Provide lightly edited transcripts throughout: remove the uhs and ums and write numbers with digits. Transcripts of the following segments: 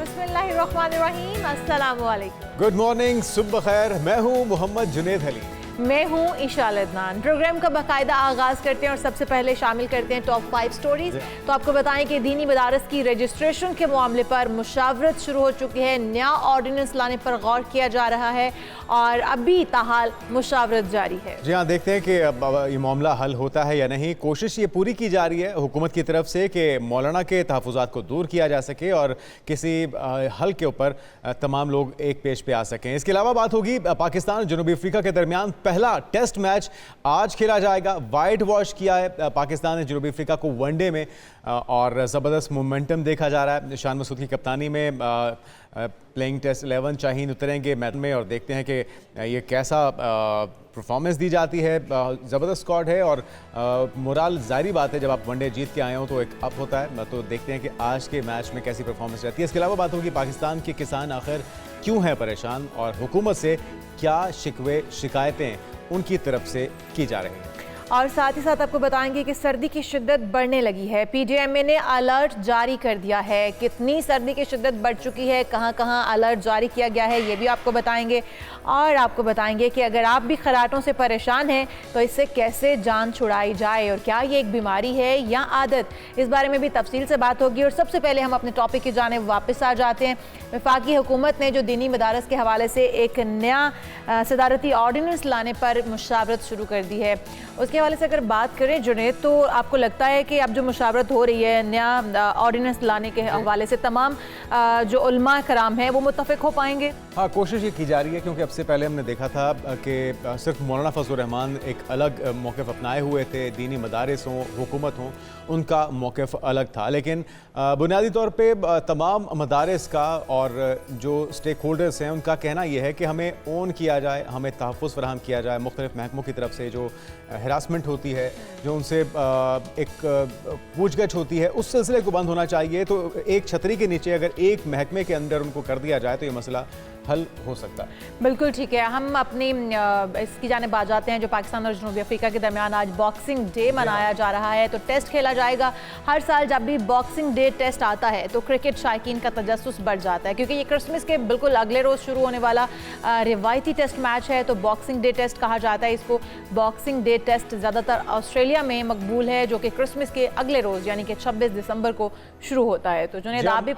बिस्मिल्लाहिर्रहमानिर्रहीम, अस्सलाम वालेकुम। गुड मॉर्निंग, सुबह खैर। मैं हूँ मोहम्मद जुनेद अली। मैं हूँ ईशा लदनान। प्रोग्राम का बाकायदा आगाज़ करते हैं और सबसे पहले शामिल करते हैं टॉप 5 स्टोरीज। तो आपको बताएं कि दीनी मदारस की रजिस्ट्रेशन के मामले पर मुशावरत शुरू हो चुकी है। नया ऑर्डिनेंस लाने पर गौर किया जा रहा है और अभी ताहाल मुशावरत जारी है। जी हाँ, देखते हैं कि अब ये मामला हल होता है या नहीं। कोशिश ये पूरी की जा रही है हुकूमत की तरफ से कि मौलाना के तहफ़्फ़ुज़ात को दूर किया जा सके और किसी हल के ऊपर तमाम लोग एक पेज पे आ सकें। इसके अलावा बात होगी पाकिस्तान और जनूबी अफ्रीका के दरमियान पहला टेस्ट मैच आज खेला जाएगा। वाइट वॉश किया है पाकिस्तान ने जनूबी अफ्रीका को वनडे में और ज़बरदस्त मोमेंटम देखा जा रहा है। शान मसूद की कप्तानी में प्लेइंग टेस्ट 11 शाहीन उतरेंगे मैच में और देखते हैं कि ये कैसा परफॉर्मेंस दी जाती है। ज़बरदस्त स्क्वाड है और मोराल ज़ाहिरी बात है, जब आप वनडे जीत के आए हो तो एक अप होता है। तो देखते हैं कि आज के मैच में कैसी परफॉर्मेंस रहती है। इसके अलावा बात होगी पाकिस्तान के किसान आखिर क्यों हैं परेशान और हुकूमत से क्या शिकवे शिकायतें उनकी तरफ से की जा रही हैं। और साथ ही साथ आपको बताएंगे कि सर्दी की शिद्दत बढ़ने लगी है। पीजीएमए ने अलर्ट जारी कर दिया है। कितनी सर्दी की शिद्दत बढ़ चुकी है, कहां कहां अलर्ट जारी किया गया है, ये भी आपको बताएंगे। और आपको बताएंगे कि अगर आप भी खराटों से परेशान हैं तो इससे कैसे जान छुड़ाई जाए और क्या ये एक बीमारी है या आदत, इस बारे में भी तफसील से बात होगी। और सबसे पहले हम अपने टॉपिक की जानिब वापस आ जाते हैं। वफाकी हुकूमत ने जो दीनी मदारस के हवाले से एक नया सदारती ऑर्डिनेंस लाने पर मुशावरत शुरू कर दी है। उसके हवाले से अगर बात करें जुनेद, तो आपको लगता है कि अब जो मुशावरत हो रही है नया ऑर्डिनेंस लाने के हवाले से तमाम जो उलमा कराम हैं वो मुत्तफिक हो पाएंगे? हाँ, कोशिश ये की जा रही है क्योंकि अब से पहले हमने देखा था कि सिर्फ मौलाना फजल रहमान एक अलग मौक़िफ़ अपनाए हुए थे। दीनी मदारिस हों, हुकूमत हों, उनका मौक़िफ़ अलग था। लेकिन बुनियादी तौर पे तमाम मदारिस का और जो स्टेक होल्डर्स हैं उनका कहना यह है कि हमें ओन किया जाए, हमें तहफ़्फ़ुज़ फ़राहम किया जाए। मुख्तलिफ़ महकमों की तरफ से जो हरासमेंट होती है, जो उनसे एक पूछगछ होती है, उस सिलसिले को बंद होना चाहिए। तो एक छतरी के नीचे अगर एक महकमे के अंदर उनको कर दिया जाए तो ये मसला हल हो सकता है। बिल्कुल ठीक है। हम अपनी इसकी जानिब आ जाते हैं। जो पाकिस्तान और जनूबी अफ्रीका के दरमियान आज बॉक्सिंग डे मनाया जा रहा है, तो टेस्ट खेला जाएगा। हर साल जब भी बॉक्सिंग डे टेस्ट आता है तो क्रिकेट शायकीन का तजस्सुस बढ़ जाता है, क्योंकि ये क्रिसमस के बिल्कुल अगले रोज़ शुरू होने वाला रिवायती टेस्ट मैच है। तो बॉक्सिंग डे टेस्ट कहा जाता है इसको। बॉक्सिंग डे टेस्ट ज़्यादातर ऑस्ट्रेलिया में मकबूल है, जो कि क्रिसमस के अगले रोज़ यानी कि 26 दिसंबर को शुरू होता है। तो जुनेद, आप भी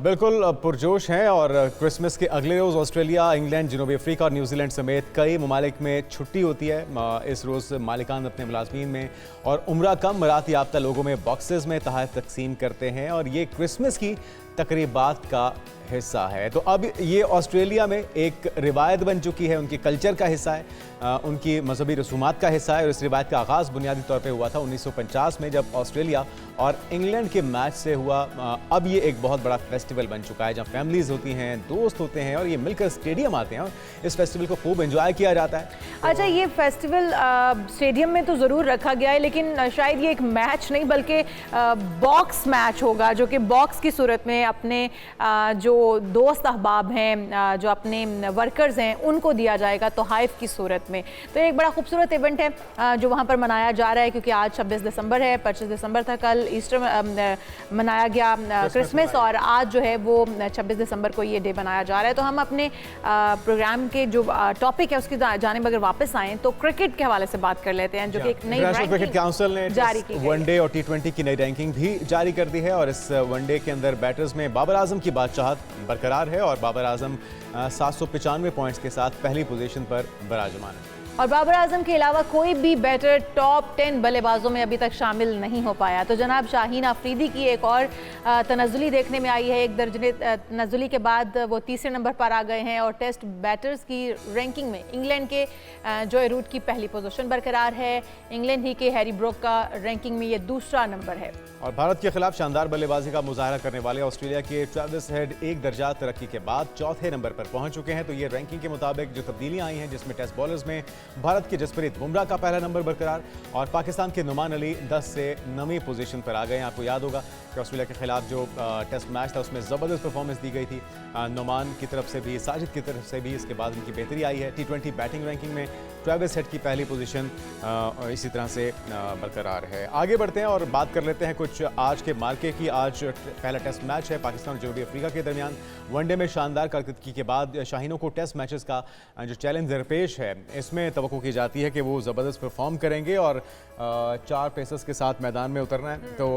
बिल्कुल पुरजोश हैं और क्रिसमस के अगले रोज़ ऑस्ट्रेलिया, इंग्लैंड, जनूबी अफ्रीका और न्यूजीलैंड समेत कई ममालिक में छुट्टी होती है। इस रोज़ मालिकान अपने मुलाज़मीन में और उम्रा कम मरात याफ्ता लोगों में बॉक्सेस में तोहफ़े तकसीम करते हैं और ये क्रिसमस की तकरीबात का हिस्सा है। तो अब ये ऑस्ट्रेलिया में एक रिवायत बन चुकी है, उनके कल्चर का हिस्सा है, उनकी मजहबी रसूमात का हिस्सा है। और इस रिवायत का आगाज़ बुनियादी तौर पे हुआ था 1950 में, जब ऑस्ट्रेलिया और इंग्लैंड के मैच से हुआ। अब ये एक बहुत बड़ा फेस्टिवल बन चुका है जहाँ फैमिलीज़ होती हैं, दोस्त होते हैं और ये मिलकर स्टेडियम आते हैं और इस फेस्टिवल को खूब एंजॉय किया जाता है। अच्छा, ये फेस्टिवल स्टेडियम में तो ज़रूर रखा गया है, लेकिन शायद ये एक मैच नहीं बल्कि बॉक्स मैच होगा, जो कि बॉक्स की सूरत में अपने जो दोस्त अहबाब हैं, जो अपने वर्कर्स हैं, उनको दिया जाएगा तोहफ़ की सूरत में। तो एक बड़ा खूबसूरत इवेंट है जो वहाँ पर मनाया जा रहा है, क्योंकि आज 26 दिसंबर है। 25 दिसंबर था, कल ईस्टर मनाया गया, क्रिसमस, और आज जो है वो 26 दिसंबर को ये डे मनाया जा रहा है। तो हम अपने प्रोग्राम के जो टॉपिक है उसकी जानिब अगर वापस आएँ तो क्रिकेट के हवाले से बात कर लेते हैं, जो कि एक नई क्रिकेट काउंसिल ने जारी की वनडे और T20 की नई रैंकिंग भी जारी कर दी है। और इस वनडे के अंदर बैटर्स में बाबर आजम की बादशाहत बरकरार है और बाबर आजम 795 पॉइंट्स के साथ पहली पोजीशन पर विराजमान है। और बाबर आजम के अलावा कोई भी बैटर टॉप 10 बल्लेबाजों में अभी तक शामिल नहीं हो पाया। तो जनाब शाहीन अफरीदी की एक और तनज़्ज़ुली देखने में आई है। एक दर्जने तनज़्ज़ुली के बाद वो तीसरे नंबर पर आ गए हैं और टेस्ट बैटर्स की रैंकिंग में इंग्लैंड के जोए रूट की पहली पोजीशन बरकरार है। इंग्लैंड ही के हैरी ब्रोक का रैंकिंग में ये दूसरा नंबर है। और भारत के खिलाफ शानदार बल्लेबाजी का मुजाहरा करने वाले ऑस्ट्रेलिया के ट्रेविस हेड एक दर्जा तरक्की के बाद चौथे नंबर पर पहुंच चुके हैं। तो ये रैंकिंग के मुताबिक जो तब्दीलियां आई हैं, जिसमें टेस्ट बॉलर्स में भारत के जसप्रीत बुमराह का पहला नंबर बरकरार और पाकिस्तान के नुमान अली 10 से 9वीं पोजीशन पर आ गए। आपको याद होगा कि ऑस्ट्रेलिया के खिलाफ जो टेस्ट मैच था उसमें ज़बरदस्त परफॉर्मेंस दी गई थी नुमान की तरफ से भी, साजिद की तरफ से भी। इसके बाद उनकी बेहतरी आई है। T20 बैटिंग रैंकिंग में ट्रेविस हेड की पहली पोजीशन इसी तरह से बरकरार है। आगे बढ़ते हैं और बात कर लेते हैं कुछ पिच आज के मार्के की। आज पहला टेस्ट मैच है पाकिस्तान और जनूबी अफ्रीका के दरमियान। वनडे में शानदार कारकर्दगी के बाद शाहीनों को टेस्ट मैचेस का जो चैलेंज दरपेश है, इसमें तवक्को की जाती है कि वो ज़बरदस्त परफॉर्म करेंगे और 4 पेसर्स के साथ मैदान में उतरना है। तो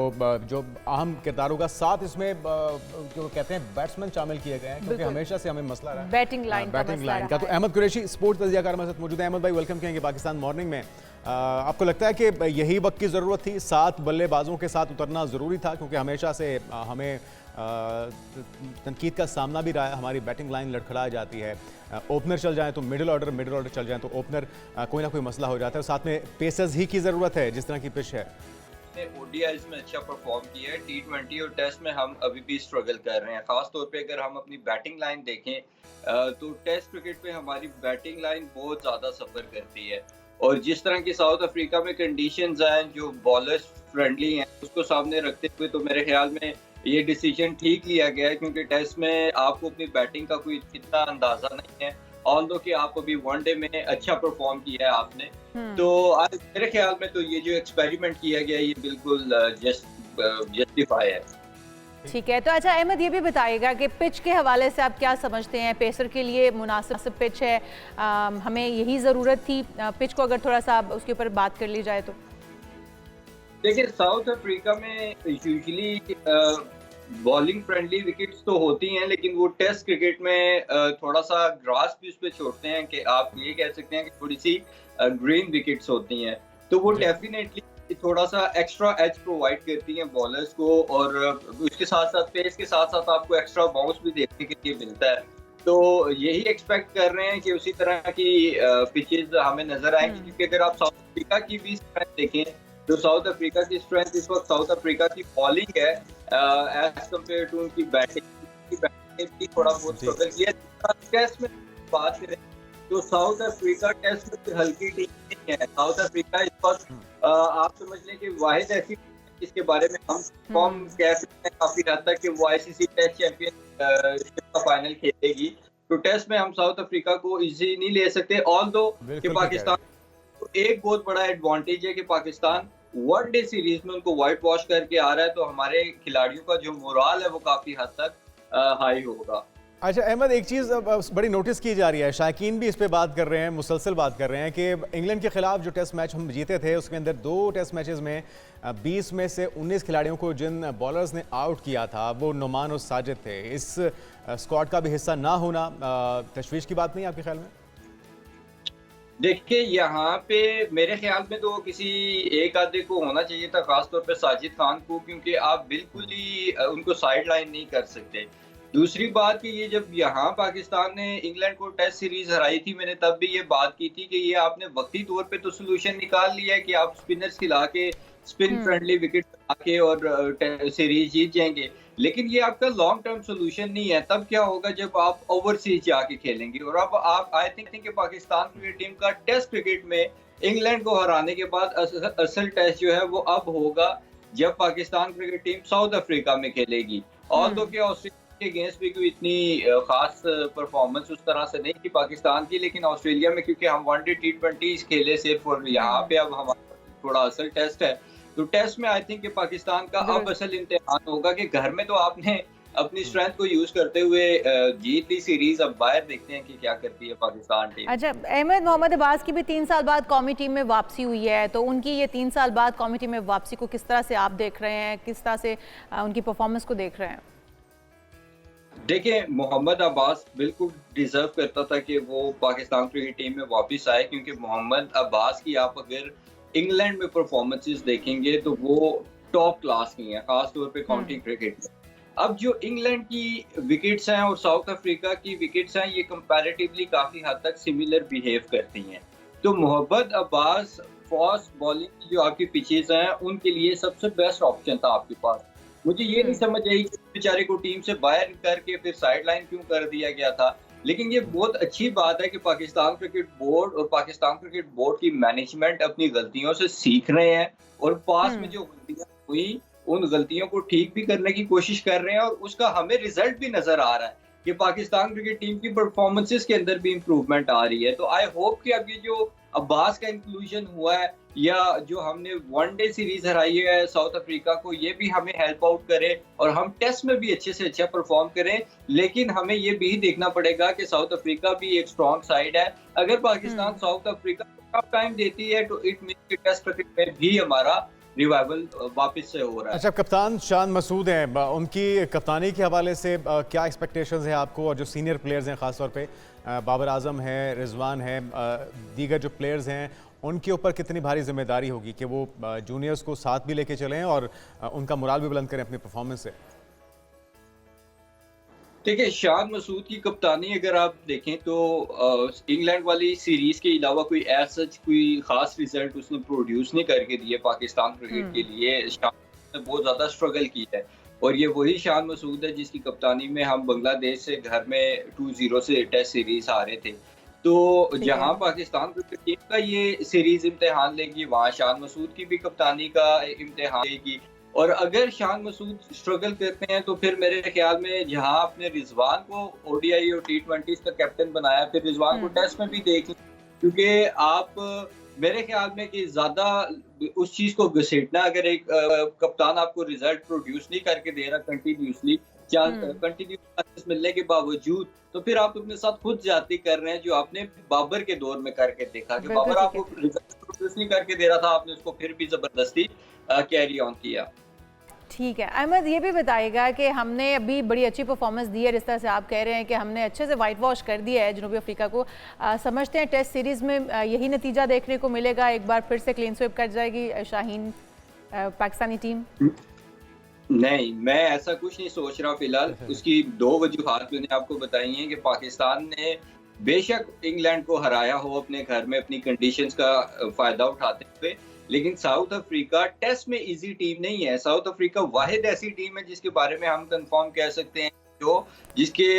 जो अहम किरदार होगा, 7 इसमें जो कहते हैं बैट्समैन शामिल किए गए हैं, क्योंकि हमेशा से हमें मसला रहा है बैटिंग लाइन का। तो अहमद कुरैशी स्पोर्ट्स तजियाकार हमारे साथ मौजूद है। अहमद भाई, वेलकम कहेंगे पाकिस्तान मॉर्निंग में। आपको लगता है कि यही वक्त की ज़रूरत थी, 7 बल्लेबाजों के साथ उतरना ज़रूरी था? क्योंकि हमेशा से हमें तनकीद का सामना भी रहा है, हमारी बैटिंग लाइन लड़खड़ा जाती है। ओपनर चल जाए तो मिडिल ऑर्डर चल जाए तो ओपनर कोई ना कोई मसला हो जाता है। साथ में पेसर्स ही की ज़रूरत है जिस तरह की पिच है। ओडीआईज में अच्छा परफॉर्म किया है, टी20 और टेस्ट में हम अभी भी स्ट्रगल कर रहे हैं। खास तौर पे अगर हम अपनी बैटिंग लाइन देखें तो टेस्ट क्रिकेट में हमारी बैटिंग लाइन बहुत ज़्यादा सफ़र करती है, और जिस तरह की साउथ अफ्रीका में कंडीशंस हैं जो बॉलर्स फ्रेंडली हैं, उसको सामने रखते हुए तो मेरे ख्याल में ये डिसीजन ठीक लिया गया है, क्योंकि टेस्ट में आपको अपनी बैटिंग का कोई इतना अंदाजा नहीं है। ऑल्दो कि आप अभी वनडे में अच्छा परफॉर्म किया है आपने, तो आज मेरे ख्याल में तो ये जो एक्सपेरिमेंट किया गया ये बिल्कुल जस्टिफाई है। ठीक है, तो अच्छा अहमद, ये भी बताइएगा कि पिच के हवाले से आप क्या समझते हैं? पेसर के लिए मुनासिब पिच है, हमें यही ज़रूरत थी पिच को? अगर थोड़ा सा उसके ऊपर बात कर ली जाए तो। देखिए, साउथ अफ्रीका में यूजुअली बॉलिंग फ्रेंडली विकेट्स तो होती हैं, लेकिन वो टेस्ट क्रिकेट में थोड़ा सा ग्रास भी उस पर छोड़ते हैं कि आप ये कह सकते हैं कि थोड़ी सी ग्रीन विकेट्स होती हैं, तो वो डेफिनेटली थोड़ा सा एक्स्ट्रा एज प्रोवाइड करती हैं बॉलर्स को, और उसके साथ साथ पेस के साथ साथ आपको एक्स्ट्रा बाउंस भी देखने के लिए मिलता है। तो यही एक्सपेक्ट कर रहे हैं कि उसी तरह की पिचेस हमें नजर आएंगी, क्योंकि अगर आप साउथ अफ्रीका की भी स्ट्रेंथ देखें तो साउथ अफ्रीका की स्ट्रेंथ इस वक्त साउथ अफ्रीका की बॉलिंग है एज कम्पेयर टू उनकी बैटिंग भी थोड़ा बहुत स्ट्रगल किया। टेस्ट में बात करें तो साउथ अफ्रीका टेस्ट में हल्की टीम नहीं है। साउथ अफ्रीका इस वक्त आप समझ लें कि वाहिद ऐसी इसके बारे में हम कॉम कह सकते हैं काफी हद तक कि वो आईसीसी टेस्ट चैंपियनशिप का फाइनल खेलेगी। तो टेस्ट में हम साउथ अफ्रीका को इजी नहीं ले सकते, ऑल्दो कि पाकिस्तान को एक बहुत बड़ा एडवांटेज है कि पाकिस्तान वनडे सीरीज में उनको व्हाइट वॉश करके आ रहा है, तो हमारे खिलाड़ियों का जो मोराल है वो काफी हद तक हाई होगा। अच्छा अहमद, एक चीज़ बड़ी नोटिस की जा रही है, शायकीन भी इस पे बात कर रहे हैं, मुसलसल बात कर रहे हैं कि इंग्लैंड के खिलाफ जो टेस्ट मैच हम जीते थे उसके अंदर 2 टेस्ट मैचेस में 20 में से 19 खिलाड़ियों को जिन बॉलर्स ने आउट किया था वो नुमान और साजिद थे। इस स्क्वाड का भी हिस्सा ना होना तशवीश की बात नहीं आपके ख्याल में? देखिए, यहाँ पे मेरे ख्याल में तो किसी एक आधे को होना चाहिए था, खासतौर पे साजिद खान को, क्योंकि आप बिल्कुल ही उनको साइड लाइन नहीं कर सकते। दूसरी बात कि ये जब यहाँ पाकिस्तान ने इंग्लैंड को टेस्ट सीरीज हराई थी, मैंने तब भी ये बात की थी कि ये आपने वक्ती तौर पे तो सोल्यूशन निकाल लिया है कि आप स्पिनर्स खिला के स्पिन फ्रेंडली विकेट बना के और सीरीज जीत जाएंगे, लेकिन ये आपका लॉन्ग टर्म सोल्यूशन नहीं है। तब क्या होगा जब आप ओवरसीज जाके खेलेंगे, और अब आप आई थिंक कि पाकिस्तान क्रिकेट टीम का टेस्ट क्रिकेट में इंग्लैंड को हराने के बाद असल टेस्ट जो है वो अब होगा जब Pakistan cricket team south Africa में खेलेगी। और तो क्या ऑस्ट्रेलिया के अगेंस्ट भी कोई इतनी खास परफॉर्मेंस उस तरह से नहीं थी पाकिस्तान की, लेकिन ऑस्ट्रेलिया में क्योंकि हम वनडे टी20 खेले सिर्फ, और यहाँ पे अब हमारा थोड़ा असल टेस्ट है, तो टेस्ट में आई थिंक कि पाकिस्तान का अब असल इम्तिहान होगा कि घर में तो आपने अपनी स्ट्रेंथ को यूज करते हुए जीत ली सीरीज, अब बाहर देखते हैं कि क्या करती है पाकिस्तान टीम। अच्छा अहमद, मोहम्मद अब्बास की भी 3 साल बाद कौमी टीम में वापसी हुई है, तो उनकी ये 3 साल बाद कौमी टीम में वापसी को किस तरह से आप देख रहे हैं, किस तरह से उनकी परफॉर्मेंस को देख रहे हैं? देखिए, मोहम्मद अब्बास बिल्कुल डिजर्व करता था कि वो पाकिस्तान क्रिकेट टीम में वापस आए, क्योंकि मोहम्मद अब्बास की आप अगर इंग्लैंड में परफॉर्मेंसेस देखेंगे तो वो टॉप क्लास की हैं, खासतौर पे काउंटी क्रिकेट में। अब जो इंग्लैंड की विकेट्स हैं और साउथ अफ्रीका की विकेट्स हैं, ये कंपैरेटिवली काफी हद तक सिमिलर बिहेव करती हैं। तो मोहम्मद अब्बास फास्ट बॉलिंग की जो आपकी पिचेस हैं उनके लिए सबसे बेस्ट ऑप्शन था आपके पास। मुझे ये नहीं समझ आई कि बेचारे को टीम से बाहर करके फिर साइडलाइन क्यों कर दिया गया था, लेकिन ये बहुत अच्छी बात है कि पाकिस्तान क्रिकेट बोर्ड और पाकिस्तान क्रिकेट बोर्ड की मैनेजमेंट अपनी गलतियों से सीख रहे हैं, और पास में जो गलतियां हुई उन गलतियों को ठीक भी करने की कोशिश कर रहे हैं, और उसका हमें रिजल्ट भी नजर आ रहा है कि पाकिस्तान क्रिकेट टीम की परफॉर्मेंसेस के अंदर भी इंप्रूवमेंट आ रही है। तो आई होप कि अब ये जो अब्बास का इंक्लूजन हुआ है या जो हमने वनडे सीरीज हराई है साउथ अफ्रीका को, ये भी हमें हेल्प आउट करे और हम टेस्ट में भी अच्छे से अच्छा परफॉर्म करें। लेकिन हमें ये भी देखना पड़ेगा कि साउथ अफ्रीका भी एक स्ट्रॉन्ग साइड है। अगर पाकिस्तान साउथ अफ्रीका को कम टाइम देती है तो इट मींस कि टेस्ट क्रिकेट में भी हमारा रिवाइवल वापस से हो रहा है। अच्छा, कप्तान शान मसूद हैं, उनकी कप्तानी के हवाले से क्या एक्सपेक्टेशंस हैं आपको, और जो सीनियर प्लेयर्स हैं ख़ासतौर पे बाबर आजम है, रिजवान है, दीगर जो प्लेयर्स हैं, उनके ऊपर कितनी भारी जिम्मेदारी होगी कि वो जूनियर्स को साथ भी लेके चलें और उनका मोराल भी बुलंद करें अपनी परफॉर्मेंस से? देखिए, शान मसूद की कप्तानी अगर आप देखें तो इंग्लैंड वाली सीरीज के अलावा कोई सच कोई खास रिजल्ट उसने प्रोड्यूस नहीं करके दिए पाकिस्तान क्रिकेट के लिए। शान ने बहुत ज़्यादा स्ट्रगल की है और ये वही शान मसूद है जिसकी कप्तानी में हम बांग्लादेश से घर में 2-0 से टेस्ट सीरीज हारे थे। तो जहां पाकिस्तान क्रिकेट टीम का ये सीरीज इम्तिहान लेगी, वहां शान मसूद की भी कप्तानी का इम्तिहान लेगी। और अगर शान मसूद स्ट्रगल करते हैं तो फिर मेरे ख्याल में जहां आपने रिजवान को ओडीआई और T20 का कैप्टन बनाया, फिर रिजवान को टेस्ट में भी देख लें, क्योंकि आप मेरे ख्याल में कि ज्यादा उस चीज को घसीटना, अगर एक कप्तान आपको रिजल्ट प्रोड्यूस नहीं करके दे रहा कंटिन्यूसली चांसेस मिलने के बावजूद, तो फिर आप अपने साथ खुद ज्यादती कर रहे हैं, जो आपने बाबर के दौर में करके देखा कि बाबर आपको रिजल्ट प्रोड्यूस नहीं करके दे रहा था, आपने उसको फिर भी जबरदस्ती कैरी ऑन किया। ठीक है अहमद, ये भी बताइएगा कि हमने अभी बड़ी अच्छी परफॉर्मेंस दी है, जिस तरह से आप कह रहे हैं कि हमने अच्छे से वाइट वॉश कर दिया है जनूबी अफ्रीका को। समझते हैं टेस्ट सीरीज़ में यही नतीजा देखने को मिलेगा, एक बार फिर से क्लीन स्वीप कर जाएगी शाहीन पाकिस्तानी टीम? नहीं, मैं ऐसा कुछ नहीं सोच रहा फिलहाल। उसकी दो वजूहात मैंने आपको बताई हैं कि पाकिस्तान ने बेशक इंग्लैंड को हराया हो अपने घर में अपनी कंडीशंस का फायदा उठाते हुए, लेकिन साउथ अफ्रीका टेस्ट में इजी टीम नहीं है। साउथ अफ्रीका वाहिद ऐसी टीम है जिसके बारे में हम कंफर्म कह सकते हैं जिसके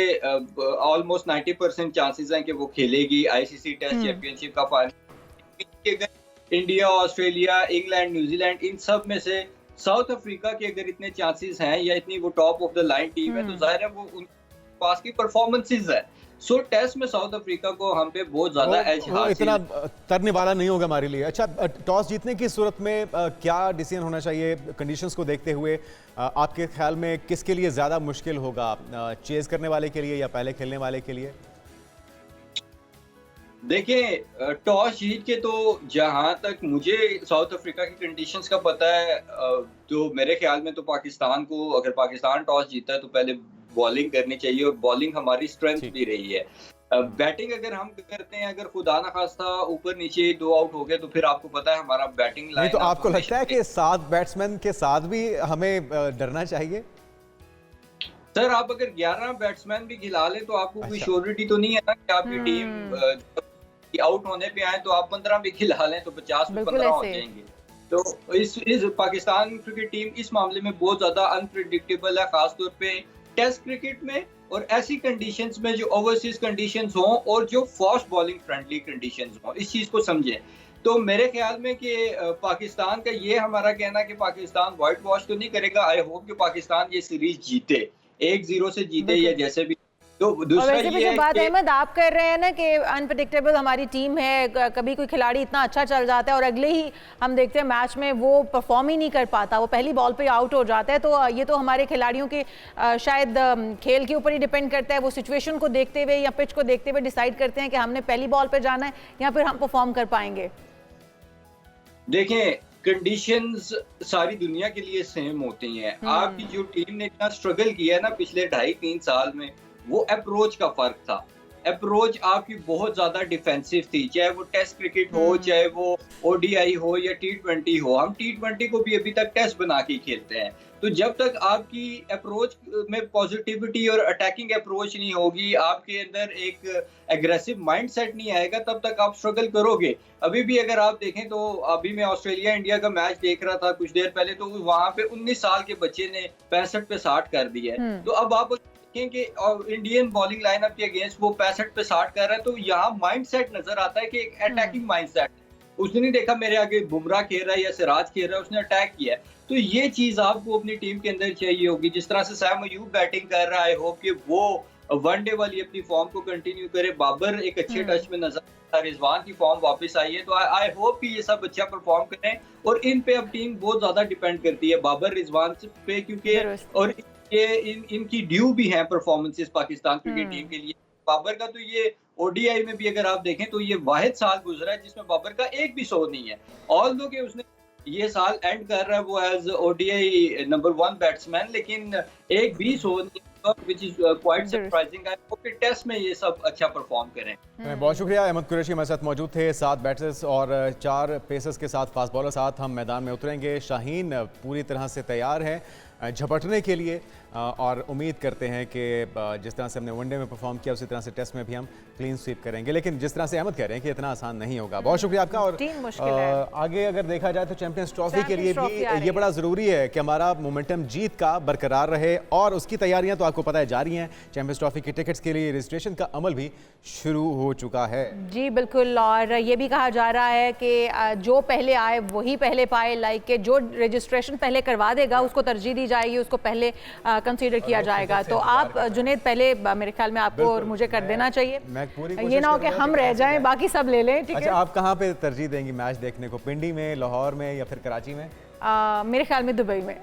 ऑलमोस्ट 90% चांसेस हैं कि वो खेलेगी आईसीसी टेस्ट चैंपियनशिप का final. India, Australia, England, New Zealand, इन सब में से साउथ अफ्रीका के अगर इतने चांसेस हैं या इतनी वो top of the line team है, तो जाहिर है वो उनके पास की परफॉर्मेंसेस है। सो टेस्ट में साउथ अफ्रीका को हम पे बहुत ज्यादा एज हासिल, इतना तरने वाला नहीं होगा हमारे लिए। अच्छा, टॉस जीतने की सूरत में क्या डिसीजन होना चाहिए कंडीशंस को देखते हुए? आपके ख्याल में किसके लिए ज़्यादा मुश्किल होगा, चेज करने वाले के लिए या पहले खेलने वाले के लिए? देखिए, टॉस जीत के तो जहां तक मुझे साउथ अफ्रीका की कंडीशंस का पता है, तो मेरे ख्याल में तो पाकिस्तान को, अगर पाकिस्तान टॉस जीता है तो पहले बॉलिंग करनी चाहिए और बॉलिंग हमारी स्ट्रेंथ भी रही है। बैटिंग अगर हम करते हैं, अगर खुदा ना खास्ता ऊपर नीचे 2 आउट हो गए, तो फिर आपको पता है हमारा बैटिंग लाइन। नहीं तो आपको लगता है कि 7 बैट्समैन के साथ भी हमें डरना चाहिए? सर, आप अगर 11 बैट्समैन भी खिला लें तो आपको कोई श्योरिटी तो नहीं है ना कि आपकी टीम आउट होने पे आए, तो आप 15 भी खिला लें तो 50 में 15 हो जाएंगे। तो इस पाकिस्तान क्रिकेट टीम इस मामले में बहुत ज्यादा अनप्रेडिक्टेबल है, खासतौर पे टेस्ट क्रिकेट में और ऐसी कंडीशंस में जो ओवरसीज कंडीशंस हों और जो फास्ट बॉलिंग फ्रेंडली कंडीशंस हों, इस चीज को समझें। तो मेरे ख्याल में कि पाकिस्तान का ये हमारा कहना कि पाकिस्तान व्हाइट वॉश तो नहीं करेगा। आई होप कि पाकिस्तान ये सीरीज जीते, 1-0 से जीते या जैसे भी। तो दूसरा वैसे भी जो बात अहमद आप कर रहे हैं ना कि अनप्रेडिक्टेबल हमारी टीम है, कभी कोई खिलाड़ी इतना अच्छा चल जाता है और अगले ही हम देखते हैं मैच में वो परफॉर्म ही नहीं कर पाता, वो पहली बॉल पे आउट हो जाता है। तो ये तो हमारे खिलाड़ियों के शायद खेल के ऊपर ही डिपेंड करता है, वो सिचुएशन को देखते हुए या पिच को देखते हुए डिसाइड करते हैं कि हमने पहली बॉल पे जाना है या फिर हम परफॉर्म कर पाएंगे। देखें, कंडीशंस सारी दुनिया के लिए सेम होती हैं। आपकी जो टीम ने इतना स्ट्रगल किया है ना पिछले 2.5-3 साल में, वो अप्रोच का फर्क था। अप्रोच आपकी बहुत ज्यादा डिफेंसिव थी, चाहे वो टेस्ट क्रिकेट हो, चाहे वो ओडीआई हो या T20 हो। हम T20 को भी अभी तक टेस्ट बना के खेलते हैं। तो जब तक आपकी अप्रोच में पॉजिटिविटी और अटैकिंग अप्रोच नहीं होगी, आपके अंदर एक एग्रेसिव माइंडसेट नहीं आएगा, तब तक आप स्ट्रगल करोगे। अभी भी अगर आप देखें तो अभी मैं ऑस्ट्रेलिया इंडिया का मैच देख रहा था कुछ देर पहले, तो वहां पे 19 साल के बच्चे ने 65 पे 60 कर दिया है। तो अब आप कि इंडियन बॉलिंग लाइनअप के अगेंस्ट वो 65 पे 60 कर रहा है, तो यहाँ माइंडसेट नजर आता है कि एक अटैकिंग माइंडसेट। उसने नहीं देखा मेरे आगे बुमराह खेल रहा है या सिराज खेल रहा है, उसने अटैक किया है। तो ये चीज आपको अपनी टीम के अंदर चाहिए होगी। जिस तरह से सैम अयूब बैटिंग कर रहा है, होप कि वो वनडे वाली अपनी फॉर्म को कंटिन्यू करे। बाबर एक अच्छे टच में नजर आता है, रिजवान की फॉर्म वापस आई है, तो आई होप कि ये सब अच्छा परफॉर्म करें। और इन पे अब टीम बहुत ज्यादा डिपेंड करती है बाबर रिजवान पे, क्योंकि और ये इनकी ड्यू भी हैं परफॉर्मेंसेस पाकिस्तान क्रिकेट टीम के लिए। बाबर का तो ये ओडीआई में भी अगर आप देखें तो ये वाहिद साल गुजरा है जिसमें बाबर का एक भी 100 नहीं है। ऑल्दो कि उसने ये साल एंड कर रहा है वो एज ओडीआई नंबर 1 बैट्समैन, लेकिन एक भी 100 नहीं, which is quite surprising। I hope कि टेस्ट में ये सब अच्छा परफॉर्म करें। बहुत शुक्रिया। अहमद कुरैशी हमारे साथ मौजूद थे। 7 बैटर्स और 4 पेसर्स के साथ फास्ट बॉलर साथ हम मैदान में उतरेंगे। शाहीन पूरी तरह से तैयार है झपटने के लिए और उम्मीद करते हैं कि जिस तरह से हमने वनडे में परफॉर्म किया उसी तरह से टेस्ट में भी हम क्लीन स्वीप करेंगे, लेकिन जिस तरह से अहमद कह रहे हैं कि इतना आसान नहीं होगा। बहुत शुक्रिया आपका। और आगे अगर देखा जाए तो चैंपियंस ट्रॉफी के लिए भी ये बड़ा ज़रूरी है कि हमारा मोमेंटम जीत का बरकरार रहे और उसकी तैयारियां तो आपको पता है जारी हैं। चैंपियंस ट्रॉफी के टिकट्स के लिए रजिस्ट्रेशन का अमल भी शुरू हो चुका है। जी बिल्कुल, और ये भी कहा जा रहा है कि जो पहले आए वही पहले पाए, लाइक के जो रजिस्ट्रेशन पहले करवा देगा उसको तरजीह दी जाएगी, उसको पहले कंसीडर किया जाएगा। तो आप जुनेद पहले मेरे ख्याल में आपको और मुझे कर देना चाहिए, ये ना हो कि हम रह जाएं बाकी सब ले लें। ठीक है, अच्छा आप कहाँ पे तरजीह देंगी मैच देखने को, पिंडी में, लाहौर में या फिर कराची में? मेरे ख्याल में दुबई में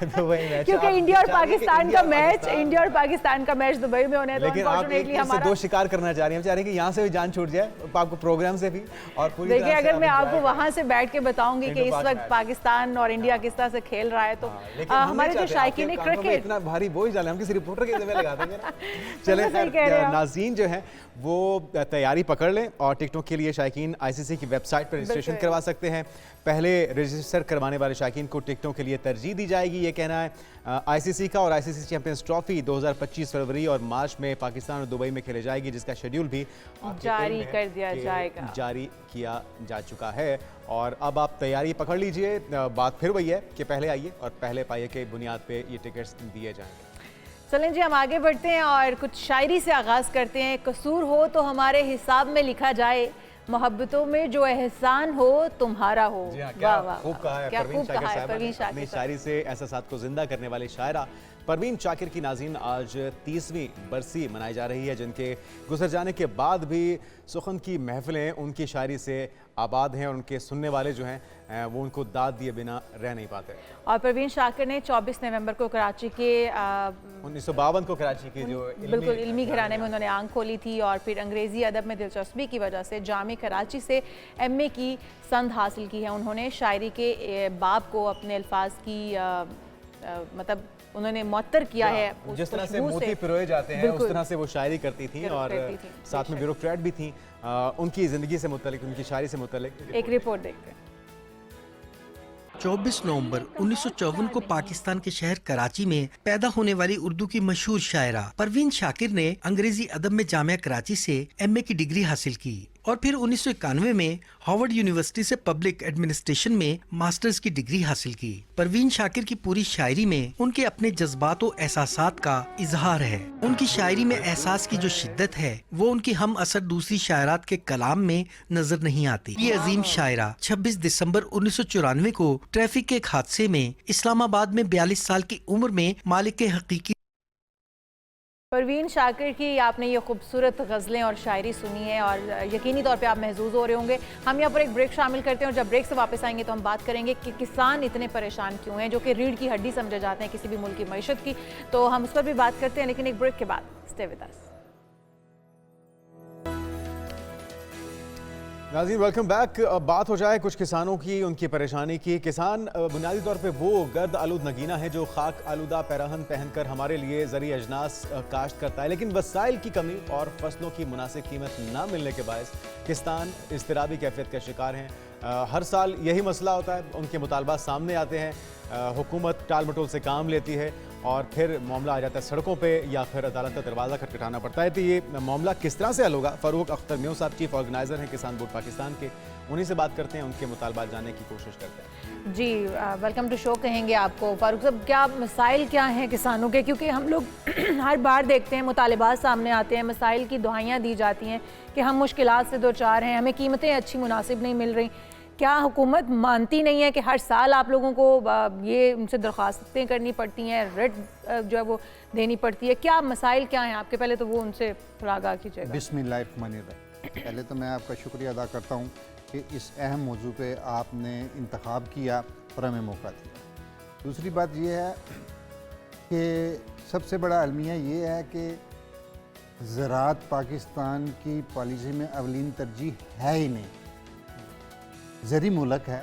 दुबई में, क्योंकि इंडिया और पाकिस्तान का मैच, इंडिया और पाकिस्तान का मैच दुबई में होने, लेकिन आप एक हमारा 2 शिकार करना चाह रही हैं, चाह रही हैं कि यहाँ से भी जान छूट जाए आपको प्रोग्राम से भी। और पूरी देखिए अगर मैं आपको वहाँ से बैठ के बताऊंगी कि इस वक्त पाकिस्तान और इंडिया किस तरह से खेल रहा है तो हमारे जो शायकीन क्रिकेट इतना भारी बोझ डाले, हम किसी रिपोर्टर के ज़िम्मे लगा देंगे ना। चले नाज़रीन जो है वो तैयारी पकड़ लें और टिकटों के लिए शायकीन आईसीसी की वेबसाइट पर रजिस्ट्रेशन करवा सकते हैं। पहले रजिस्टर करवाने वाले शायकीन को टिकटों के लिए तरजीह दी जाएगी, ये कहना है आईसीसी का। और आईसीसी चैंपियंस ट्रॉफी 2025 फरवरी और मार्च में पाकिस्तान और दुबई में खेले जाएगी, जिसका शेड्यूल भी जारी कर दिया जाएगा, जारी किया जा चुका है। और अब आप तैयारी पकड़ लीजिए। बात फिर वही है कि पहले आइए और पहले पाइए के बुनियाद पे ये टिकट्स दिए जाएंगे। चलें जी हम आगे बढ़ते हैं और कुछ शायरी से आगाज़ करते हैं। कसूर हो तो हमारे हिसाब में लिखा जाए, मोहब्बतों में जो एहसान हो तुम्हारा हो। वाह वाह, खूब कहा है परवीन शाकिर अपनी शायरी से एहसासात को जिंदा करने वाली शायरा परवीन शाकिर की नाज़रीन आज 30वीं बरसी मनाई जा रही है, जिनके गुजर जाने के बाद भी सुखन की महफिलें उनकी शायरी से आबाद हैं और उनके सुनने वाले जो हैं वो उनको दाद दिए बिना रह नहीं पाते। और परवीन शाकिर ने 24 नवंबर को कराची के 1952 को कराची के जो बिल्कुल इल्मी घराने में उन्होंने आंख खोली थी और फिर अंग्रेज़ी अदब में दिलचस्पी की वजह से जामे कराची से एमए की संद हासिल की है। उन्होंने शायरी के बाब को अपने अल्फाज की मतलब उन्होंने मुअत्तर किया है, जिस तरह से मोती पिरोए जाते हैं उस तरह से वो शायरी करती थी और साथ में ब्यूरोक्रेट भी थी। उनकी ज़िंदगी से मुतल्लिक, उनकी शायरी से मुतल्लिक एक रिपोर्ट देखते हैं। 24 नवंबर 1954 को पाकिस्तान के शहर कराची में पैदा होने वाली उर्दू की मशहूर शायरा परवीन शाकिर ने अंग्रेजी अदब में जामिया कराची से एमए की डिग्री हासिल की और फिर 1991 में हार्वर्ड यूनिवर्सिटी से पब्लिक एडमिनिस्ट्रेशन में मास्टर्स की डिग्री हासिल की। परवीन शाकिर की पूरी शायरी में उनके अपने जज्बात और एहसासात का इजहार है। उनकी शायरी में एहसास की जो शिद्दत है वो उनकी हम असर दूसरी शायरात के कलाम में नजर नहीं आती। ये अजीम शायरा 26 दिसंबर 1994 को ट्रैफिक के एक हादसे में इस्लामाबाद में 42 साल की उम्र में मालिक हकीकी। परवीन शाकिर की आपने ये खूबसूरत गज़लें और शायरी सुनी है और यकीनी तौर पे आप महजूज हो रहे होंगे। हम यहाँ पर एक ब्रेक शामिल करते हैं और जब ब्रेक से वापस आएंगे तो हम बात करेंगे कि किसान इतने परेशान क्यों हैं, जो कि रीढ़ की हड्डी समझे जाते हैं किसी भी मुल्क की मईशत की। तो हम उस पर भी बात करते हैं, लेकिन एक ब्रेक के बाद। Stay with us. नाज़रीन वेलकम बैक। अब बात हो जाए कुछ किसानों की, उनकी परेशानी की। किसान बुनियादी तौर पे वो गर्द आलूद नगीना है जो खाक आलूदा पैराहन पहनकर हमारे लिए ज़रूरी अजनास काश्त करता है, लेकिन वसाइल की कमी और फसलों की मुनासिब कीमत ना मिलने के बायस किसान इज़्तिराबी कैफियत का शिकार हैं। हर साल यही मसला होता है, उनके मुतालबात सामने आते हैं, हुकूमत टाल मटोल से काम लेती है और फिर मामला आ जाता है सड़कों पे या फिर अदालत का दरवाज़ा खटखटाना पड़ता है। तो ये मामला किस तरह से हल होगा? फ़ारूक अख्तर म्यू साहब चीफ ऑर्गेनाइज़र हैं किसान बोर्ड पाकिस्तान के, उन्हीं से बात करते हैं, उनके मुतालबात जानने की कोशिश करते हैं। जी वेलकम टू शो कहेंगे आपको। फारूक साहब क्या मसाइल क्या हैं किसानों के, क्योंकि हम लोग हर बार देखते हैं मुतालबात सामने आते हैं, मसाइल की दुहाइयाँ दी जाती हैं कि हम मुश्किलात से दो चार हैं, हमें कीमतें अच्छी मुनासिब नहीं मिल रही। क्या हुकूमत मानती नहीं है कि हर साल आप लोगों को ये उनसे दरख्वास्तें करनी पड़ती हैं, रिट जो है वो देनी पड़ती है? क्या मसाइल क्या हैं आपके? पहले तो वो उनसे थोड़ा आगाह कीजिएगा। बिस्मिल्लाहिर्रहमानिर्रहीम। पहले तो मैं आपका शुक्रिया अदा करता हूँ कि इस अहम मौजू पे आपने इंतखाब किया और हमें मौका दिया। दूसरी बात यह है कि सबसे बड़ा अलमिया ये है कि ज़राअत पाकिस्तान की पॉलिसी में अवलीन तरजीह है ही नहीं। ज़री मुल्क है,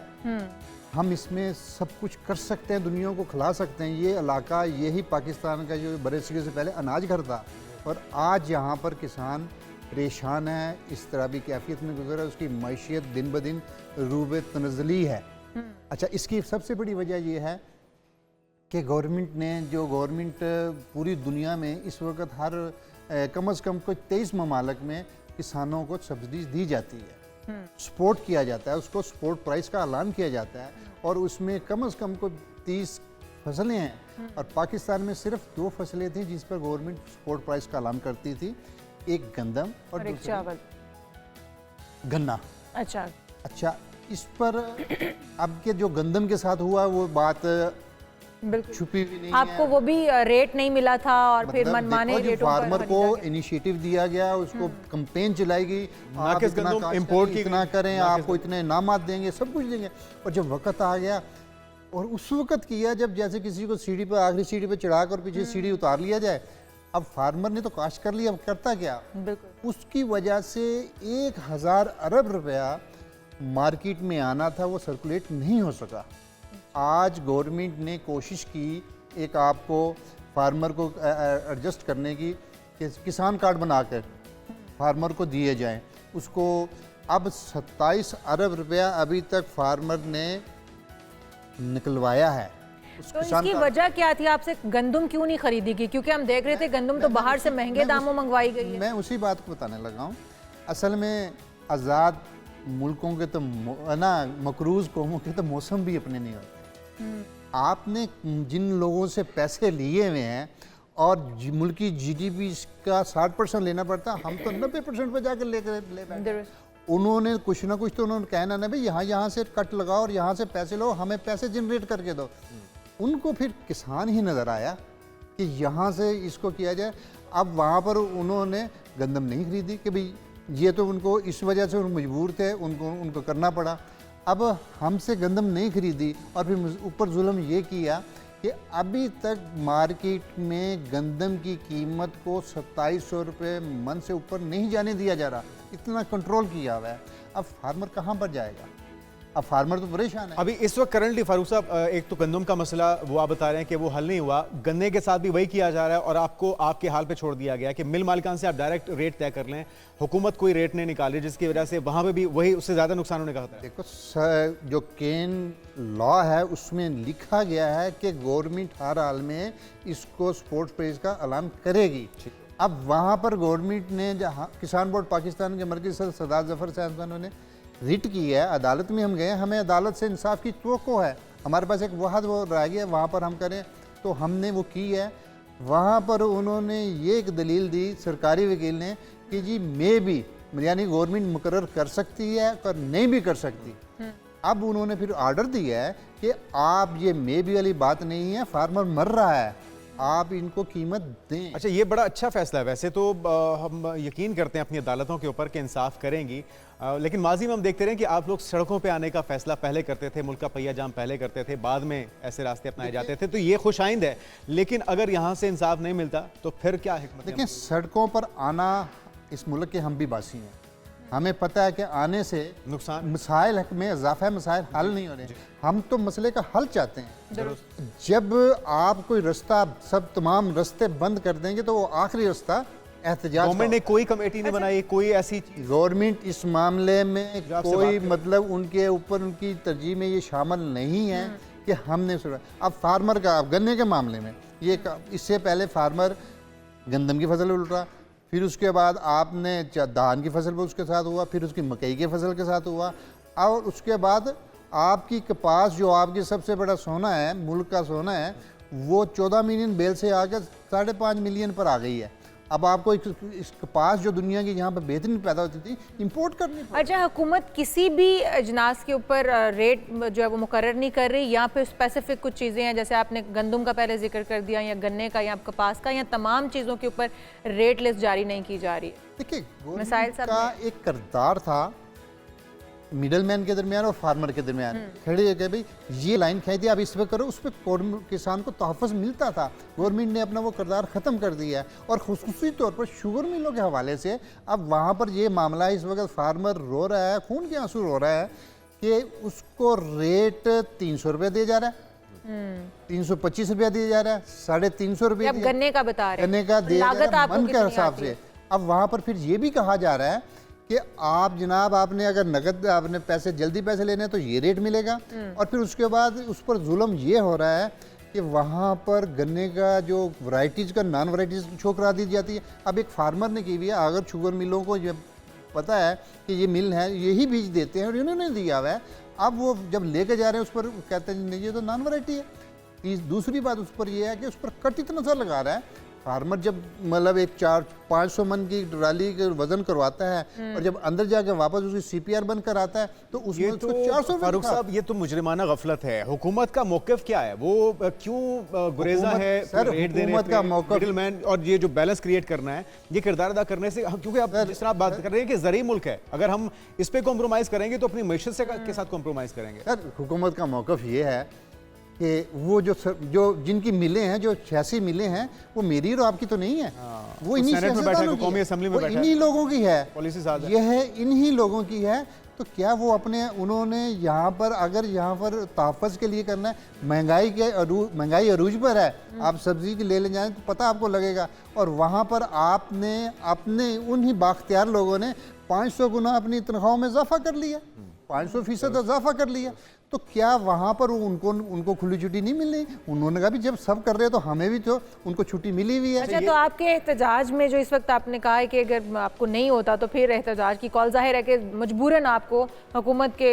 हम इसमें सब कुछ कर सकते हैं, दुनिया को खिला सकते हैं। ये इलाका यही पाकिस्तान का जो बड़े सिरे से पहले अनाज घर था, और आज यहाँ पर किसान परेशान है, इस तरह भी कैफियत में गुजरा, उसकी मैशियत दिन ब दिन रूबे तनज़ली है। अच्छा, इसकी सबसे बड़ी वजह यह है कि गवर्नमेंट पूरी दुनिया में इस वक्त हर कम अज़ कम कोई 23 ममालिक में किसानों को सब्सिडीज दी जाती है, सपोर्ट किया जाता है, उसको सपोर्ट प्राइस का ऐलान किया जाता है, और उसमें कम अज़ कम कोई 30 फसलें हैं, और पाकिस्तान में सिर्फ 2 फसलें थी जिस पर गवर्नमेंट सपोर्ट प्राइस का ऐलान करती थी, एक गंदम और एक चावल, गन्ना। अच्छा, इस पर अब के जो गंदम के साथ हुआ वो बात बिल्कुल छुपी भी नहीं आपको है। वो भी रेट नहीं मिला था, और फिर मतलब मनमाने देखो, रेटों पर फार्मर को खरीदा गया। इनिशिएटिव दिया गया, उसको कंपेन चलाएगी, आप नाकिस इतना गंदम काश्त इंपोर्ट करें, की इतना गई, करें, नाकिस आपको इतने इनामात देंगे, सब कुछ देंगे। और जब वक्त आ गया, और उस वक्त किया जब जैसे किसी को सीढ़ी पर, आखिरी सीढ़ी पर चढ़ाकर पीछे सीढ़ी उतार लिया जाए। अब फार्मर ने तो काश्त कर लिया, अब करता क्या? बिल्कुल उसकी वजह से 1000 अरब रुपया मार्केट में आना था, वो सर्कुलेट नहीं हो सका। आज गवर्नमेंट ने कोशिश की एक आपको फार्मर को एडजस्ट करने की, कि किसान कार्ड बनाकर फार्मर को दिए जाएं। उसको अब 27 अरब रुपया अभी तक फार्मर ने निकलवाया है। तो इसकी वजह क्या थी? आपसे गंदम क्यों नहीं खरीदी गई? क्योंकि हम देख रहे थे गंदम तो बाहर से महंगे दामों मंगवाई गई है। मैं उसी बात को बताने लगा हूँ। असल में आज़ाद मुल्कों के तो ना, मकरूज़ कौमों के तो मौसम भी अपने नहीं होते। आपने जिन लोगों से पैसे लिए हुए हैं और मुल्क की जीडीपी का 60% लेना पड़ता, हम तो 90% पर जाकर ले बैठे। उन्होंने कुछ ना कुछ तो उन्होंने कहना ना, भाई यहाँ से कट लगाओ और यहाँ से पैसे लो, हमें पैसे जनरेट करके दो। उनको फिर किसान ही नज़र आया कि यहाँ से इसको किया जाए। अब वहाँ पर उन्होंने गंदम नहीं खरीदी कि भाई ये तो उनको इस वजह से मजबूर थे, उनको करना पड़ा। अब हमसे गंदम नहीं खरीदी, और फिर ऊपर जुल्म ये किया कि अभी तक मार्केट में गंदम की कीमत को 2700 रुपये मन से ऊपर नहीं जाने दिया जा रहा। इतना कंट्रोल किया हुआ है। अब फार्मर कहाँ पर जाएगा? अब फार्मर तो परेशान है। अभी इस वक्त करंटली फारूक साहब, एक तो गंदम का मसला वो आप बता रहे हैं कि वो हल नहीं हुआ, गन्ने के साथ भी वही किया जा रहा है, और आपको आपके हाल पे छोड़ दिया गया कि मिल मालिकान से आप डायरेक्ट रेट तय कर लें। हुकूमत कोई रेट नहीं निकाली, जिसकी वजह से वहाँ पे भी वही उससे ज़्यादा नुकसान होने का खतरा है। देखो, जो केन लॉ है उसमें लिखा गया है कि गवर्नमेंट हर हाल में इसको सपोर्ट प्राइस का ऐलान करेगी। अब वहाँ पर गवर्नमेंट ने, किसान बोर्ड पाकिस्तान के मरकज़ी सदर सरदार जफर साहब ने रिट की है, अदालत में हम गए, हमें अदालत से इंसाफ की तवक्को है, हमारे पास एक वहद वो रह गया, वहाँ पर हम करें, तो हमने वो की है। वहाँ पर उन्होंने ये एक दलील दी सरकारी वकील ने कि जी मे भी, यानी गवर्नमेंट मुकर्रर कर सकती है और नहीं भी कर सकती। अब उन्होंने फिर आर्डर दिया है कि आप ये मे भी वाली बात नहीं है, फार्मर मर रहा है, आप इनको कीमत दें। अच्छा, ये बड़ा अच्छा फैसला है। वैसे तो हम यकीन करते हैं अपनी अदालतों के ऊपर कि इंसाफ करेंगी, लेकिन माजी में हम देखते रहे कि आप लोग सड़कों पे आने का फैसला पहले करते थे, मुल्क का पहिया जाम पहले करते थे, बाद में ऐसे रास्ते अपनाए जाते थे, तो ये खुशाइंद है। लेकिन अगर यहाँ से इंसाफ नहीं मिलता तो फिर क्या हिकमत? देखिए, सड़कों पर आना इस मुल्क के हम भी बासी हैं, हमें पता है कि आने से नुकसान, मसाइल में इजाफा, मसाइल हल नहीं हो रहे। हम तो मसले का हल चाहते हैं। जब आप कोई रास्ता, सब तमाम रास्ते बंद कर देंगे तो वो आखिरी रास्ता एहतजाज। गवर्नमेंट ने कोई कमेटी नहीं बनाई, कोई ऐसी चीज? गवर्नमेंट इस मामले में कोई मतलब उनके ऊपर उनकी तरजीह में ये शामिल नहीं है कि हमने सुना। अब फार्मर का, अब गन्ने के मामले में ये, इससे पहले फार्मर गंदम की फसल उल्टा, फिर उसके बाद आपने धान की फसल पर उसके साथ हुआ, फिर उसकी मकई की फसल के साथ हुआ, और उसके बाद आपकी कपास जो आपकी सबसे बड़ा सोना है, मुल्क का सोना है, वो 14 मिलियन बेल से आकर 5.5 मिलियन पर आ गई है। अब आपको इस कपास जो दुनिया की यहाँ पर बेहतरीन पैदा होती थी इंपोर्ट करनी पड़ी। अच्छा, हुकूमत किसी भी अजनास के ऊपर रेट जो है वो मुकर्रर नहीं कर रही, या फिर स्पेसिफिक कुछ चीज़ें हैं, जैसे आपने गंदम का पहले जिक्र कर दिया, या गन्ने का, या कपास का, या तमाम चीज़ों के ऊपर रेट लिस्ट जारी नहीं की जा रही? देखिए, मिसाइल गवर्नमेंट का एक किरदार था मिडल मैन के दरमियान और फार्मर के दरमियान, खड़ी है कि भाई ये लाइन खाई थी, आप इस पर करो, उस पर किसान को तहफ़्फ़ुज़ मिलता था। गवर्नमेंट ने अपना वो किरदार ख़त्म कर दिया है, और खुसूसी तौर पर शुगर मिलों के हवाले से अब वहाँ पर ये मामला इस वक्त फार्मर रो रहा है, खून के आंसू रो रहा है कि उसको रेट 300 रुपये दिया जा रहा है, 325 रुपया दिया जा रहा है, 350 रुपये अब गन्ने का बता रहे हैं, गन्ने का दिया जा लागत रहा है आपको मन के कितनी हिसाब आती है? से। अब वहाँ पर फिर ये भी कहा जा रहा है कि आप जनाब, आपने अगर नगद आपने पैसे जल्दी पैसे लेने हैं तो ये रेट मिलेगा, और फिर उसके बाद उस पर जुल्म ये हो रहा है कि वहाँ पर गन्ने का जो वैरायटीज़ का नॉन वैरायटीज़ शो करा दी जाती है। अब एक फार्मर ने की हुई है, अगर शुगर मिलों को ये पता है कि ये मिल है, यही बीज देते हैं और इन्होंने दिया हुआ है, अब वो जब लेके जा रहे हैं उस पर कहते हैं नहीं ये तो नॉन वैरायटी है। दूसरी बात उस पर यह है कि उस पर कट इतना सा लगा रहा है, फार्मर जब मतलब एक 400-500 मन की ट्राली का वजन करवाता है और जब अंदर जाके वापस उसकी सीपीआर बन कर आता है तो उसमें ये उसको तो 400 फारूक साहब, ये तो मुजरिमाना गफलत है। हुकूमत का मौक़िफ़ क्या है? वो क्यों गुरेजा हुकूमत- है सर, रेट देने हुकूमत का पे, मौक़िफ़- मिडलमैन, और ये जो बैलेंस क्रिएट करना है, ये किरदार अदा करने से, क्योंकि आप जिस तरह आप बात कर रहे हैं कि ज़रूरी मुल्क है, अगर हम इस पे कॉम्प्रोमाइज़ करेंगे तो अपनी मैशत से के साथ कॉम्प्रोमाइज़ करेंगे। सर, हुकूमत का मौक़िफ़ ये है कि वो जो जिनकी मिलें हैं, जो 86 मिलें हैं, वो मेरी और आपकी तो नहीं है, वो इन्हीं सेनेट में बैठा है, कौमी असेंबली में वो बैठा है, इन्हीं लोगों की है, पॉलिसी साथ है। यह है इन्हीं लोगों की है। तो क्या वो उन्होंने यहाँ पर अगर यहाँ पर तहफ़्फ़ुज़ के लिए करना है, महंगाई अरूज पर है, आप सब्ज़ी की ले जाएं तो पता आपको लगेगा, और वहाँ पर आपने अपने उन्हीं बाख्तियार लोगों ने 500 गुना अपनी तनख्वाहों में इजाफा कर लिया, 500% इजाफा कर लिया। तो क्या वहाँ पर उनको खुली छुट्टी नहीं मिल रही? उन्होंने कहा भी जब सब कर रहे हैं तो हमें भी तो उनको छुट्टी मिली हुई है। अच्छा, तो आपके एहतजाज में जो इस वक्त आपने कहा है कि अगर आपको नहीं होता तो फिर एहतजाज की कॉल, जाहिर है कि मजबूरन आपको हुकूमत के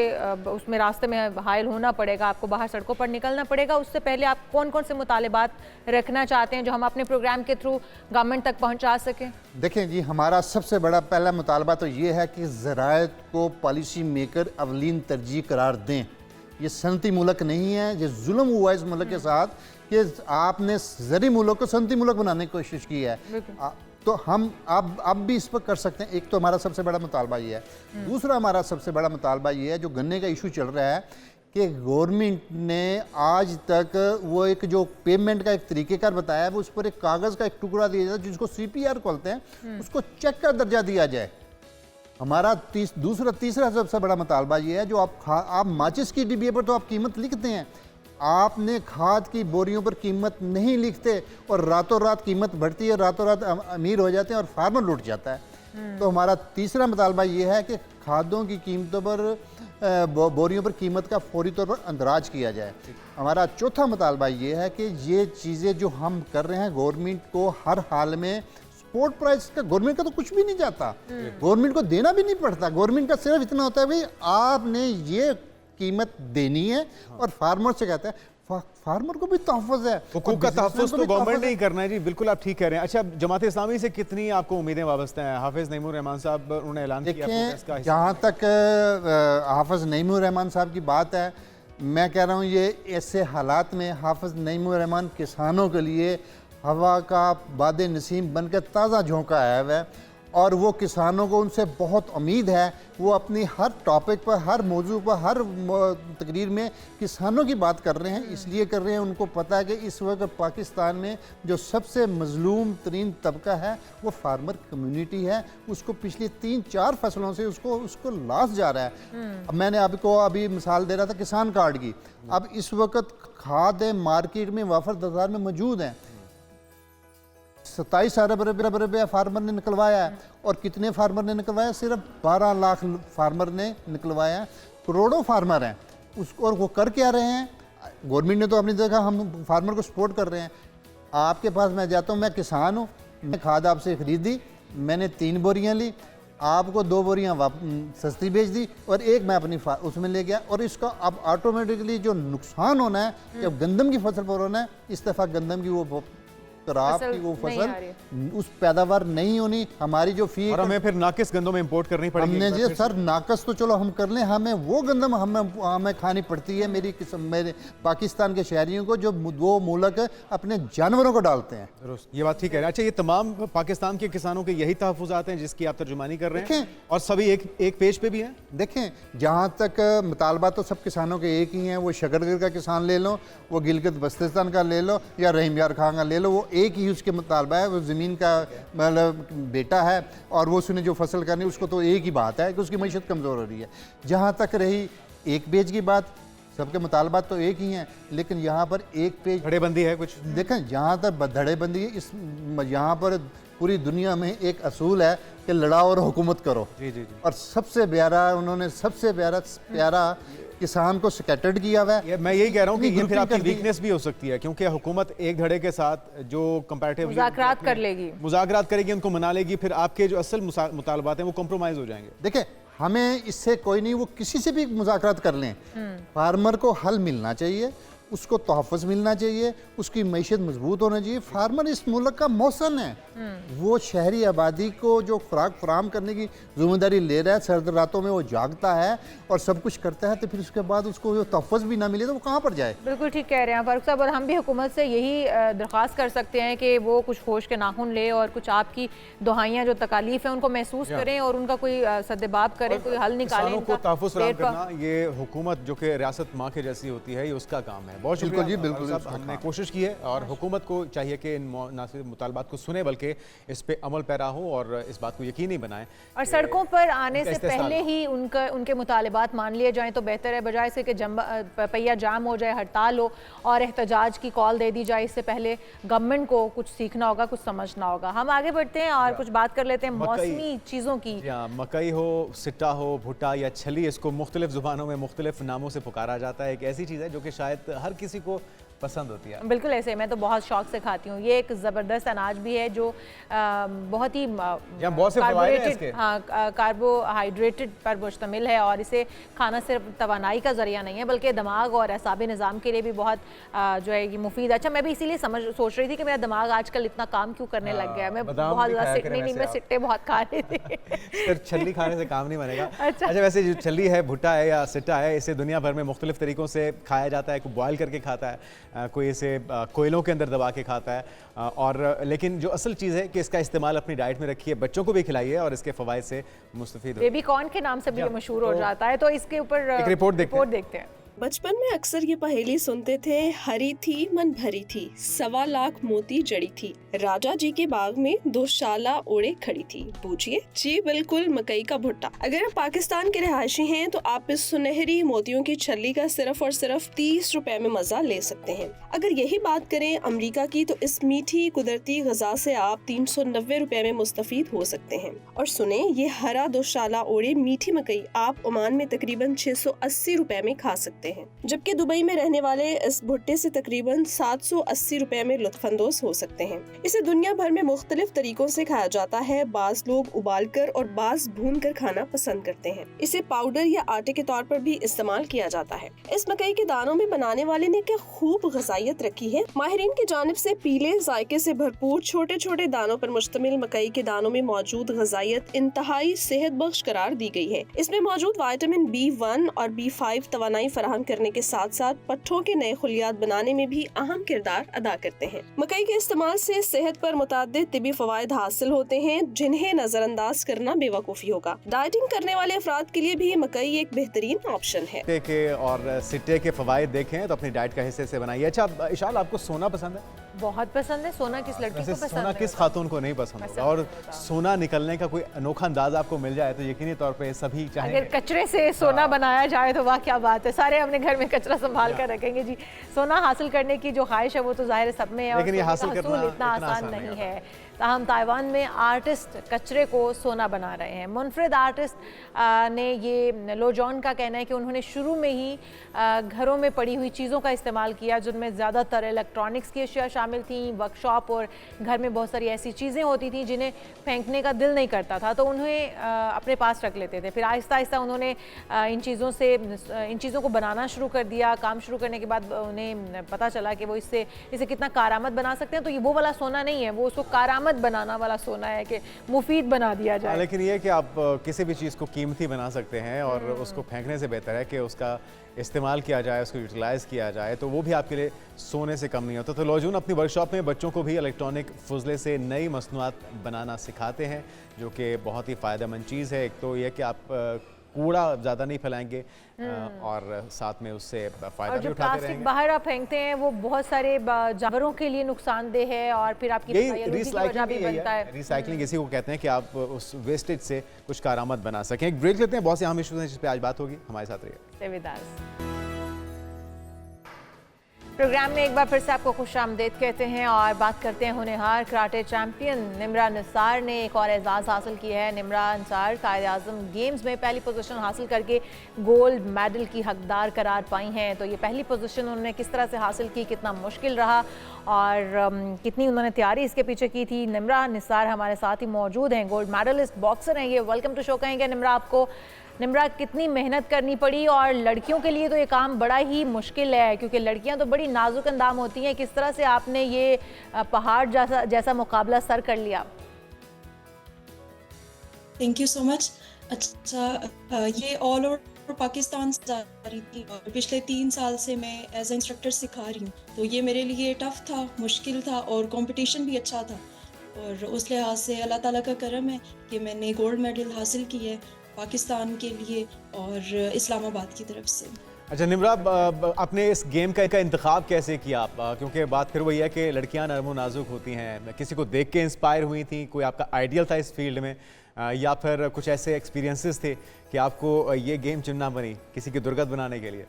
उसमें रास्ते में हायल होना पड़ेगा, आपको बाहर सड़कों पर निकलना पड़ेगा। उससे पहले आप कौन कौन से मुतालिबात रखना चाहते हैं जो हम अपने प्रोग्राम के थ्रू गवर्नमेंट तक पहुँचा सकें? देखें जी, हमारा सबसे बड़ा पहला मुतालबा तो ये है कि ज़राअत को पॉलिसी मेकर अवलीन तरजीह करार दें। ये सनती मुल्क नहीं है, ये जुल्म हुआ इस मुल्क के साथ कि आपने ज़री मुल्क को सनती मुल्क बनाने की कोशिश की है। तो हम अब भी इस पर कर सकते हैं। एक तो हमारा सबसे बड़ा मुतालबा ये है। दूसरा हमारा सबसे बड़ा मुतालबा ये है, जो गन्ने का इशू चल रहा है कि गवर्नमेंट ने आज तक वो एक जो पेमेंट का एक तरीक़ेकार बताया है, वो उस पर एक कागज़ का एक टुकड़ा दिया जाए जिसको CPR बोलते हैं, उसको चेक का दर्जा दिया जाए। हमारा तीसरा सबसे बड़ा मुतालबा ये है, जो आप माचिस की डिब्बे पर तो आप कीमत लिखते हैं, आपने खाद की बोरियों पर कीमत नहीं लिखते और रातों रात कीमत बढ़ती है, रातों रात अमीर हो जाते हैं और फार्मर लूट जाता है। तो हमारा तीसरा मुतालबा ये है कि खादों की कीमतों पर बोरियों पर कीमत का फौरी तौर पर अंदराज किया जाए। हमारा चौथा मुतालबा ये है कि ये चीज़ें जो हम कर रहे हैं, गवर्नमेंट को हर हाल में सपोर्ट प्राइस का, गवर्नमेंट का तो कुछ भी नहीं जाता, गवर्नमेंट को देना भी नहीं पड़ता, गवर्नमेंट का सिर्फ इतना होता है भाई आपने ये कीमत देनी है, और फार्मर से कहता है फार्मर को भी तहफ़्फ़ुज़ है, हुकूक का तहफ़्फ़ुज़ तो गवर्नमेंट नहीं करना है जी, बिल्कुल आप ठीक कह रहे हैं। अच्छा, जमात इस्लामी से कितनी आपको उम्मीदें वाबस्ता हैं? हाफिज़ नईमुर रहमान साहब, उन्होंने ऐलान किया प्रोटेस्ट का। जहाँ तक हाफिज़ नईमुर रहमान साहब की बात है, मैं कह रहा हूँ ये ऐसे हालात में हाफिज़ नईमुर रहमान किसानों के लिए हवा का बाद नसीम बनकर ताज़ा झोंका आया हुआ है, और वो किसानों को उनसे बहुत उम्मीद है। वो अपनी हर टॉपिक पर, हर मौजू पर, हर तकरीर में किसानों की बात कर रहे हैं। इसलिए कर रहे हैं, उनको पता है कि इस वक्त पाकिस्तान में जो सबसे मजलूम तरीन तबका है वो फार्मर कम्युनिटी है। उसको पिछले 3-4 फसलों से उसको लॉस जा रहा है। अब मैंने आपको अभी मिसाल दे रहा था किसान कार्ड की। अब इस वक्त खाद मार्केट में वाफर तादाद में मौजूद हैं, 27 अरब रुपया फार्मर ने निकलवाया है, और कितने फार्मर ने निकलवाया? सिर्फ 12 लाख फार्मर ने निकलवाया है। करोड़ों फार्मर हैं उसको, और वो कर क्या रहे हैं? गवर्नमेंट ने तो अपनी जगह हम फार्मर को सपोर्ट कर रहे हैं। आपके पास मैं जाता हूँ, मैं किसान हूँ, मैं खाद आपसे खरीदी, मैंने 3 बोरियाँ ली, आपको 2 बोरियाँ सस्ती बेच दी और एक मैं अपनी उसमें ले गया, और इसका अब ऑटोमेटिकली जो नुकसान होना है जब गंदम की फसल पर होना है, इस दफ़ा गंदम की वो क्रॉप फसल की वो नहीं आ फसल उस पैदावार नहीं होनी, हमारी जो फी और हमें फिर नाकिस गंदम इंपोर्ट करनी पड़ेगी। हमने एक बार जी फिर सर नाकस तो चलो हम कर लें, हमें वो गंदम हमें खानी पड़ती है मेरे पाकिस्तान के शहरियों को, जो वो मुल्क अपने जानवरों को डालते हैं। दुरुस्त, ये बात ठीक है। अच्छा, ये तमाम पाकिस्तान के किसानों के यही तहफ़्फ़ुज़ात हैं जिसकी आप तर्जुमानी कर रहे हैं, देखें, और सभी एक पेज पे भी हैं। देखें, जहाँ तक मुतालबा तो सब किसानों के एक ही हैं, वो शकरगर का किसान ले लो, वो गिलगित बल्तिस्तान का ले लो, या रहीम यार खान का ले लो, वो एक ही उसके मुतालबा है। वो ज़मीन का मतलब बेटा है और वो उसने जो फसल करनी उसको तो एक ही बात है कि उसकी मईशत कमज़ोर हो रही है। जहाँ तक रही एक पेज की बात, सबके मुतालबात तो एक ही हैं, लेकिन यहाँ पर एक पेज धड़ेबंदी है कुछ। देखें, जहाँ तक धड़ेबंदी है, इस यहाँ पर पूरी दुनिया में एक असूल है कि लड़ाओ और हुकूमत करो। जी जी जी। और सबसे प्यारा उन्होंने सबसे प्यारा किसान को स्कैटर्ड किया हुआ है। मैं यही कह रहा हूँ कि इतनी ये फिर आपकी grouping कर दी। वीकनेस भी हो सकती है, क्योंकि हुकूमत एक धड़े के साथ जो कंपैरेटिवली मुज़ाकरात कर लेगी, मुज़ाकरात करेगी, उनको मना लेगी, फिर आपके जो असल मुतालबात हैं वो कॉम्प्रोमाइज़ हो जाएंगे। देखें, हमें इससे कोई नहीं, वो किसी से भी मुज़ाकरात कर लें, फार्मर को हल मिलना चाहिए, उसको तोहफ़्फ़ मिलना चाहिए, उसकी मईशत मजबूत होना चाहिए। फार्मर इस मुल्क का मौसम है, वो शहरी आबादी को जो खुराक फराम करने की जिम्मेदारी ले रहा है, सर्द रातों में वो जागता है और सब कुछ करता है, तो फिर उसके बाद उसको जो तोहफ़्फ़ भी ना मिले तो वो कहाँ पर जाए। बिल्कुल ठीक कह रहे हैं फारूक साहब, और हम भी हुकूमत से यही दरख्वास्त कर सकते हैं कि वो कुछ होश के नाखून ले और कुछ आपकी दुहाइयाँ जो तकालीफ हैं उनको महसूस करें और उनका कोई सद्देबाब करें, कोई हल निकालें। किसानों को इनका तहफ़्फ़ुज़ फराहम पेट पर- करना ये हुकूमत जो कि रियासत माँ के जैसी होती है, ये उसका काम है। बहुत शुक्रिया बिल्कुल जी, बिल्कुल साहब, उसका हमने काम। कोशिश की है और हुकूमत को चाहिए कि इन ना सिर्फ मुतालबात को सुने बल्कि इस पे अमल पैरा हो और इस बात को यकीनी बनाएं। और सड़कों पर आने उनका से इस्तेहसाल पहले हो। ही उनके मुतालिबात मान लिए जाएं तो बेहतर है, बजाय इसके कि पहिया जाम हो जाए, हड़ताल हो और एहतजाज की कॉल दे दी जाए। इससे पहले गवर्नमेंट को कुछ सीखना होगा, कुछ समझना होगा। हम आगे बढ़ते हैं और कुछ बात कर लेते हैं मौसमी चीज़ों की। मकई हो, सिट्टा हो, भुट्टा या छली, इसको मुख्तलिफ ज़ुबानों में मुख्तलिफ नामों से पुकारा जाता है। एक ऐसी चीज़ है जो कि शायद हर किसी को पसंद होती है। बिल्कुल ऐसे, मैं तो बहुत शौक से खाती हूँ। ये एक ज़बरदस्त अनाज भी है जो बहुत ही बहुत से फ़वाइद हैं इसके। कार्बोहाइड्रेटेड पर मुश्तमिल है और इसे खाना सिर्फ तवानाई का ज़रिया नहीं है बल्कि दिमाग और असाबी निज़ाम के लिए भी बहुत जो है कि मुफीद। अच्छा, मैं भी इसीलिए सोच रही थी कि मेरा दिमाग आजकल इतना काम क्यों करने लग गया है। मैं बहुत ज़्यादा मैं सिट्टे बहुत खा रही थी। सिर्फ छल्ली खाने से काम नहीं बनेगा। अच्छा। वैसे जो छल्ली है, भुट्टा है या सिट्टा है, इसे दुनिया भर में मुख्तलिफ तरीक़ों से खाया जाता है। कोई बॉयल करके खाता है, कोई इसे कोयलों के अंदर दबा के खाता है, और लेकिन जो असल चीज़ है कि इसका इस्तेमाल अपनी डाइट में रखिए, बच्चों को भी खिलाइए और इसके फ़वाइद से मुस्तफ़ीद हो। बेबी कॉर्न के नाम से भी ये मशहूर हो जाता है, तो इसके ऊपर एक रिपोर्ट देखते हैं। बचपन में अक्सर ये पहेली सुनते थे, हरी थी मन भरी थी, 1.25 लाख मोती जड़ी थी, राजा जी के बाग में 2 शाला ओढ़े खड़ी थी। पूछिए जी, बिल्कुल मकई का भुट्टा। अगर आप पाकिस्तान के रहायशी हैं तो आप इस सुनहरी मोतियों की छल्ली का सिर्फ और सिर्फ 30 रुपए में मजा ले सकते हैं। अगर यही बात करें अमरीका की, तो इस मीठी कुदरती गजा से आप 390 रुपए में मुस्तफीद हो सकते हैं। और सुने, ये हरा 2 शाला ओढ़े मीठी मकई आप ओमान में तकरीबन 680 रुपए में खा सकते हैं, जबकि दुबई में रहने वाले इस भुट्टे से तकरीबन 780 रुपए में लुत्फानंदोज हो सकते हैं। इसे दुनिया भर में मुख्तलिफ तरीकों से खाया जाता है। बाज लोग उबालकर और बाज भूनकर खाना पसंद करते हैं। इसे पाउडर या आटे के तौर पर भी इस्तेमाल किया जाता है। इस मकई के दानों में बनाने वाले ने क्या खूब गजाइत रखी है। माहिरीन की जानिब से पीले जायके से भरपूर छोटे छोटे दानों पर मुश्तमिल मकई के दानों में मौजूद गजाइत इंतहाई सेहत बख्श करार दी गई है। इसमें मौजूद विटामिन B1 और B5 तवानाई फराहम करने के साथ साथ पट्ठों के नए खुलियात बनाने में भी अहम किरदार अदा करते हैं। मकई के इस्तेमाल से सेहत पर मुताद्दिद तिबी फवायद हासिल होते हैं, जिन्हें नजरअंदाज करना बेवकूफ़ी होगा। डाइटिंग करने वाले अफराद के लिए भी मकई एक बेहतरीन ऑप्शन है। सिट्टे के और सिट्टे के फवायद देखें तो अपनी डाइट का हिस्से से बनाइए। अच्छा इशाल, आपको सोना पसंद है? बहुत पसंद है। सोना किस लड़की को पसंद सोना है? किस खातून को नहीं पसंद होगा, और सोना निकलने का कोई अनोखा अंदाज आपको मिल जाए तो यकीनी तौर पे सभी चाहेंगे। अगर कचरे से सोना बनाया जाए तो वाह क्या बात है, सारे अपने घर में कचरा संभाल कर रखेंगे जी। सोना हासिल करने की जो ख्वाहिश है वो तो जाहिर है सब में है, लेकिन ये और हासिल सोने का करना हसूल इतना इतना आसान आसान नहीं नहीं है। ताहम ताइवान में आर्टिस्ट कचरे को सोना बना रहे हैं। मुनफरिद आर्टिस्ट ने ये लो जॉन का कहना है कि उन्होंने शुरू में ही घरों में पड़ी हुई चीज़ों का इस्तेमाल किया जिनमें ज़्यादातर इलेक्ट्रॉनिक्स की अशिया शामिल थी, वर्कशॉप और घर में बहुत सारी ऐसी चीज़ें होती थी जिन्हें फेंकने का दिल नहीं करता था, तो उन्हें अपने पास रख लेते थे। फिर आहिस्ता आहिस्ता उन्होंने इन चीज़ों को बनाना शुरू कर दिया। काम शुरू करने के बाद उन्हें पता चला कि वो इसे कितना कारआमद बना सकते हैं। तो ये वो वाला सोना नहीं है, वो उसको कारआमद बनाना वाला सोना है कि मुफीद बना दिया जाए। लेकिन ये कि आप किसी भी चीज़ को कीमती बना सकते हैं और उसको फेंकने से बेहतर है कि उसका इस्तेमाल किया जाए, उसको यूटिलाइज़ किया जाए, तो वो भी आपके लिए सोने से कम नहीं होता। तो लॉजून अपनी वर्कशॉप में बच्चों को भी इलेक्ट्रॉनिक फुजले से नई मसनूआत बनाना सिखाते हैं, जो कि बहुत ही फ़ायदेमंद चीज़ है। एक तो यह कि आप कूड़ा ज़्यादा नहीं फैलाएंगे और साथ में उससे फ़ायदा भी उठाते रहेंगे। बाहर आप फेंकते हैं वो बहुत सारे जानवरों के लिए नुकसानदेह है और फिर आपकी रिसाइकलिंग इसी को कहते हैं कि आप उस वेस्टेज से कुछ कारआमद बना सकें। एक ब्रेक लेते हैं, बहुत से अहम इशूज़ हैं जिस पे आज बात होगी, हमारे साथ रहिए। प्रोग्राम में एक बार फिर से आपको खुशामदीद कहते हैं और बात करते हैं होनहार कराटे चैंपियन निम्रा निसार ने एक और एजाज़ हासिल किया है। निम्रा निसार कायदे आज़म गेम्स में पहली पोजीशन हासिल करके गोल्ड मेडल की हकदार करार पाई हैं। तो ये पहली पोजीशन उन्होंने किस तरह से हासिल की, कितना मुश्किल रहा और कितनी उन्होंने तैयारी इसके पीछे की थी। निम्रा निसार हमारे साथ ही मौजूद हैं, गोल्ड मेडलिस्ट बॉक्सर हैं ये। वेलकम टू शो कहेंगे निम्रा आपको। निम्रा, कितनी मेहनत करनी पड़ी और लड़कियों के लिए तो ये काम बड़ा ही मुश्किल है क्योंकि लड़कियां तो बड़ी नाजुक अंदाम होती हैं। किस तरह से आपने ये पहाड़ जैसा मुकाबला सर कर लिया? Thank you so much. अच्छा, ये ऑल ओवर पाकिस्तान से जा रही थी और पिछले 3 साल से मैं एज ए इंस्ट्रक्टर सिखा रही हूँ, तो ये मेरे लिए टफ था, मुश्किल था और कंपटीशन भी अच्छा था। और उस लिहाज से अल्लाह ताला का करम है कि मैंने गोल्ड मेडल हासिल की है पाकिस्तान के लिए और इस्लामाबाद की तरफ से। अच्छा निम्रा, आपने इस गेम का इंतखाब कैसे किया आप? क्योंकि बात फिर वही है कि लड़कियां नरम व नाजुक होती हैं। किसी को देख के इंस्पायर हुई थी, कोई आपका आइडियल था इस फील्ड में, या फिर कुछ ऐसे एक्सपीरियंसेस थे कि आपको ये गेम चुनना बनी किसी की दुर्गत बनाने के लिए?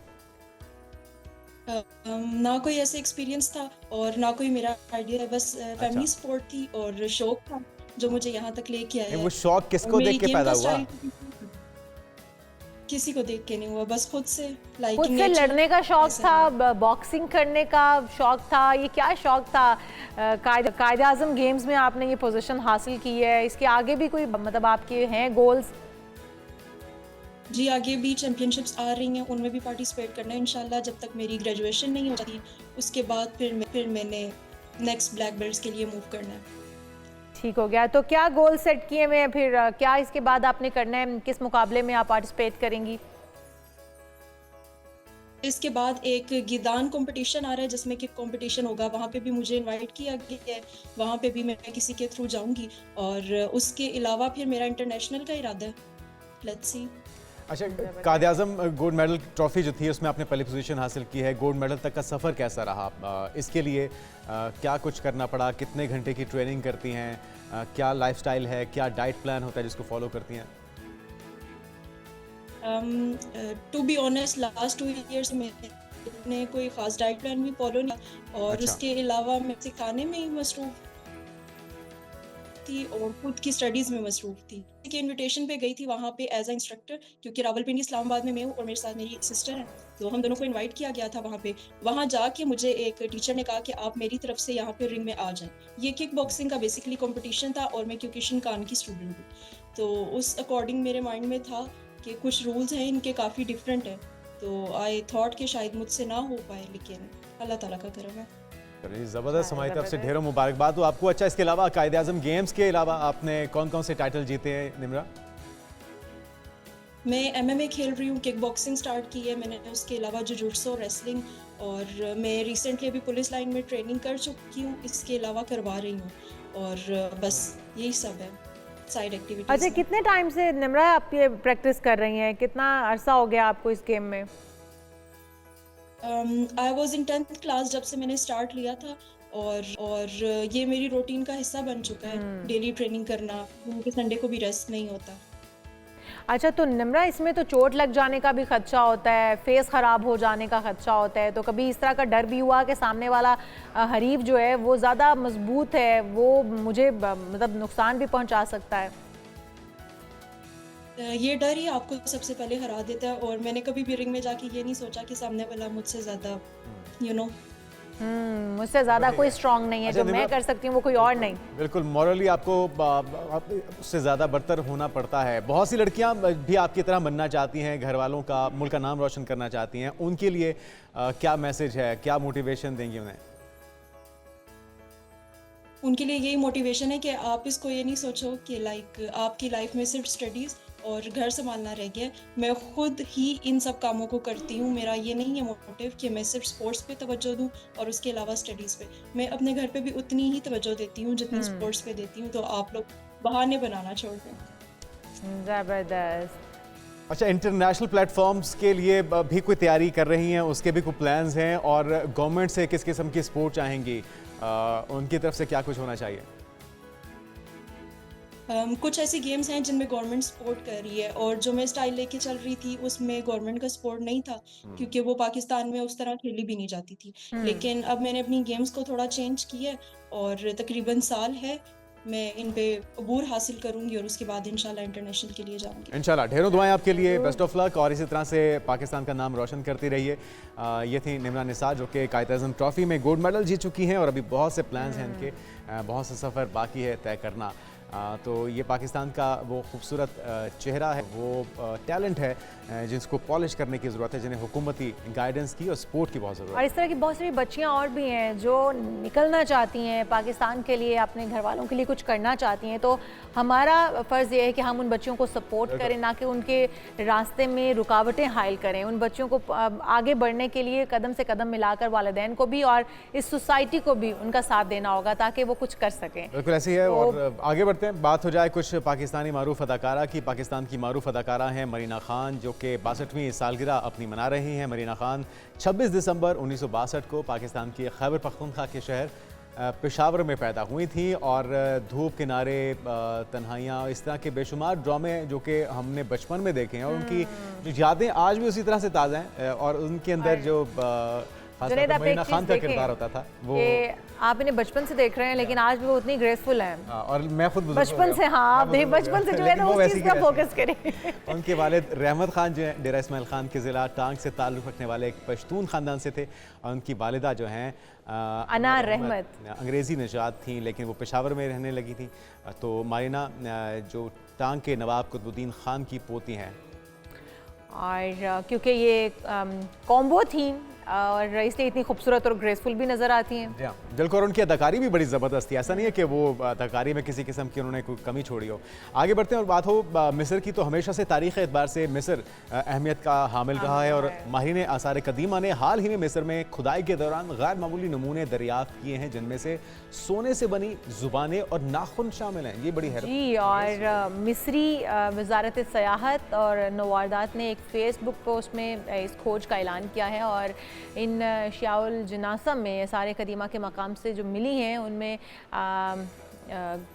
ना कोई ऐसे एक्सपीरियंस था और ना कोई मेरा आइडिया है, बस फैमिली सपोर्ट थी और शौक था जो मुझे यहाँ तक लेके आया। वो शौक किसको देख के पैदा हुआ? किसी को देख के नहीं हुआ, बस खुद से लड़ने का शौक था, बॉक्सिंग करने का शौक था। ये क्या शौक था? कायदे आज़म गेम्स में आपने ये पोजीशन हासिल की है, इसके आगे भी कोई मतलब आपके हैं गोल्स? जी, आगे भी चैंपियनशिप्स आ रही हैं, उनमें भी पार्टिसिपेट करना है इंशाल्लाह। जब तक मेरी ग्रेजुएशन नहीं हो जाती उसके बाद फिर मैंने नेक्स्ट ब्लैक बेल्ट्स के लिए मूव करना है। ठीक हो गया। तो क्या गोल सेट किए हुए हैं फिर? क्या इसके बाद आपने करना है? किस मुकाबले में आप पार्टिसिपेट करेंगी? इसके बाद एक गिदान कंपटीशन आ रहा है जिसमें कि कंपटीशन होगा, वहाँ पे भी मुझे इनवाइट किया गया है, वहाँ पे भी मैं किसी के थ्रू जाऊंगी। और उसके अलावा फिर मेरा इंटरनेशनल का इरादा है, लेट्स सी। अच्छा, कायदे आज़म गोल्ड मेडल ट्रॉफी जो थी उसमें आपने पहली पोजीशन हासिल की है, गोल्ड मेडल तक का सफ़र कैसा रहा? इसके लिए क्या कुछ करना पड़ा? कितने घंटे की ट्रेनिंग करती हैं? क्या लाइफस्टाइल है, क्या डाइट प्लान होता है जिसको फॉलो करती हैं? To be honest, last 2 years में मैंने कोई ख़ास डाइट प्लान भी फॉलो नहीं और उसके अलावा मैं सिखाने में ही मसरूफ़ थी और खुद की स्टडीज़ में मसरूफ़ थी। कि इनविटेशन पे गई थी वहाँ पे एज अ इंस्ट्रक्टर, क्योंकि रावलपिंडी इस्लामाबाद में मैं हूँ और मेरे साथ मेरी सिस्टर है, तो हम दोनों को इनवाइट किया गया था वहाँ पे। वहाँ जाके मुझे एक टीचर ने कहा कि आप मेरी तरफ से यहाँ पे रिंग में आ जाएं। ये किक बॉक्सिंग का बेसिकली कंपटीशन था और मैं क्योंकि खान की स्टूडेंट हूँ, तो उस अकॉर्डिंग मेरे माइंड में था कि कुछ रूल्स हैं इनके काफ़ी डिफरेंट हैं, तो आई थॉट कि शायद मुझसे ना हो पाए, लेकिन अल्लाह ताला का करम है। ज़बरदस्त, हमारी तरफ से ढेरों मुबारकबाद हो आपको। अच्छा, इसके अलावा कायदे आज़म गेम्स के अलावा आपने कौन कौन से टाइटल जीते हैं निम्रा? मैं MMA खेल रही हूँ, किक बॉक्सिंग स्टार्ट की है मैंने, उसके अलावा जुजुत्सु, रेसलिंग, और मैं रिसेंटली अभी पुलिस लाइन में ट्रेनिंग कर चुकी हूँ, इसके अलावा करवा रही हूँ, और बस यही सब है साइड एक्टिविटीज। अच्छा, कितने टाइम से निम्रा आप ये प्रैक्टिस कर रही हैं? कितना अरसा हो गया आपको इस गेम में? I was in 10th class जब से मैंने स्टार्ट लिया था और ये मेरी रूटीन का हिस्सा बन चुका है, डेली ट्रेनिंग करना, संडे को भी रेस्ट नहीं होता। अच्छा, तो निम्रा इसमें तो चोट लग जाने का भी खदशा होता है, फेस ख़राब हो जाने का खदशा होता है, तो कभी इस तरह का डर भी हुआ कि सामने वाला हरीफ जो है वो ज़्यादा मजबूत है, वो मुझे मतलब नुकसान भी पहुंचा सकता है? ये डर ही आपको सबसे पहले हरा देता है, और मैंने कभी भी रिंग में जाके ये नहीं सोचा कि सामने वाला मुझसे ज़्यादा मुझसे ज़्यादा कोई स्ट्रांग नहीं है, अच्छा, जो मैं कर सकती हूँ वो कोई और नहीं। बिल्कुल, मॉरली आपको उससे ज़्यादा बरतर होना पड़ता है। बहुत सी लड़कियां भी आपकी तरह बनना चाहती हैं, घर वालों का, मुल्क का नाम रोशन करना चाहती हैं, उनके लिए क्या मैसेज है, क्या मोटिवेशन देंगी उन्हें? उनके लिए यही मोटिवेशन है कि आप इसको ये नहीं सोचो कि लाइक आपकी लाइफ में सिर्फ स्टडीज़ और घर संभालना रह गया है। मैं खुद ही इन सब कामों को करती हूँ, मेरा ये नहीं है मोटिव कि मैं सिर्फ स्पोर्ट्स पे तवज्जो दूँ और उसके अलावा स्टडीज़ पे। मैं अपने घर पे भी उतनी ही तवज्जो देती हूँ जितनी स्पोर्ट्स पे देती हूँ, तो आप लोग बहाने बनाना छोड़ दें। ज़बरदस्त। अच्छा, इंटरनेशनल प्लेटफॉर्म्स के लिए भी कोई तैयारी कर रही हैं, उसके भी कोई प्लान्स हैं, और गवर्नमेंट से किस किस्म की सपोर्ट चाहेंगी, उनकी तरफ से क्या कुछ होना चाहिए? कुछ ऐसी गेम्स हैं जिनमें गवर्नमेंट सपोर्ट कर रही है, और जो मैं स्टाइल लेके चल रही थी उसमें गवर्नमेंट का सपोर्ट नहीं था, क्योंकि वो पाकिस्तान में उस तरह खेली भी नहीं जाती थी। लेकिन अब मैंने अपनी गेम्स को थोड़ा चेंज किया है, और तकरीबन साल है मैं इन पे अबूर हासिल करूंगी, और उसके बाद इंशाल्लाह इंटरनेशनल के लिए जाऊंगी। इंशाल्लाह, ढेरों दुआएं आपके लिए, बेस्ट ऑफ लक, और इसी तरह से पाकिस्तान का नाम रोशन करती रहिए। ये थी निम्रा निसार, जो कि कायद-ए-आज़म ट्रॉफी में गोल्ड मेडल जीत चुकी हैं, और अभी बहुत से प्लान्स हैं इनके, बहुत से सफ़र बाकी है तय करना। तो ये पाकिस्तान का वो खूबसूरत चेहरा है, वो टैलेंट है जिसको पॉलिश करने की ज़रूरत है, जिन्हें हुकूमती गाइडेंस की और सपोर्ट की बहुत ज़रूरत है। और इस तरह की बहुत सारी बच्चियां और भी हैं जो निकलना चाहती हैं पाकिस्तान के लिए, अपने घर वालों के लिए कुछ करना चाहती हैं, तो हमारा फ़र्ज़ ये है कि हम उन बच्चियों को सपोर्ट करें, ना कि उनके रास्ते में रुकावटें हायल करें। उन बच्चियों को आगे बढ़ने के लिए कदम से कदम मिलाकर वालिदैन को भी और इस सोसाइटी को भी उनका साथ देना होगा, ताकि वो कुछ कर सकें। बिल्कुल ऐसी है। और आगे बढ़ते हैं, बात हो जाए कुछ पाकिस्तानी मारूफ अदाकारा की। पाकिस्तान की मारूफ अदाकारा हैं मरीना खान, जो कि 62वीं सालगिरह अपनी मना रही हैं। मरीना खान 26 दिसंबर 1962 को पाकिस्तान के खैबर पख्तूनख्वा के शहर पेशावर में पैदा हुई थी, और धूप किनारे, तन्हाइयाँ, इस तरह के बेशुमार ड्रामे जो कि हमने बचपन में देखे हैं, और उनकी जो यादें आज भी उसी तरह से ताज़ा हैं, और उनके अंदर जो मरीना खान का किरदार होता था वो आप इन्हें बचपन से देख रहे हैं, लेकिन आज भी वो उतनी ग्रेसफुल हैं। और मैं खुद बचपन से, हाँ, आप बचपन से जो है ना उस चीज़ पे फोकस करें। उनके वालिद रहमत खान जो हैं डेरा इस्माइल खान के ज़िला टांग से ताल्लुक़ रखने वाले एक पश्तून ख़ानदान से थे, और उनकी वालिदा जो हैं अनार रहमत अंग्रेज़ी निजात थी, लेकिन वो पेशावर में रहने लगी थी। तो मरीना जो टांग के नवाब कुतुबुद्दीन खान की पोती हैं, और क्योंकि ये कॉम्बो थी और इसलिए इतनी खूबसूरत और ग्रेसफुल भी नज़र आती हैं। बिल्कुल, और उनकी अदाकारी भी बड़ी ज़बरदस्त थी। ऐसा नहीं है कि वो अदाकारी में किसी किस्म की उन्होंने कोई कमी छोड़ी हो। आगे बढ़ते हैं और बात हो मिस्र की, तो हमेशा से तारीख़ एतबार से मिस्र अहमियत का हामिल रहा है, और माहिरीन आसार कदीमा ने हाल ही में मिस्र में खुदाई के दौरान गैर मामूली नमूने दरियाफ्त किए हैं, जिनमें से सोने से बनी ज़ुबानें और नाखून शामिल हैं। ये बड़ी हैरत जी, और मिस्री वजारत सयाहत और नवारदात ने एक फ़ेसबुक पोस्ट में इस खोज का ऐलान किया है, और इन शियाउल जनासा में सारे कदीमा के मकाम से जो मिली हैं उनमें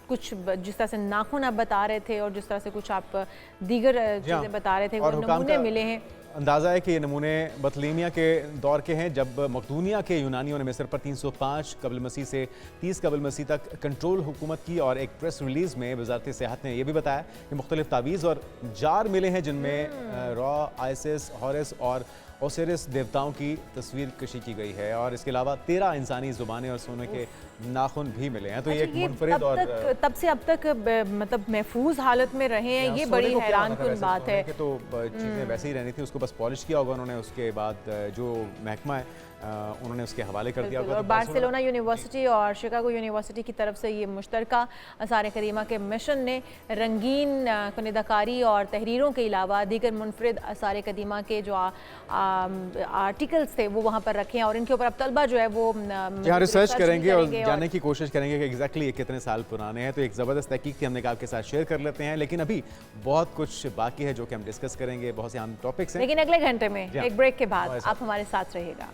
कुछ जिस तरह से नाखून आप बता रहे थे, और जिस तरह से कुछ आप दीगर चीज़ें बता रहे थे, वो नमूने मिले हैं। अंदाज़ा है कि ये नमूने बतलीमिया के दौर के हैं, जब मकदूनिया के यूनानियों ने मिस्र पर 305 कबल मसीह से 30 कबल मसीह तक कंट्रोल हुकूमत की। और एक प्रेस रिलीज़ में वजारत सेहत ने यह भी बताया कि मुख्तलिफ तावीज़ और जार मिले हैं, जिनमें रॉ, आइसिस, हॉरस और ओसिरिस देवताओं की तस्वीर कशी की गई है, और इसके अलावा 13 इंसानी ज़ुबानें और सोने के नाखून भी मिले हैं। तो ये एक मुनफरिद और तब से अब तक मतलब महफूज हालत में रहे हैं, ये बड़ी हैरान कुन बात है। तो चीज़ें वैसे ही रहनी थी, उसको बस पॉलिश किया होगा उन्होंने, उसके बाद जो महकमा है उन्होंने उसके हवाले कर दिया होगा। और बार्सिलोना यूनिवर्सिटी और शिकागो यूनिवर्सिटी की तरफ से ये मुश्तरका आसार कदीमा के मिशन ने रंगीन कनिदाकारी और तहरीरों के अलावा दीगर मुनफरिद आसार कदीमा के जो आर्टिकल्स थे वो वहाँ पर रखे हैं, और इनके ऊपर अब तलबा जो है वो यहाँ रिसर्च करेंगे और जानने की कोशिश करेंगे कि एग्जैक्टली ये कितने साल पुराने हैं। तो एक ज़बरदस्त तहकीक थी, हमने कहा आपके साथ शेयर कर लेते हैं, लेकिन अभी बहुत कुछ बाकी है जो कि हम डिस्कस करेंगे, बहुत से अहम टॉपिक्स हैं। लेकिन अगले घंटे में एक ब्रेक के बाद आप हमारे साथ रहिएगा।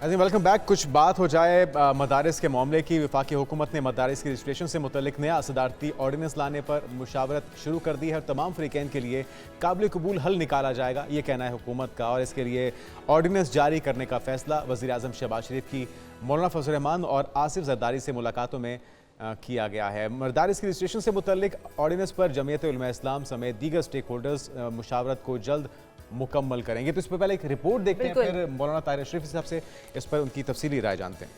अजीम वेलकम बैक। कुछ बात हो जाए मदारिस के मामले की। वफाकी हुकूमत ने मदारिस की रजिस्ट्रेशन से मुतल्लिक नया सदारती ऑर्डिनेंस लाने पर मुशावरत शुरू कर दी है और तमाम फ्रीकैन के लिए काबिल कबूल हल निकाला जाएगा, ये कहना है हुकूमत का। और इसके लिए ऑर्डिनेंस जारी करने का फैसला वज़ीर आज़म शहबाज शरीफ की मौलाना फजल रहमान और आसिफ जरदारी से मुलाकातों में किया गया है। मदारिस की रजिस्ट्रेशन से मुतल्लिक ऑर्डिनेंस पर जमीयत उलमा इस्लाम समेत दीगर स्टेक होल्डर्स मुशावरत को जल्द मुकम्मल करेंगे। तो इस पर पहले एक रिपोर्ट देखते हैं, फिर मौलाना ताहिर अशरफी साहब से इस पर उनकी तफसीली राय जानते हैं।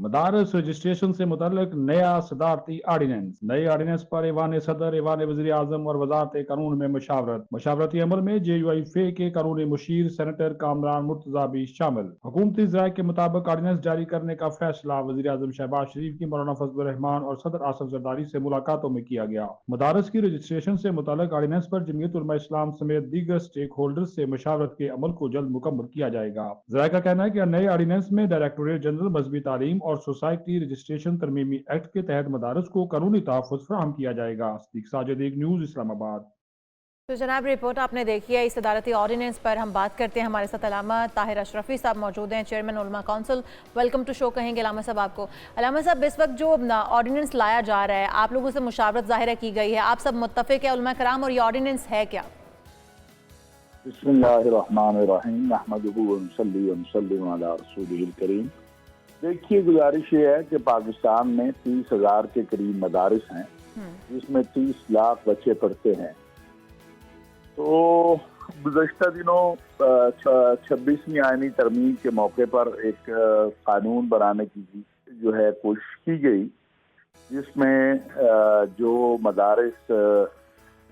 मदारस रजिस्ट्रेशन से मुतल्लिक नया सदारती आर्डिनेंस। नए आर्डिनेंस पर ईवान सदर, ईवान वज़ीर आज़म और वज़ारत कानून में मशावरती अमल में JUI के कानूनी मुशीर सेनेटर कामरान मुर्तज़ा भी शामिल। हुकूमती ज़राए के मुताबिक आर्डिनेंस जारी करने का फैसला वज़ीर आज़म शहबाज शरीफ की मौलाना फजल रहमान और सदर आसिफ जरदारी से मुलाकातों में किया गया। मदारस की रजिस्ट्रेशन से मुतल्लिक आर्डिनेंस पर जमीयत उलमा इस्लाम समेत दीगर स्टेक होल्डर्स से मशावरत के अमल को जल्द मुकम्मल किया जाएगा। ज़राए का कहना है कि नए आर्डिनेंस में डायरेक्टोरेट जनरल मजहबी तालीम और सोसाइटी रजिस्ट्रेशन तरमीमी एक्ट के तहत मदारस को कानूनी तहफ़्फ़ुज़ फराहम किया जाएगा। सिद्दीक साजिद, एक न्यूज़, इस्लामाबाद। तो जनाब रिपोर्ट आपने देखी है। इस अदालती ऑर्डिनेंस पर हम बात करते हैं। हमारे साथ अलामा ताहिर अशरफी साहब मौजूद हैं, चेयरमैन उलमा काउंसिल। वेलकम टू शो कहेंगे अलामा साहब आपको। अलामा साहब, इस वक्त जो ऑर्डिनेंस लाया जा रहा है, आप लोगों से मुशावरत ज़ाहिर की गई है, आप सब मुत्तफ़िक़ है उलमा कराम, और ये ऑर्डिनेंस है क्या? बिस्मिल्लाहिर्रहमानिर्रहीम, नहमदुहु व नुसल्ली व नुसल्लिमु अला रसूलिहिल करीम। देखिए, गुजारिश ये है कि पाकिस्तान में 30,000 के करीब मदारिस हैं, जिसमें 30 लाख बच्चे पढ़ते हैं। तो गुज़श्ता दिनों 26वीं आईनी तरमीम के मौके पर एक कानून बनाने की जो है कोशिश की गई, जिसमें जो मदारिस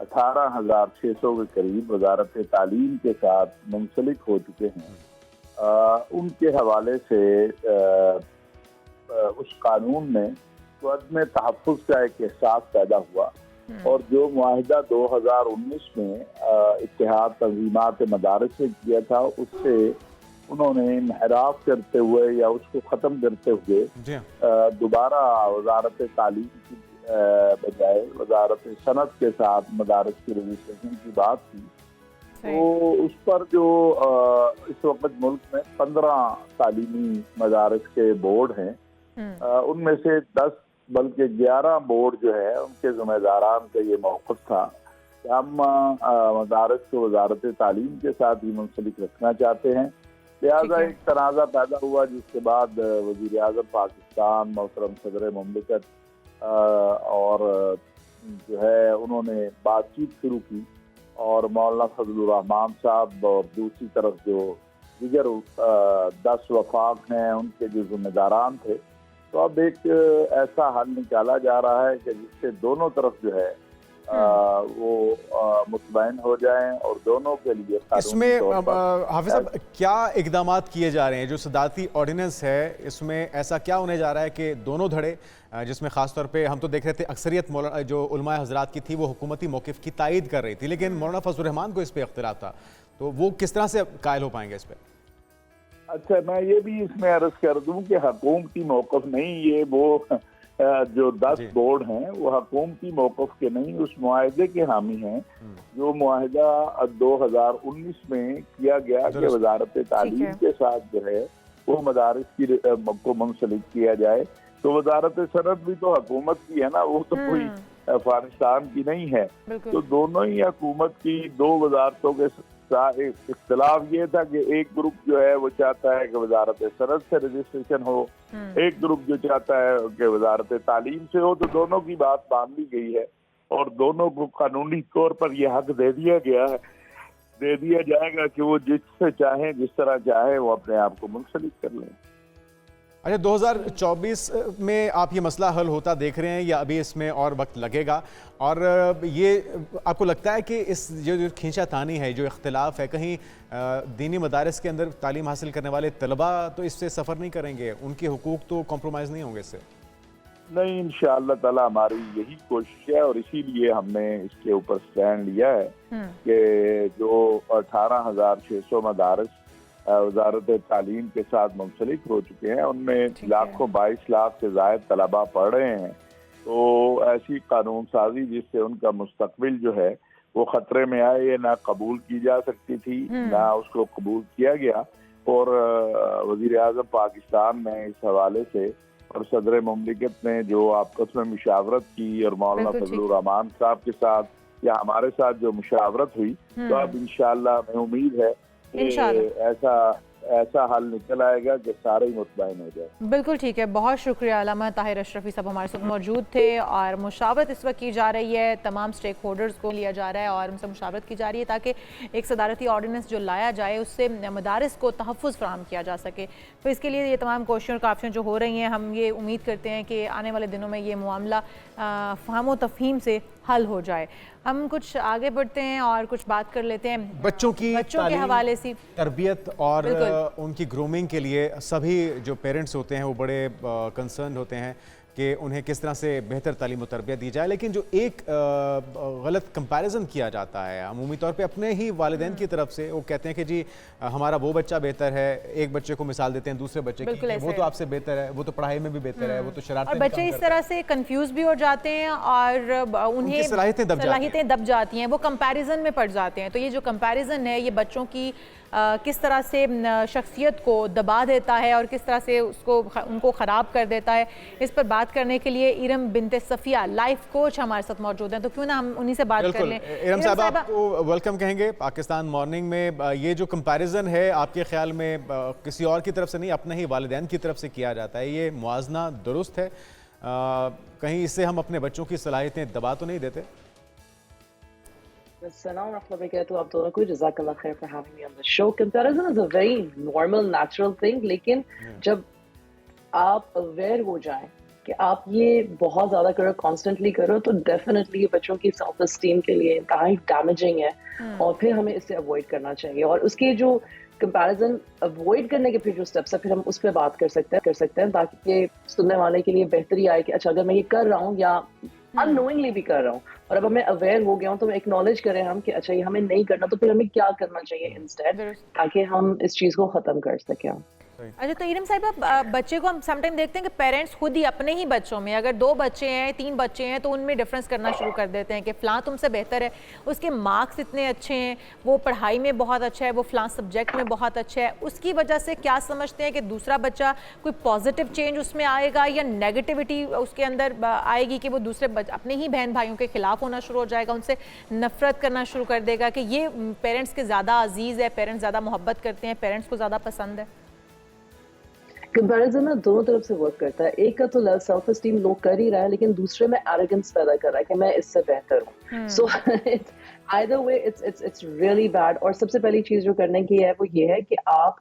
18,600 के करीब वजारत तालीम के साथ मुंसलिक हो चुके हैं, उनके हवाले से उस कानून में तो अदम तहफ़्फ़ुज़ का एक एहसास पैदा हुआ और जो मुआहिदा 2019 में इत्तेहाद तंज़ीमात मदारिस से किया था, उससे उन्होंने इन्हिराफ करते हुए या उसको ख़त्म करते हुए दोबारा वजारत तालीम की बजाय वजारत सनत के साथ मदारिस की रजिस्ट्रेशन की बात की। तो उस पर जो इस वक्त मुल्क में 15 तालीमी मदारिस के बोर्ड हैं, उनमें से 10 बल्कि 11 बोर्ड जो है उनके ज़िम्मेदारान का ये मौक़िफ़ था कि हम मदारिस को वजारत तालीम के साथ ही मुंसलिक रखना चाहते हैं। लिहाजा एक तनाज़ा पैदा हुआ, जिसके बाद वज़ीर आज़म पाकिस्तान मोहतरम सदर मुमलिकत और जो है उन्होंने बातचीत शुरू की और मौलाना फजल रहमान साहब और दूसरी तरफ जो दीगर 10 वफाक हैं उनके जो जिम्मेदारान थे, तो अब एक ऐसा हल निकाला जा रहा है कि जिससे दोनों तरफ जो है वो मुतमईन हो जाएं और दोनों के लिए। इसमें हाफिज साहब क्या इकदामात किए जा रहे हैं? जो सदारती ऑर्डिनेंस है, इसमें ऐसा क्या होने जा रहा है कि दोनों धड़े, जिसमें ख़ासतौर पे हम तो देख रहे थे अक्सरियत जो उलमा हज़रात की थी वो हुकूमती मौक़िफ़ की तायद कर रही थी, लेकिन मौलाना फजल रहमान को इस पर इख्तिलाफ था, तो वो किस तरह से कायल हो पाएंगे इस पर? अच्छा, मैं ये भी इसमें अर्ज कर दूं कि हुकूमती मौक़िफ़ नहीं, ये वो जो 10 बोर्ड हैं वो हुकूमती मौक़िफ़ के नहीं, उस मुआहदे के हामी हैं जो मुआहदा 2019 में किया गया कि वजारत तालीम के साथ जो है वो मदारिस की को मुंसलिक किया जाए। तो वजारत सनत भी तो हुकूमत की है ना, वो तो कोई अफगानिस्तान की नहीं है। तो दोनों ही हुकूमत की दो वजारतों के इख्तिलाफ ये था कि एक ग्रुप जो है वो चाहता है कि वजारत सनत से रजिस्ट्रेशन हो, एक ग्रुप जो चाहता है कि वजारत तालीम से हो। तो दोनों की बात मान ली गई है और दोनों को कानूनी तौर पर यह हक दे दिया गया है, दे दिया जाएगा कि वो जिससे चाहे, जिस तरह चाहे, वो अपने आप को मुंसलिक कर लें। अच्छा, 2024 में आप ये मसला हल होता देख रहे हैं या अभी इसमें और वक्त लगेगा? और ये आपको लगता है कि इस जो खींचातानी है, जो इख्तिलाफ है, कहीं दीनी मदारिस के अंदर तालीम हासिल करने वाले तलबा तो इससे सफ़र नहीं करेंगे, उनके हुकूक तो कॉम्प्रोमाइज़ नहीं होंगे इससे? नहीं, इंशाअल्लाह ताला हमारी यही कोशिश है और इसीलिए हमने इसके ऊपर स्टैंड लिया है कि जो 18,600 मदारिस वजारत तालीम के साथ मुंसलिक हो चुके हैं, उनमें लाखों 22 लाख से ज़ायद तलबा पढ़ रहे हैं। तो ऐसी कानून साजी जिससे उनका मुस्तकबिल जो है वो खतरे में आए, ये ना कबूल की जा सकती थी, ना उसको कबूल किया गया। और वजीर आज़म पाकिस्तान ने इस हवाले से और सदर मुमलिकत ने जो आपस में मुशावरत की और मौलाना फजलुर रहमान साहब के साथ या हमारे साथ जो मुशावरत हुई, तो अब इंशाअल्लाह हमें उम्मीद है कि ऐसा हल निकल आएगा कि सारे ही मुतमईन हो जाए। बिल्कुल ठीक है, बहुत शुक्रिया। अल्लामा ताहिर अशरफी साहब हमारे साथ मौजूद थे और मुशावरत इस वक्त की जा रही है, तमाम स्टेक होल्डर्स को लिया जा रहा है और उनसे मुशावरत की जा रही है ताकि एक सदारती ऑर्डिनेंस जो लाया जाए उससे मदारिस को तहफ़्फ़ुज़ फराहम किया जा सके। तो इसके लिए ये तमाम कोशिशें और काफ़ियाँ जो हो रही हैं, हम ये उम्मीद करते हैं कि आने वाले दिनों में ये मामला फ़हम व तफ़हीम से हल हो जाए। हम कुछ आगे बढ़ते हैं और कुछ बात कर लेते हैं बच्चों के हवाले से। तरबियत और उनकी ग्रूमिंग के लिए सभी जो पेरेंट्स होते हैं वो बड़े कंसर्न होते हैं कि उन्हें किस तरह से बेहतर तालीम और तरबियत दी जाए, लेकिन जो एक गलत कंपैरिजन किया जाता है अमूमी तौर पे अपने ही वालिदैन की तरफ से, वो कहते हैं कि जी हमारा वो बच्चा बेहतर है, एक बच्चे को मिसाल देते हैं दूसरे बच्चे की, वो तो आपसे बेहतर है, वो तो पढ़ाई में भी बेहतर है, वो तो शरारतें और बच्चे इस तरह से कंफ्यूज भी हो जाते हैं और उन्हें सलाहियतें दब जाती हैं, वो कंपैरिजन में पड़ जाते हैं। तो ये जो कंपैरिजन है ये बच्चों की किस तरह से शख्सियत को दबा देता है और किस तरह से उनको ख़राब कर देता है, इस पर बात करने के लिए इरम बिनते सफ़िया लाइफ कोच हमारे साथ मौजूद हैं। तो क्यों ना हम उन्हीं से बात कर लें। इरम साहब, आपको वेलकम कहेंगे पाकिस्तान मॉर्निंग में। ये जो कंपैरिजन है आपके ख्याल में किसी और की तरफ से नहीं, अपने ही वालिदैन की तरफ से किया जाता है, ये मुआजना दुरुस्त है? कहीं इससे हम अपने बच्चों की सलाहियतें दबा तो नहीं देते? Assalamu alaikum आप दोनों को जज़ाकल्लाह खैर for having me on the show. Comparison is a very normal, natural thing, लेकिन जब आप aware हो जाएं कि आप ये बहुत ज़्यादा करो, constantly करो, तो definitely बच्चों की self esteem के लिए इंतहाई damaging है और फिर हमें इससे avoid करना चाहिए। और उसके जो कंपैरिजन अवॉइड करने के फिर जो स्टेप्स है फिर हम उस पर बात कर सकते हैं ताकि सुनने वाले के लिए बेहतरी आए कि अच्छा अगर मैं ये कर रहा हूँ या अननोइंगली भी कर रहा हूँ और अब मैं अवेयर हो गया हूँ तो मैं एक्नॉलेज करें हम कि अच्छा ये हमें नहीं करना, तो फिर हमें क्या करना चाहिए इंस्टेड ताकि हम इस चीज़ को ख़त्म कर सकें। अच्छा, तो इरम साहिबा, बच्चे को हम समटाइम देखते हैं कि पेरेंट्स खुद ही अपने ही बच्चों में, अगर 2 बच्चे हैं 3 बच्चे हैं तो उनमें डिफरेंस करना शुरू कर देते हैं कि फ़लाँ तुमसे बेहतर है, उसके मार्क्स इतने अच्छे हैं, वो पढ़ाई में बहुत अच्छा है, वो फ़लाँ सब्जेक्ट में बहुत अच्छा है। उसकी वजह से क्या समझते हैं कि दूसरा बच्चा कोई पॉजिटिव चेंज उसमें आएगा या नेगेटिविटी उसके अंदर आएगी कि वो दूसरे अपने ही बहन भाइयों के खिलाफ होना शुरू हो जाएगा, उनसे नफरत करना शुरू कर देगा कि ये पेरेंट्स के ज़्यादा अजीज़ है, पेरेंट्स ज़्यादा मोहब्बत करते हैं, पेरेंट्स को ज़्यादा पसंद है। कंपैरिजन ना दोनों तरफ से वर्क करता है। एक का तो सेल्फ एस्टीम लो कर ही रहा है लेकिन दूसरे में एरोगेंस पैदा कर रहा है कि मैं इससे बेहतर हूँ। So either way it's really bad. और सबसे पहली चीज जो करने की है वो ये है कि आप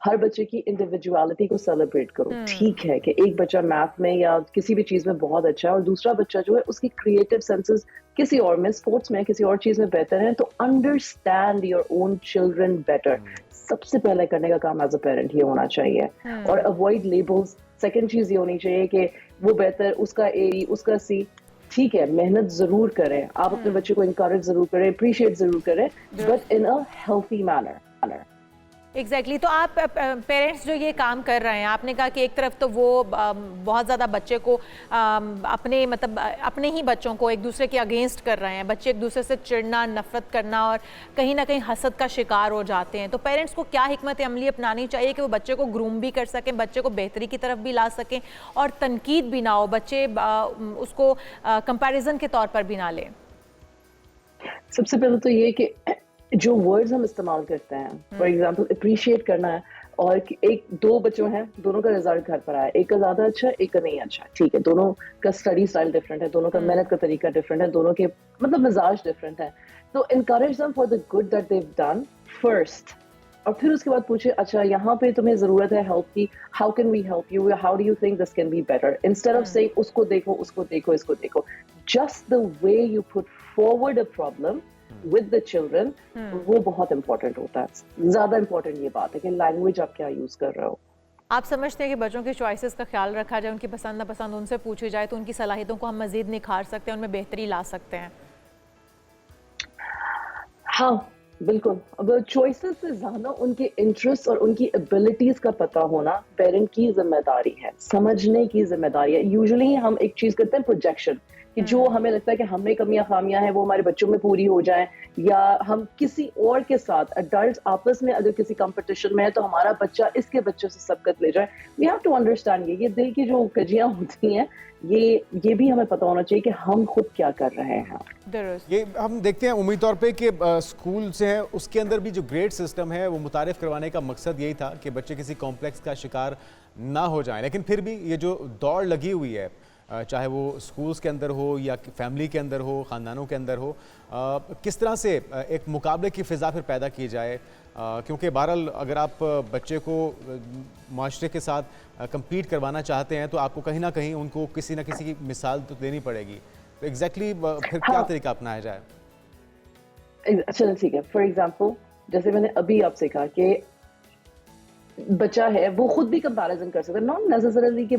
हर बच्चे की इंडिविजुअलिटी को सेलिब्रेट करो। ठीक है कि एक बच्चा मैथ में या किसी भी चीज में बहुत अच्छा है और दूसरा बच्चा जो है उसकी क्रिएटिव सेंसेस किसी और में, स्पोर्ट्स में, किसी और चीज में बेहतर है, तो understand your own children better. सबसे पहले करने का काम एज अ पेरेंट ये होना चाहिए। और अवॉइड लेबल्स। सेकंड चीज ये होनी चाहिए कि वो बेहतर, उसका ए, उसका सी। ठीक है, मेहनत जरूर करें, आप अपने बच्चे को इंकरेज जरूर करें, अप्रिशिएट जरूर करें, but in a healthy manner. Exactly तो आप पेरेंट्स जो ये काम कर रहे हैं, आपने कहा कि एक तरफ तो वो बहुत ज़्यादा बच्चे को अपने मतलब अपने ही बच्चों को एक दूसरे के अगेंस्ट कर रहे हैं, बच्चे एक दूसरे से चिढ़ना, नफरत करना और कहीं ना कहीं हसद का शिकार हो जाते हैं। तो पेरेंट्स को क्या हिकमत अमली अपनानी चाहिए कि वो बच्चे को ग्रूम भी कर सकें, बच्चे को बेहतरी की तरफ भी ला सकें और तनकीद भी ना हो, बच्चे उसको कंपैरिजन के तौर पर भी ना लें? सबसे पहले तो ये कि जो वर्ड्स हम इस्तेमाल करते हैं, फॉर एग्जांपल अप्रिशिएट करना है, और एक 2 बच्चों हैं, दोनों का रिजल्ट घर पर आया, एक का ज्यादा अच्छा है, एक का नहीं अच्छा, ठीक है, दोनों का स्टडी स्टाइल डिफरेंट है, दोनों का मेहनत का तरीका डिफरेंट है, दोनों के मतलब मिजाज डिफरेंट है, तो encourage them for the good that they have done first, और फिर उसके बाद पूछे अच्छा यहाँ पे तुम्हें जरूरत है हेल्प की, how can we help you, how do you think this can be better, instead of saying उसको देखो, उसको देखो, इसको देखो। Just the way you put forward a problem with the children, वो बहुत इंपॉर्टेंट होता है। ज्यादा इंपॉर्टेंट ये बात है कि लैंग्वेज आप क्या यूज कर रहे हो। आप समझते हैं कि बच्चों की चॉइसेस का ख्याल रखा जाए, उनकी पसंद नापसंद उनसे पूछी जाए तो उनकी सलाहियतों को हम मजीद निखार सकते हैं, उनमें बेहतरी ला सकते हैं? हाँ बिल्कुल। अब चॉइसेस से ज्यादा उनके इंटरेस्ट और उनकी एबिलिटीज का पता होना पेरेंट की जिम्मेदारी है, समझने की जिम्मेदारी है। यूजुअली हम एक चीज करते हैं प्रोजेक्शन, कि जो हमें लगता है कि हमें कमियां खामियां हैं वो हमारे बच्चों में पूरी हो जाएं, या हम किसी और के साथ अडल्ट आपस में अगर किसी कंपटीशन में है तो हमारा बच्चा इसके बच्चों से सबकत ले जाए। वी हैव टू अंडरस्टैंड ये दिल की जो कजियां होती हैं, ये भी हमें पता होना चाहिए कि हम खुद क्या कर रहे हैं। ये हम देखते हैं उम्मीद तौर पे कि स्कूल से है उसके अंदर भी जो ग्रेड सिस्टम है वो मुतारिफ करवाने का मकसद यही था कि बच्चे किसी कॉम्प्लेक्स का शिकार ना हो जाएं, लेकिन फिर भी ये जो दौड़ लगी हुई है चाहे वो स्कूल्स के अंदर हो या फैमिली के अंदर हो, ख़ानदानों के अंदर हो, किस तरह से एक मुकाबले की फ़िज़ा फिर पैदा की जाए, क्योंकि बहरहाल अगर आप बच्चे को माशरे के साथ कम्पीट करवाना चाहते हैं तो आपको कहीं ना कहीं उनको किसी न किसी की मिसाल तो देनी पड़ेगी। तो एग्जैक्टली फिर क्या तरीका अपनाया जाए? चलो ठीक है, फॉर एग्जाम्पल जैसे मैंने अभी आपसे कहा कि बच्चा है वो खुद भी कंपैरिजन कर सकता है, नॉट नेसेसरली कि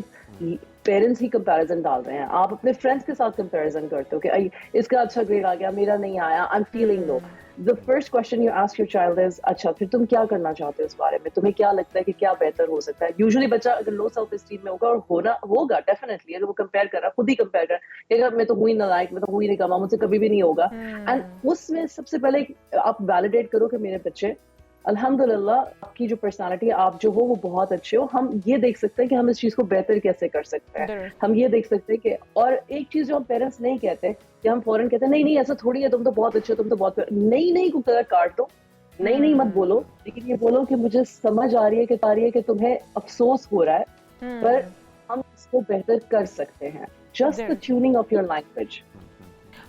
पेरेंट्स ही कंपैरिजन डाल रहे हैं, आप अपने फ्रेंड्स के साथ कंपैरिजन करते हो कि इसका अच्छा ग्रेड आ गया, मेरा नहीं आया, I am feeling low. The first question you ask your child is अच्छा फिर तुम क्या करना चाहते हो इस बारे में, तुम्हें क्या लगता है कि क्या बेहतर हो सकता है। यूजुअली बच्चा अगर लो सेल्फ एस्टीम में होगा, और होगा डेफिनेटली, अगर वो कंपेयर कर रहा खुद ही कंपेयर कर रहा है, मैं तो हुई नालायक, मैं तो हुई निकम्मा, मुझसे कभी भी नहीं होगा। एंड उसमें सबसे पहले आप वैलिडेट करो कि मेरे बच्चे अल्हम्दुलिल्लाह आपकी जो पर्सनालिटी आप जो हो वो बहुत अच्छे हो, हम ये देख सकते हैं कि हम इस चीज को बेहतर कैसे कर सकते हैं, हम ये देख सकते हैं कि, और एक चीज जो हम पेरेंट्स नहीं कहते कि हम फौरन कहते हैं नहीं ऐसा थोड़ी है, तुम तो बहुत अच्छे हो, तुम तो बहुत नहीं को कलर काट दो, नहीं मत बोलो, लेकिन ये बोलो कि मुझे समझ आ रही है कि तुम्हें अफसोस हो रहा है, पर हम इसको बेहतर कर सकते हैं। Just the tuning of your language.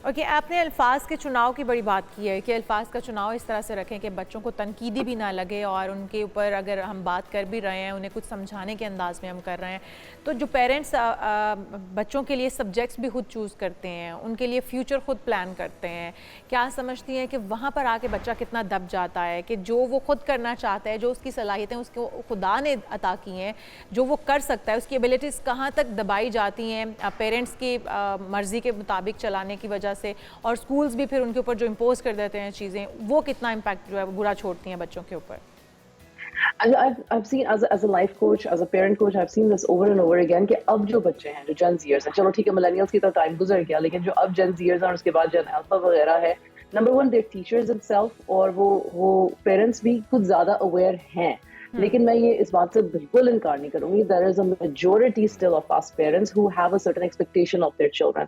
Okay, आपने अल्फाज के चुनाव की बड़ी बात की है कि अल्फाज का चुनाव इस तरह से रखें कि बच्चों को तनकीदी भी ना लगे, और उनके ऊपर अगर हम बात कर भी रहे हैं उन्हें कुछ समझाने के अंदाज में हम कर रहे हैं, तो जो पेरेंट्स बच्चों के लिए सब्जेक्ट्स भी खुद चूज़ करते हैं, उनके लिए फ्यूचर खुद प्लान करते हैं, क्या समझती हैं कि वहाँ पर आके बच्चा कितना दब जाता है कि जो वो खुद करना चाहता है, जो उसकी सलाहियतें उसको खुदा ने अता की हैं, जो वो कर सकता है, उसकी एबिलिटीज़ कहाँ तक दबाई जाती हैं पेरेंट्स की मर्ज़ी के मुताबिक चलाने की वजह से, और स्कूल्स भी फिर उनके ऊपर जो इम्पोज कर देते हैं चीज़ें, वो कितना इम्पैक्ट जो है बुरा छोड़ती हैं बच्चों के ऊपर। I've seen as a life coach, as a parent coach, I've seen this over and over again कि अब जो बच्चे हैं, जो Gen Zers हैं, चलो ठीक है मिलेनियल्स की तो टाइम गुजर गया, लेकिन जो अब Gen Zers हैं और उसके बाद Gen Alpha वगैरह है, नंबर 1 देयर टीचर्स themselves, और वो पेरेंट्स भी कुछ ज़्यादा अवेयर हैं। लेकिन मैं ये इस बात से बिल्कुल इनकार नहीं करूंगी, there is a majority still of us parents who have a certain expectation of their children.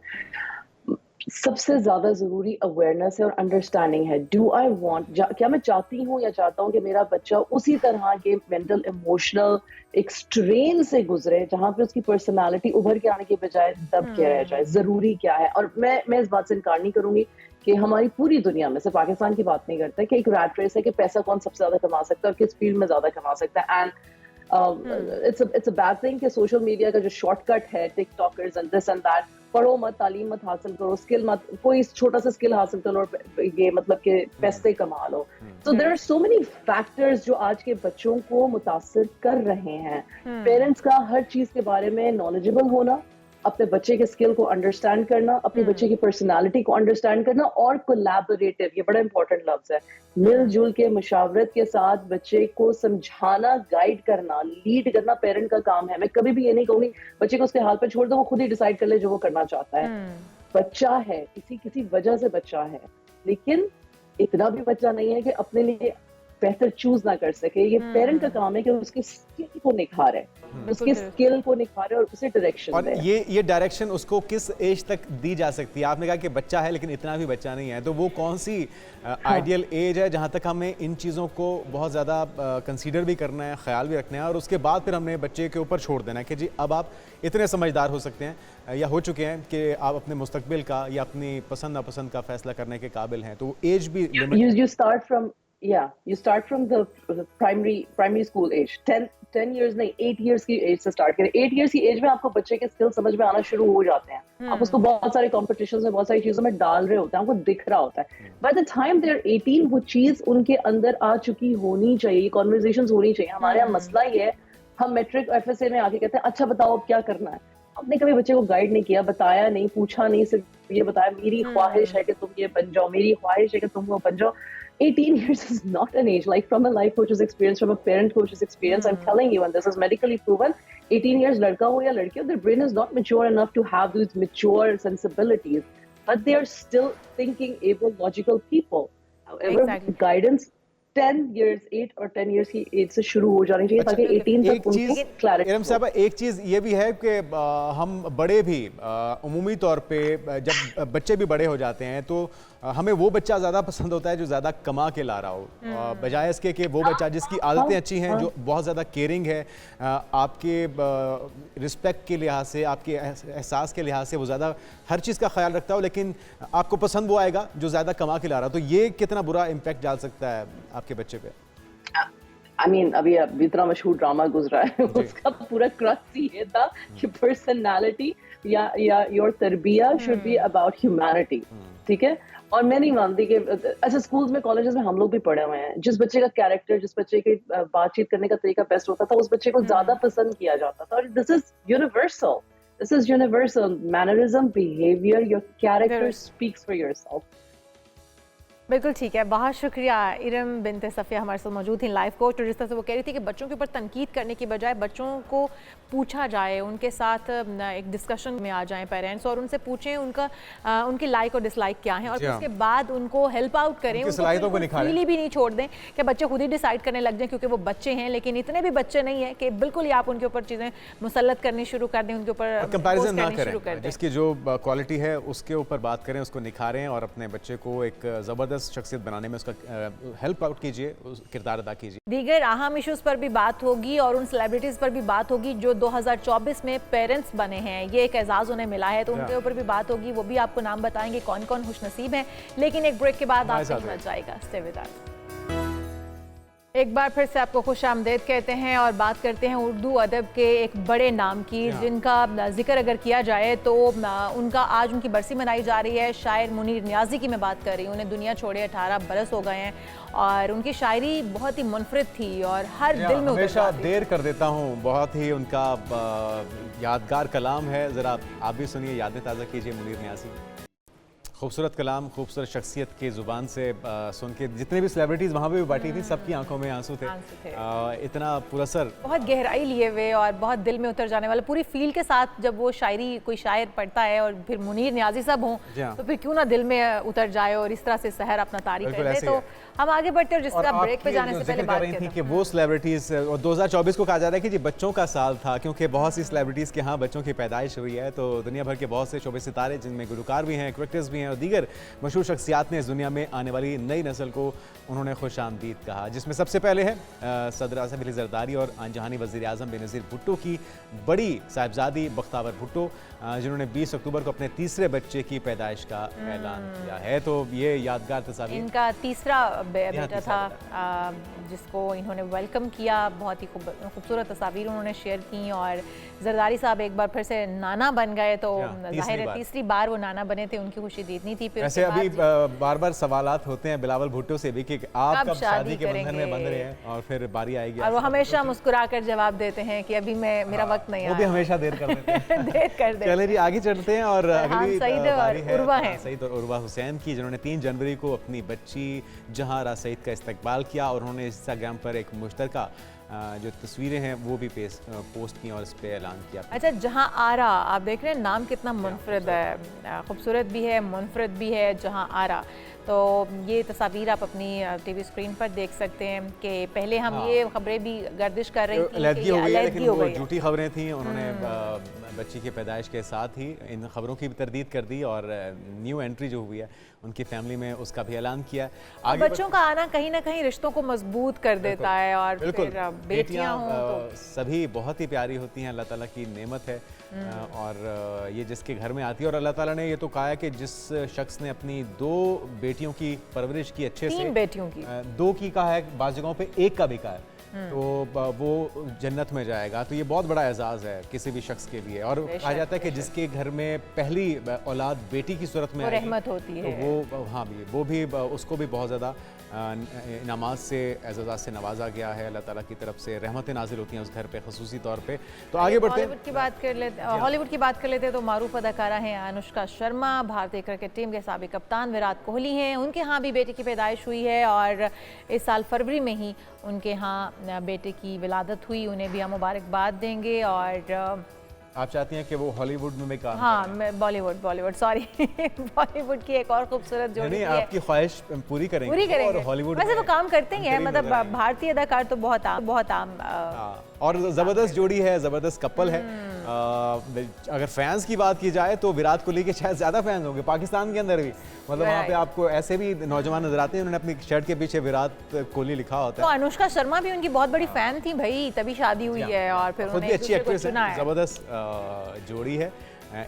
सबसे ज्यादा जरूरी अवेयरनेस है और अंडरस्टैंडिंग है। डू आई वांट, क्या मैं चाहती हूँ या चाहता हूँ कि मेरा बच्चा उसी तरह के मेंटल इमोशनल एक स्ट्रेन से गुजरे जहाँ पे उसकी पर्सनालिटी उभर के आने के बजाय दब के रह जाए। जरूरी क्या है, और मैं इस बात से इनकार नहीं करूंगी कि हमारी पूरी दुनिया में से पाकिस्तान की बात नहीं करते कि एक रैट रेस है कि पैसा कौन सबसे ज्यादा कमा सकता है और किस फील्ड में ज्यादा कमा सकता है। And it's a bad thing कि सोशल मीडिया का जो शॉर्टकट है, TikTokers and this and that, पढ़ो मत, तालीम मत हासिल करो, स्किल मत, कोई छोटा सा स्किल हासिल करो और ये मतलब कि पैसे कमा लो। तो there are so many factors जो आज के बच्चों को मुतासिर कर रहे हैं। पेरेंट्स का हर चीज के बारे में नॉलेजेबल होना, अपने बच्चे के स्किल को अंडरस्टैंड करना, अपने बच्चे की पर्सनालिटी को अंडरस्टैंड करना, और कोलैबोरेटिव, ये बड़ा इंपॉर्टेंट लफ्ज है, मिलजुल के मुशावरत के साथ बच्चे को समझाना, गाइड करना, लीड करना पेरेंट का काम है। मैं कभी भी ये नहीं कहूंगी बच्चे को उसके हाल पे छोड़ दो, वो खुद ही डिसाइड कर ले जो वो करना चाहता है। बच्चा है, किसी वजह से बच्चा है, लेकिन इतना भी बच्चा नहीं है कि अपने लिए बेहतर चूज ना कर सके। ये पेरेंट का काम है कि उसके स्किल को निखारे, उसके स्किल को निखारे और उसे डायरेक्शन दे। और ये डायरेक्शन उसको किस एज तक दी जा सकती है? आपने कहा कि बच्चा है लेकिन इतना भी बच्चा नहीं है, तो वो कौन सी आइडियल एज है जहां तक हमें इन चीज़ों को बहुत ज़्यादा कंसीडर भी करना है, ख्याल भी रखना है, और उसके बाद फिर हमने बच्चे के ऊपर छोड़ देना है कि जी अब आप इतने समझदार हो सकते हैं या हो चुके हैं कि आप अपने मुस्तकबिल का या अपनी पसंद नापसंद का फैसला करने के काबिल हैं? तो एज भी you start from the primary school age, 10 years नहीं, 8 years की एज से स्टार्ट करें। 8 years की एज में आपको बच्चे के स्किल समझ में आना शुरू हो जाते हैं। आप उसको बहुत सारे कॉम्पिटिशन्स में, बहुत सारी चीजों में डाल रहे होते हैं, आपको दिख रहा होता है। By the time they are 18 वो चीज उनके अंदर आ चुकी होनी चाहिए, ये कॉन्वर्सेशंस होनी चाहिए। हमारे यहाँ मसला ये है, हम मैट्रिक FSA में आके कहते हैं अच्छा बताओ अब क्या करना है। आपने कभी बच्चे को गाइड नहीं किया, बताया नहीं, पूछा नहीं, सिर्फ ये बताया मेरी ख्वाहिश है कि तुम ये बन जाओ, मेरी ख्वाहिश है कि तुम वो बन जाओ। 18 years is not an age. Like from a life coach's experience, from a parent coach's experience, I'm telling you, and this is medically proven, 18 years लड़का हो या लड़की हो, their brain is not mature enough to have these mature sensibilities, but they are still thinking able, logical people. However, Exactly. guidance 10 years, 8 or 10 years की as से शुरू हो जानी चाहिए ताकि 18 एक तक उनको चीज क्लैरिटी इरम साहब, एक चीज ये भी है कि हम बड़े भी उमूमी तौर पे जब बच्चे भी बड़े हो जाते हैं तो हमें वो बच्चा ज़्यादा पसंद होता है जो ज़्यादा कमा के ला रहा हो, बजाय इसके कि वो बच्चा जिसकी आदतें अच्छी हैं, जो बहुत ज़्यादा केयरिंग है, आपके रिस्पेक्ट के लिहाज से, आपके एहसास के लिहाज से वो ज़्यादा हर चीज़ का ख्याल रखता हो, लेकिन आपको पसंद वो आएगा जो ज़्यादा कमा के ला रहा हो। तो ये कितना बुरा इम्पैक्ट डाल सकता है आपके बच्चे पे? I mean, अभी इतना मशहूर ड्रामा गुजरा है, उसका पूरा क्रक्स ही ये था कि पर्सनालिटी या योर तरबिया शुड बी अबाउट ह्यूमैनिटी, ठीक है। और मैं नहीं मानती कि अच्छा स्कूल्स में कॉलेजेस में हम लोग भी पढ़े हुए हैं, जिस बच्चे का कैरेक्टर, जिस बच्चे की बातचीत करने का तरीका बेस्ट होता था, उस बच्चे को ज्यादा पसंद किया जाता था। और this is universal mannerism, behaviour, your character speaks for yourself. बिल्कुल ठीक है, बहुत शुक्रिया। इरम बिन्त सफ़िया हमारे साथ मौजूद थी, लाइफ कोच। और जिस तरह से वो कह रही थी कि बच्चों के ऊपर तनकीद करने की बजाय बच्चों को पूछा जाए, उनके साथ एक डिस्कशन में आ जाएं पेरेंट्स और उनसे पूछें उनकी लाइक और डिसलाइक क्या है, और उसके बाद उनको हेल्प आउट करें, उनको फ्रीली भी नहीं छोड़ दें कि बच्चे खुद ही डिसाइड करने लग जाएं, क्योंकि वो बच्चे हैं। लेकिन इतने भी बच्चे नहीं हैं कि बिल्कुल ही आप उनके ऊपर चीज़ें मुसल्लत करनी शुरू कर दें, उनके ऊपर कंपैरिजन ना करें, जिसकी जो क्वालिटी है उसके ऊपर बात करें, उसको निखारें और अपने बच्चे को एक ज़बरदस्त शख्सियत बनाने में उसका हेल्प आउट कीजिए, किरदार अदा कीजिए। दीगर अहम इश्यूज पर भी बात होगी और उन सेलिब्रिटीज़ पर भी बात होगी जो 2024 में पेरेंट्स बने हैं, ये एक एजाज़ उन्हें मिला है, तो उनके ऊपर भी बात होगी। वो भी आपको नाम बताएंगे कौन कौन खुशनसीब हैं। लेकिन एक ब्रेक के बाद आपसे मिल जाएगा। Stay with us. एक बार फिर से आपको खुश आमदेद कहते हैं और बात करते हैं उर्दू अदब के एक बड़े नाम की, जिनका जिक्र अगर किया जाए तो उनका आज उनकी बरसी मनाई जा रही है। शायर मुनीर नियाज़ी की मैं बात कर रही हूँ। उन्हें दुनिया छोड़े 18 बरस हो गए हैं और उनकी शायरी बहुत ही मुनफरिद थी और हर दिल में हमेशा देर कर देता हूँ। बहुत ही उनका यादगार कलाम है, ज़रा आप भी सुनिए, यादें ताज़ा कीजिए मुनीर नियाज़ी। खूबसूरत कलाम, खूबसूरत शख्सियत की ज़ुबान से सुन के जितने भी सेलिब्रिटीज़ वहाँ पे भी बैठी थी, सबकी आंखों में आंसू थे। इतना पुरअसर, बहुत गहराई लिए हुए और बहुत दिल में उतर जाने वाला, पूरी फील के साथ जब वो शायरी कोई शायर पढ़ता है और फिर मुनीर नियाज़ी साहब हों तो फिर क्यों ना दिल में उतर जाए और इस तरह से सहर अपना तारी कर दे। तो हम आगे बढ़ते हैं और जिसका ब्रेक पे जाने से पहले बात कर रही थी कि वो सेलिब्रिटीज़, और 2024 को कहा जा रहा है कि जी बच्चों का साल था, क्योंकि बहुत सी सेलिब्रिटीज़ के यहाँ बच्चों की पैदाइश हुई है। तो दुनिया भर के बहुत से शोबे सितारे, जिनमें गुलकार भी हैं, क्रिकेटर्स भी हैं और दीगर मशहूर शख्सियात ने इस दुनिया में आने वाली नई नस्ल को उन्होंने खुश आमदीद कहा, जिसमें सबसे पहले है सदर आसिफ अली जरदारी और आंजहानी वज़ीर आज़म बेनज़ीर भुट्टो की बड़ी साहिबजादी बख्तावर भुट्टो, जिन्होंने 20 अक्टूबर को अपने तीसरे बच्चे की पैदाइश का ऐलान किया है। तो ये यादगार तस्वीर, इनका तीसरा बेटा था जिसको इन्होंने वेलकम किया। बहुत ही खूबसूरत तस्वीर उन्होंने शेयर की और जरदारी साहब एक बार फिर से नाना बन गए, तो जाहिर है तीसरी बार वो नाना बने थे, उनकी खुशी दी थी। फिर ऐसे अभी बार बार सवालात होते हैं बिलावल भुट्टो से भी कि आप कब शादी के बंधन में बंध रहे हैं और फिर बारी आएगी, और वो हमेशा मुस्कुराकर जवाब देते हैं कि अभी मेरा वक्त नहीं आया। वो भी हमेशा देर कर देते हैं। देर कर देते। चलिए जी आगे चलते हैं और अगली बारी है सईद और उर्वा हुसैन की, जिन्होंने 3 जनवरी को अपनी बच्ची जहारा सईद का इस्तकबाल किया और उन्होंने इंस्टाग्राम पर एक मुश्तरका जो तस्वीरें हैं वो भी पोस्ट की और इस पे ऐलान किया। अच्छा, जहां आरा, आप देख रहे हैं नाम कितना मुनफरद है, खूबसूरत भी है, मुनफरद भी है, जहां आरा। तो ये तस्वीर आप अपनी टीवी स्क्रीन पर देख सकते हैं कि पहले हम ये खबरें भी गर्दिश कर रही थी अलहदगी हो गई है, लेकिन वो झूठी खबरें थी। उन्होंने बच्ची के पैदाइश के साथ ही इन खबरों की भी तरदीद कर दी और न्यू एंट्री जो हुई है उनकी फैमिली में उसका भी ऐलान किया। आगे बच्चों का आना कहीं ना कहीं रिश्तों को मजबूत कर देता है और फिर बेटियां हों तो सभी बहुत ही प्यारी होती हैं, अल्लाह ताला की नेमत है और ये जिसके घर में आती है। और अल्लाह ताला ने ये तो कहा है कि जिस शख्स ने अपनी 2 बेटियों की परवरिश की अच्छे से, 3 बेटियों की, 2 की कहा है, बाज़ जगहों पे 1 का भी कहा है, तो वो जन्नत में जाएगा। तो ये बहुत बड़ा एजाज़ है किसी भी शख्स के लिए। और कहा जाता है कि जिसके घर में पहली औलाद बेटी की सूरत में रहमत होती है, तो वो हाँ भी वो भी उसको भी बहुत ज़्यादा इनामात से एज़ाज़ात से नवाजा गया है। अल्लाह ताला की तरफ से रहमतें नाजिल होती हैं उस घर पे ख़ुसूसी तौर पे। तो आगे बढ़ते हैं, हॉलीवुड की बात कर लेते हॉलीवुड की बात कर लेते हैं तो मारूफ अदाकारा हैं अनुष्का शर्मा, भारतीय क्रिकेट टीम के साबिक कप्तान विराट कोहली हैं। उनके यहाँ भी बेटे की पैदाइश हुई है और इस साल फरवरी में ही उनके यहाँ बेटे की विलादत हुई। उन्हें भी हम मुबारकबाद देंगे। और आप चाहती हैं कि वो हॉलीवुड में काम हाँ, मैं बॉलीवुड सॉरी बॉलीवुड की एक और खूबसूरत जोड़ी नहीं, है। आपकी ख्वाहिश पूरी करेंगे और हॉलीवुड वैसे वो काम करते ही हैं, मतलब भारतीय अदाकार तो बहुत आम और ज़बरदस्त जोड़ी है, ज़बरदस्त कपल है। अगर फैंस की बात की जाए तो विराट कोहली के शायद ज़्यादा फैंस होंगे पाकिस्तान के अंदर भी, मतलब वहाँ पे आपको ऐसे भी नौजवान नजर आते हैं उन्होंने अपनी शर्ट के पीछे विराट कोहली लिखा होता तो है। अनुष्का शर्मा भी उनकी बहुत बड़ी फैन थी भाई, तभी शादी हुई है और फिर खुद भी उन्होंने अच्छी एक्ट्रेस है, चुना है। ज़बरदस्त जोड़ी है।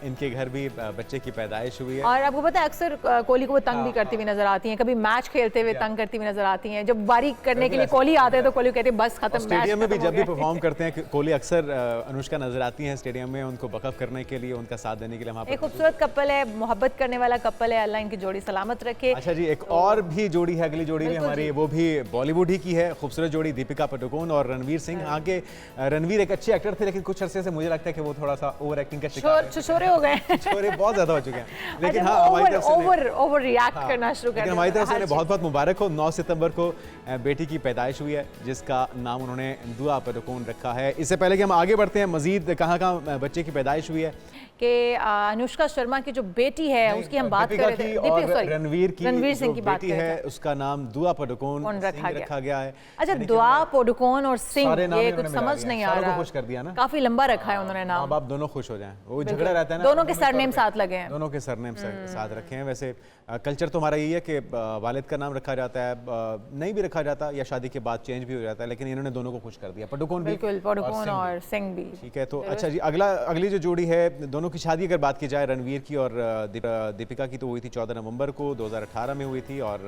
इनके घर भी बच्चे की पैदाइश हुई है। और आपको पता है अक्सर कोहली को वो तंग भी करती हुई नजर आती हैं, कभी मैच खेलते हुए तंग करती हुई नजर आती हैं। जब बारी करने के लिए कोहली आते हैं तो कोहली कहते हैं बस खत्म। स्टेडियम में भी जब भी परफॉर्म करते हैं कोहली अक्सर अनुष्का नजर आती हैं स्टेडियम में, उनको बकअप करने के लिए, उनका साथ देने के लिए। एक खूबसूरत कपल है, मोहब्बत करने वाला कपल है, अल्लाह इनकी जोड़ी सलामत रखे। अच्छा जी, एक और भी जोड़ी है, अगली जोड़ी भी हमारी, वो भी बॉलीवुड ही की है, खूबसूरत जोड़ी दीपिका पादुकोण और रणवीर सिंह। आगे रणवीर एक अच्छे एक्टर थे लेकिन कुछ अरसे से मुझे लगता है कि वो थोड़ा सा ओवर एक्टिंग का शिकार छिछोरे हो गए, बहुत ज्यादा हो चुके हैं। लेकिन अच्छा, हाँ, हमारी तरफ से ओवर रिएक्ट करना शुरू कर दिया। हमारी तरफ से बहुत बहुत मुबारक हो। 9 सितंबर को बेटी की पैदाइश हुई है जिसका नाम उन्होंने दुआ पादुकोण रखा है। इससे पहले कि हम आगे बढ़ते हैं, मजीद कहाँ बच्चे की पैदाइश हुई है कि अनुष्का शर्मा की जो बेटी है उसकी हम बात कर रहे थे, रणवीर सिंह की बात बेटी है, उसका नाम दुआ पादुकोण रखा गया है। अच्छा, दुआ पादुकोण और सिंह, ये कुछ समझ नहीं आ रहा, खुश कर दिया ना, काफी लंबा रखा है उन्होंने नाम। आप दोनों खुश हो जाएं, वो झगड़ा रहता है ना, दोनों के सरनेम साथ लगे हैं, दोनों के सरनेम साथ रखे हैं। वैसे कल्चर तो हमारा यही है कि वालिद का नाम रखा जाता है, नहीं भी रखा जाता या शादी के बाद चेंज भी हो जाता है, लेकिन इन्होंने दोनों को खुश कर दिया, पादुकोण भी और सिंह भी। ठीक है, तो अच्छा जी, अगली जो जोड़ी है, दोनों की शादी अगर बात की जाए, रणवीर की और दीपिका की, तो हुई थी 14 नवंबर को 2018 में हुई थी और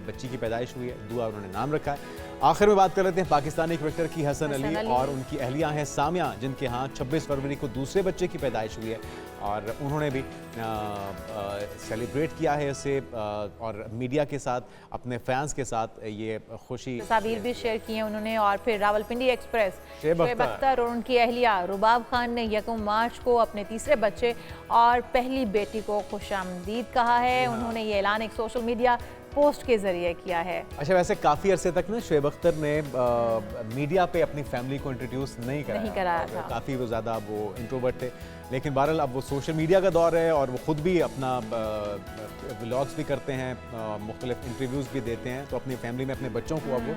बच्ची की पैदाइश हुई है, दुआ उन्होंने नाम रखा है। आखिर में बात कर लेते हैं पाकिस्तानी क्रिकेटर की, हसन अली और उनकी अहलिया हैं सामिया, जिनके यहाँ 26 फरवरी को दूसरे बच्चे की पैदाइश हुई है और उन्होंने भी सेलिब्रेट किया है इसे और मीडिया के साथ, अपने फैंस के साथ ये खुशी तस्वीर भी शेयर की है उन्होंने। और फिर रावलपिंडी एक्सप्रेस, शोएब अख्तर और उनकी अहलिया रुबाब खान ने 1 मार्च को अपने तीसरे बच्चे और पहली बेटी को खुशामदीद कहा है। उन्होंने ये ऐलान एक सोशल मीडिया पोस्ट के जरिए किया है। अच्छा, वैसे काफ़ी अरसे तक ना शोएब अख्तर ने मीडिया पे अपनी फैमिली को इंट्रोड्यूस नहीं कराया था, काफ़ी वो ज़्यादा वो इंट्रोवर्ट थे, लेकिन बहरहाल अब वो सोशल मीडिया का दौर है और वो खुद भी अपना व्लॉग्स भी करते हैं, मुख्तलिफ इंटरव्यूज़ भी देते हैं, तो अपनी फैमिली में अपने बच्चों को अब वो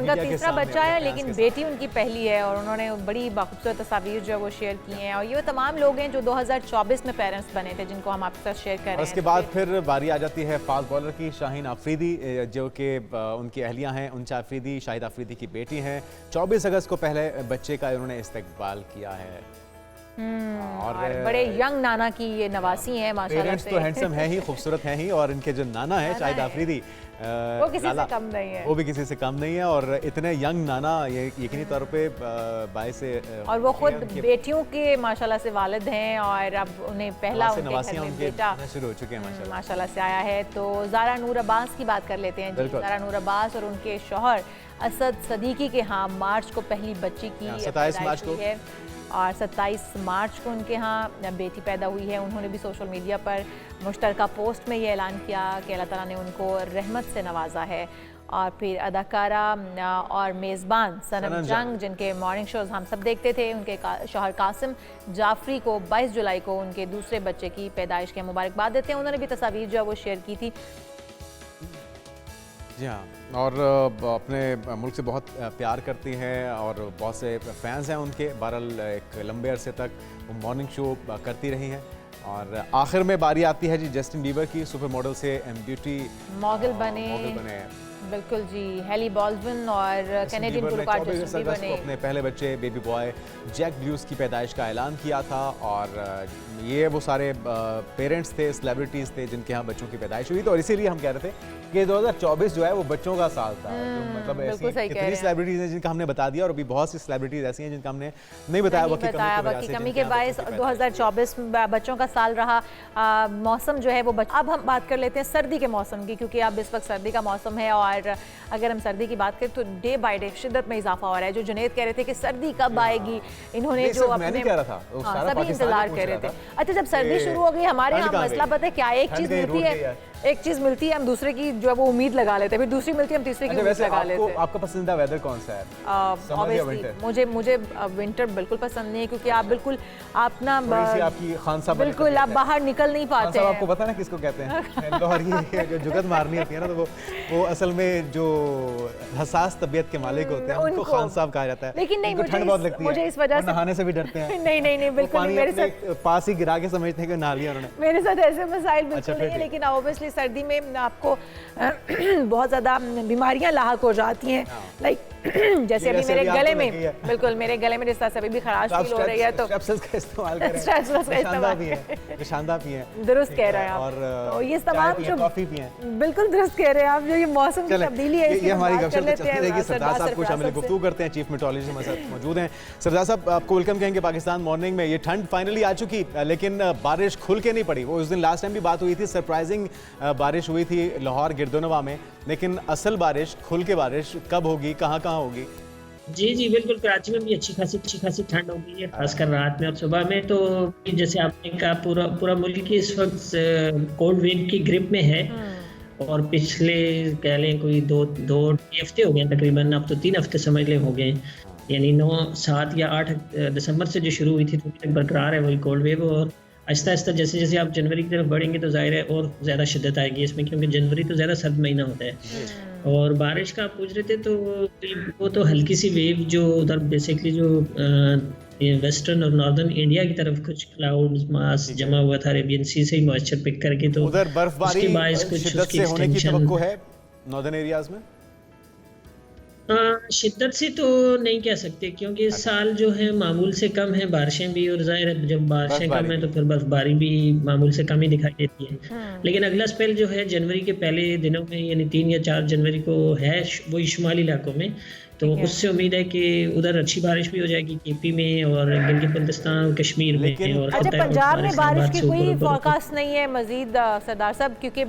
उनका तीसरा बच्चा है लेकिन बेटी उनकी पहली है और उन्होंने बड़ी खूबसूरत तस्वीर जो है वो शेयर की हैं। और ये वो तमाम लोग हैं जो 2024 में पेरेंट्स बने थे, जिनको हम आपके साथ शेयर कर रहे हैं। उसके बाद फिर बारी आ जाती है फास्ट बॉलर की, शाहीन आफरीदी, जो कि उनकी अहलिया हैं, उनचा आफरीदी, शाहिद आफरीदी की बेटी हैं। 24 अगस्त को पहले बच्चे का उन्होंने इस्तकबाल किया है और बड़े यंग नाना की ये नवासी हैं माशाल्लाह से। तो हैंडसम है ही, खूबसूरत है ही, और इनके जो नाना है शाहिद आफरीदी, वो किसी से कम नहीं है, वो भी किसी से कम नहीं है और इतने यंग नाना ये यकीनी तौर पे बायस से, और वो खुद बेटियों के माशाल्लाह से वालिद हैं और अब उन्हें पहला उनके घर में बेटा शुरू हो चुके हैं माशाल्लाह से आया है। तो ज़ारा नूर अब्बास की बात कर लेते हैं जी। ज़ारा नूर अब्बास और उनके शौहर असद सदीकी के यहाँ मार्च को पहली बच्ची की 27 मार्च को है और 27 मार्च को उनके यहाँ बेटी पैदा हुई है। उन्होंने भी सोशल मीडिया पर मुश्तरका पोस्ट में ये ऐलान किया कि अल्लाह ताला ने उनको रहमत से नवाजा है। और फिर अदाकारा और मेज़बान सनम जंग, जिनके मॉर्निंग शोज़ हम सब देखते थे, उनके शौहर कासिम जाफरी को 22 जुलाई को उनके दूसरे बच्चे की पैदाइश के मुबारकबाद देते हैं। उन्होंने भी तस्वीर जो है वो शेयर की थी। जी हाँ, और अपने मुल्क से बहुत प्यार करती हैं और बहुत से फैंस हैं उनके। बहरहाल एक लंबे अरसे तक वो मॉर्निंग शो करती रही हैं और आखिर में बारी आती है जी जस्टिन बीबर की, सुपर मॉडल से ब्यूटी मॉडल बने बिल्कुल जी। हेली बॉल्डविन और कैनेडियन गुलकार जस्टिन बीबर ने अपने पहले बच्चे बेबी बॉय जैक ब्लूस की पैदाइश का ऐलान किया था और ये वो सारे पेरेंट्स थे, सेलिब्रिटीज़ थे जिनके यहाँ बच्चों की पैदाइश हुई। तो और इसीलिए हम कह रहे थे कि 2024 जो है वो बच्चों का साल था। मतलब ऐसी कितनी सेलिब्रिटीज़ हैं जिनका हमने बता दिया और अभी बहुत सी सेलिब्रिटीज़ ऐसी हैं जिनका हमने नहीं बताया, वक्त की कमी के बायस 2024 बच्चों का साल रहा। मौसम जो है वो अब हम बात कर लेते हैं सर्दी के मौसम की, क्योंकि अब इस वक्त सर्दी का मौसम है और और अगर हम सर्दी की बात करें तो डे बाय डे शिद्दत में इजाफा हो रहा है। जो जुनैद कह रहे थे कि सर्दी कब आएगी, इन्होंने जो मैं नहीं कह रहा था, वो सारा सभी पाकिस्तान इंतजार पूछ कर रहे रहा थे। था अच्छा, जब सर्दी शुरू हो गई हमारे ठंड यहाँ कहाँ मसला गई? पता है क्या, एक ठंड चीज कहीं मिलती रूठ गई है, यार। एक चीज मिलती है, हम दूसरे की जो है वो उम्मीद लगा लेते हैं, फिर दूसरी मिलती है हम तीसरे की अच्छा, उम्मीद वैसे लगा लेते हैं। आपका पसंदीदा वेदर कौन सा है? समर या Obviously, विंटर? मुझे विंटर बिल्कुल पसंद नहीं है, क्योंकि आप बिल्कुल आप ना थोड़ी सी आपकी खान साहब वाली बिल्कुल आप तबीयत है। बाहर निकल नहीं खान पाते साहब हैं। आपको पता ना किसको कहते हैं? लाहौरी जो जुगत मारनी होती है ना, तो वो असल में जो हसास तबीयत के मालिक होते हैं उनको खान साहब कहा जाता है। लेकिन नहीं, उनको ठंड बहुत लगती है, मुझे इस वजह से नहाने से भी डरते हैं। नहीं वो बिल्कुल पानी नहीं, मेरे अपने साथ पास ही गिरा के समझते हैं कि नहा लिया उन्होंने। मेरे साथ ऐसे मसाइल अच्छा, बिल्कुल फिर नहीं है, ठीक। लेकिन ऑब्वियसली सर्दी में आपको बहुत ज़्यादा बीमारियां लाहक हो जाती हैं, लाइक जैसे अभी जैसे मेरे अभी आपको गले में लगी है। बिल्कुल मेरे गले में जिस तरह से अभी भी खराश तो आप फील हो रही है, तो स्ट्रेप्सिल्स का इस्तेमाल करें। स्ट्रेप्सिल्स का शानदार इस्तेमाल भी है, शानदार भी है। दुरुस्त कह रहे हैं आप। और तो ये चाय तमाम पिएं, जो कॉफी पिएं। बिल्कुल दुरुस्त कह रहे हैं आप, जो ये मौसम की चलें, तब्दीली है, इसकी ये हम हमारी बात गपशप कर तो लेते चलती हैं रहेगी। सरदार साहब को शामिल सरफराज गुफ्तगू करते हैं, चीफ मेट्रोलॉजिस्ट हमारे साथ मौजूद हैं। सरदार साहब, आपको वेलकम कहेंगे पाकिस्तान मॉर्निंग में। ये ठंड फाइनली आ चुकी, लेकिन बारिश खुल के नहीं पड़ी। वो उस दिन लास्ट टाइम भी बात हुई थी, सरप्राइजिंग बारिश हुई थी लाहौर गिरदोनवा में, लेकिन असल बारिश, खुल के बारिश कब होगी, कहाँ होगी? जी बिल्कुल, कराची में भी अच्छी खासी ठंड हो गई है, खासकर रात में और सुबह में। तो जैसे आपने कहा, पूरा मुल्क इस वक्त कोल्ड वेव की ग्रिप में है, और पिछले कह लें कोई दो हफ्ते हो गए तकरीबन, अब तो 3 हफ्ते समझ लें हो गए, यानी 9, 7 या 8 दिसंबर से जो शुरू हुई थी, तो अभी तक बरकरार है वही कोल्ड वेव। और आहिस्ता आहिस्ता जैसे आप जनवरी की तरफ बढ़ेंगे तो जाहिर है और ज़्यादा शिद्दत आएगी इसमें, क्योंकि जनवरी तो ज़्यादा सर्द महीना होता है। और बारिश का आप पूछ रहे थे, तो वो तो हल्की सी वेव जो उधर बेसिकली जो वेस्टर्न और नॉर्दर्न इंडिया की तरफ कुछ क्लाउड्स मास जमा हुआ था अरेबियन सी से ही मॉइस्चर पिक करके, तो उधर बर्फबारी शिद्दत से होने की तवक्को है नॉर्दर्न एरियाज में? शिद्दत से तो नहीं कह सकते, क्योंकि इस साल जो है मामूल से कम है बारिशें भी, और जाहिर है जब बारिशें कम है तो फिर बर्फबारी भी मामूल से कम ही दिखाई देती है। लेकिन अगला स्पेल जो है जनवरी के पहले दिनों में, यानी 3 या 4 जनवरी को है, वही शुमाली इलाकों में, तो उससे उम्मीद है कि उधर अच्छी बारिश भी हो जाएगी केपी में और गिलगित बल्तिस्तान, कश्मीर में। और अच्छा, पंजाब में बारिश की कोई फोरकास्ट नहीं है मजीद सरदार साहब, क्योंकि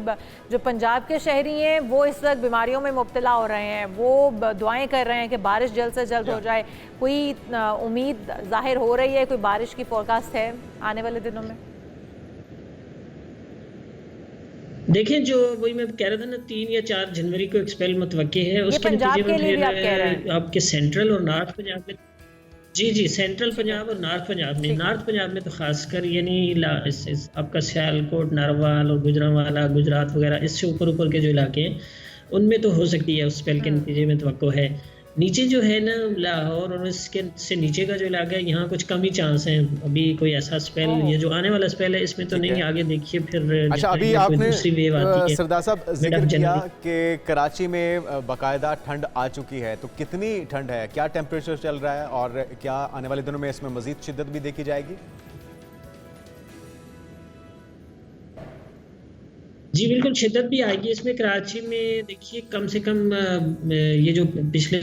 जो पंजाब के शहरी हैं वो इस वक्त बीमारियों में मुब्तला हो रहे हैं, वो दुआएं कर रहे हैं कि बारिश जल्द से जल्द हो जाए। कोई उम्मीद जाहिर हो रही है, कोई बारिश की फोरकास्ट है आने वाले दिनों में? देखें, जो वही मैं कह रहा था ना, 3 या 4 जनवरी को एक्सपेल मुतवक्के है, उसके पंजाब नतीजे के लिए भी आप में कह रहे फिर आपके सेंट्रल और नॉर्थ पंजाब में, जी सेंट्रल पंजाब और नॉर्थ पंजाब में, नॉर्थ पंजाब में तो खासकर यानी आपका सियालकोट, नारवाल और गुजरांवाला, गुजरात वगैरह, इससे ऊपर के जो इलाके हैं उनमें तो हो सकती है उस स्पेल के नतीजे में तवक्को है। नीचे जो है ना लाहौर और इसके से नीचे का जो इलाका है, यहाँ कुछ कम ही चांस है अभी कोई ऐसा स्पेल, ये जो आने वाला स्पेल है इसमें तो नहीं, आगे देखिए फिर। अच्छा, अभी आपने दूसरी वेव आती है, सरदार साहब जिक्र किया कि कराची में बाकायदा ठंड आ चुकी है, तो कितनी ठंड है, क्या टेम्परेचर चल रहा है, और क्या आने वाले दिनों में इसमें मजीद शिद्दत भी देखी जाएगी? जी बिल्कुल, शिद्दत भी आएगी इसमें। कराची में देखिए कम से कम ये जो पिछले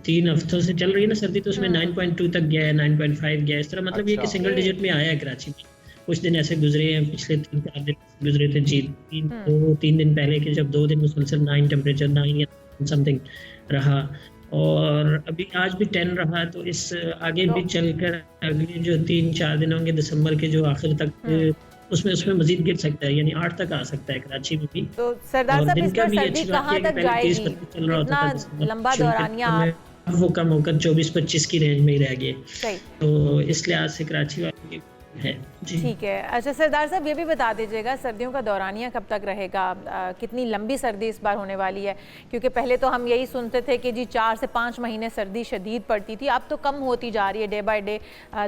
3 हफ्तों से चल रही है ना सर्दी, तो उसमें 9.2 तक गया है, 9.5 गया है, इस तरह, मतलब ये कि सिंगल डिजिट में आया है कराची में। कुछ दिन ऐसे गुजरे हैं, पिछले 3-4 दिन गुजरे थे जी, 3 दिन पहले के, जब 2 दिन मुसलसल 9 टेम्परेचर 9 या समथिंग रहा, और अभी आज भी 10 रहा। तो इस आगे भी चलकर अगले जो 3-4 दिन होंगे दिसंबर के जो आखिर तक, उसमें मजीद गिर सकता है, यानी 8 तक आ सकता है कराची में भी। तो सरदार साहब, इस बार सर्दी कहाँ तक जाएगी? इतना लंबा दौरानिया वो कम होकर 24-25 की रेंज में ही रह गए, तो इस लिहाज से कराची वाले है जी। ठीक है। अच्छा सरदार साहब, ये भी बता दीजिएगा सर्दियों का दौरानिया कब तक रहेगा, कितनी लंबी सर्दी इस बार होने वाली है? क्योंकि पहले तो हम यही सुनते थे कि जी 4 से 5 महीने सर्दी शदीद पड़ती थी, अब तो कम होती जा रही है, डे बाय डे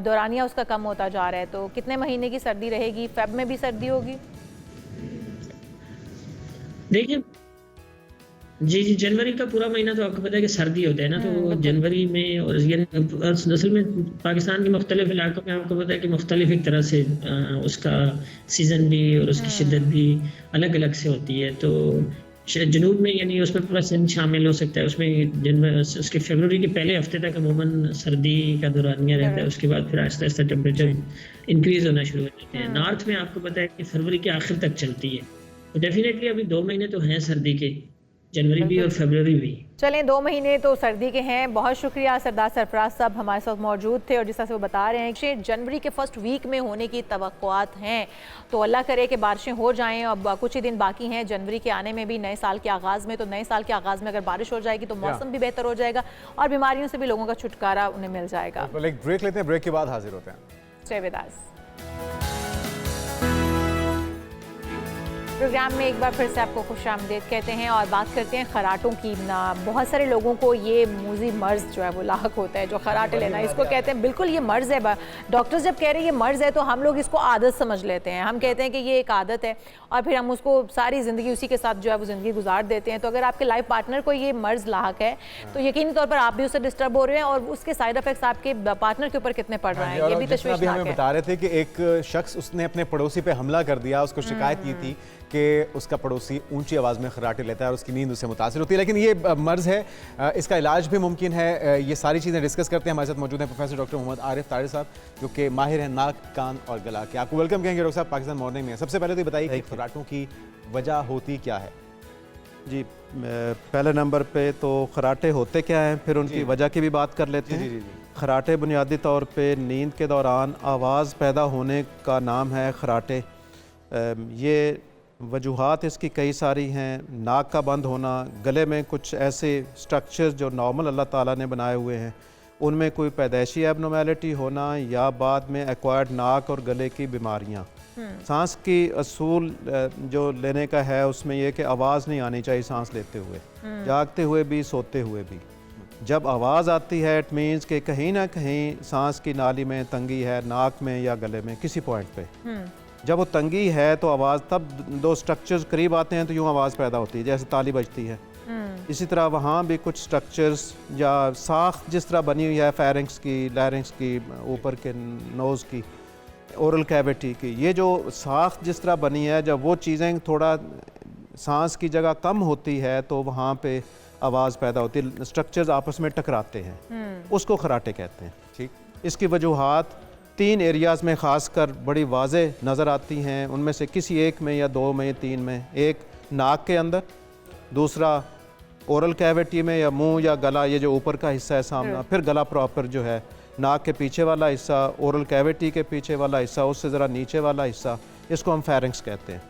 दौरानिया उसका कम होता जा रहा है। तो कितने महीने की सर्दी रहेगी? फेब में भी सर्दी होगी? देखिए जी, जनवरी का पूरा महीना तो आपको पता है कि सर्दी होता है ना, तो जनवरी में, और ये असल में पाकिस्तान के मुख्तलिफ इलाकों में आपको पता है कि मुख्तलिफ एक तरह से उसका सीज़न भी और उसकी शिद्दत भी अलग अलग से होती है। तो जनूब में यानी उसमें पूरा सिंध शामिल हो सकता है, उसमें उसके फरवरी के पहले हफ्ते तक अमूमन सर्दी का दौरानिया रहता है, उसके बाद फिर आहिस्ता आहिस्ता टेम्परेचर इंक्रीज होना शुरू हो जाते हैं। नॉर्थ में आपको पता है कि फरवरी के आखिर तक चलती है, तो डेफिनेटली अभी 2 महीने तो हैं सर्दी के, जनवरी भी और फरवरी भी। चलें, 2 महीने तो सर्दी के हैं। बहुत शुक्रिया सरदार सरफराज साहब हमारे साथ मौजूद थे और जिस तरह से वो बता रहे हैं कि जनवरी के फर्स्ट वीक में होने की तवक्कुआत हैं, तो अल्लाह करे कि बारिशें हो जाएं। अब कुछ ही दिन बाकी हैं जनवरी के आने में भी, नए साल के आगाज़ में। तो नए साल के आगाज़ में अगर बारिश हो जाएगी तो मौसम भी बेहतर हो जाएगा और बीमारियों से भी लोगों का छुटकारा उन्हें मिल जाएगा। एक ब्रेक लेते हैं, ब्रेक के बाद हाजिर होते हैं। Stay with us. प्रोग्राम में एक बार फिर से आपको खुशामदीद कहते हैं और बात करते हैं खराटों की। ना बहुत सारे लोगों को ये मूजी मर्ज जो है वो लाक होता है, जो खराटे लेना इसको कहते हैं। बिल्कुल ये मर्ज है। डॉक्टर्स जब कह रहे हैं ये मर्ज है तो हम लोग इसको आदत समझ लेते हैं। हम कहते हैं कि ये एक आदत है और फिर हम उसको सारी ज़िंदगी उसी के साथ जो है वो ज़िंदगी गुजार देते हैं। तो अगर आपके लाइफ पार्टनर को ये मर्ज लाक है तो यकीनी तौर पर आप भी उससे डिस्टर्ब हो रहे हैं और उसके साइड इफेक्ट्स आपके पार्टनर के ऊपर कितने पड़ रहे हैं ये भी तशवीशनाक है। बता रहे थे कि एक शख्स उसने अपने पड़ोसी पे हमला कर दिया, उसको शिकायत की थी कि उसका पड़ोसी ऊंची आवाज़ में खराटे लेता है और उसकी नींद उससे मुतासिर होती है। लेकिन ये मर्ज़ है, इसका इलाज भी मुमकिन है। ये सारी चीज़ें डिस्कस करते हैं। हमारे साथ मौजूद हैं प्रोफेसर डॉक्टर मोहम्मद आरिफ तारिर साहब, जो कि माहिर हैं नाक, कान और गला के। आपको वेलकम कहेंगे डॉक्टर साहब पाकिस्तान मॉर्निंग में। सबसे पहले तो बताइए कि खराटों की वजह होती क्या है? जी, पहले नंबर पे तो खराटे होते क्या हैं, फिर उनकी वजह की भी बात कर लेते हैं। खराटे बुनियादी तौर पे नींद के दौरान आवाज़ पैदा होने का नाम है खराटे। ये वजूहात इसकी कई सारी हैं। नाक का बंद होना, गले में कुछ ऐसे स्ट्रक्चर्स जो नॉर्मल अल्लाह ताला ने बनाए हुए हैं उनमें कोई पैदाइशी एबनॉर्मेलिटी होना, या बाद में एक्वायर्ड नाक और गले की बीमारियां। सांस की असूल जो लेने का है उसमें यह कि आवाज़ नहीं आनी चाहिए सांस लेते हुए, जागते हुए भी, सोते हुए भी। जब आवाज़ आती है इट मीन्स कि कहीं ना कहीं सांस की नाली में तंगी है, नाक में या गले में किसी पॉइंट पे। जब वो तंगी है तो आवाज़, तब दो स्ट्रक्चर्स करीब आते हैं तो यूँ आवाज़ पैदा होती है, जैसे ताली बजती है। इसी तरह वहाँ भी कुछ स्ट्रक्चर्स या साख जिस तरह बनी हुई है फेरिंक्स की, लैरिंक्स की, ऊपर के नोज़ की, ओरल कैविटी की, ये जो साख जिस तरह बनी है, जब वो चीज़ें थोड़ा सांस की जगह कम होती है तो वहाँ पे आवाज़ पैदा होती है, स्ट्रक्चर्स आपस में टकराते हैं, उसको खराटे कहते हैं। ठीक, इसकी वजूहात 3 एरियाज़ में ख़ासकर बड़ी वाज़े नज़र आती हैं। उनमें से किसी एक में या 2 में, 3 में। एक नाक के अंदर, दूसरा ओरल कैविटी में या मुंह या गला, ये जो ऊपर का हिस्सा है सामना, फिर गला प्रॉपर जो है, नाक के पीछे वाला हिस्सा, ओरल कैविटी के पीछे वाला हिस्सा, उससे ज़रा नीचे वाला हिस्सा, इसको हम फेरिंक्स कहते हैं।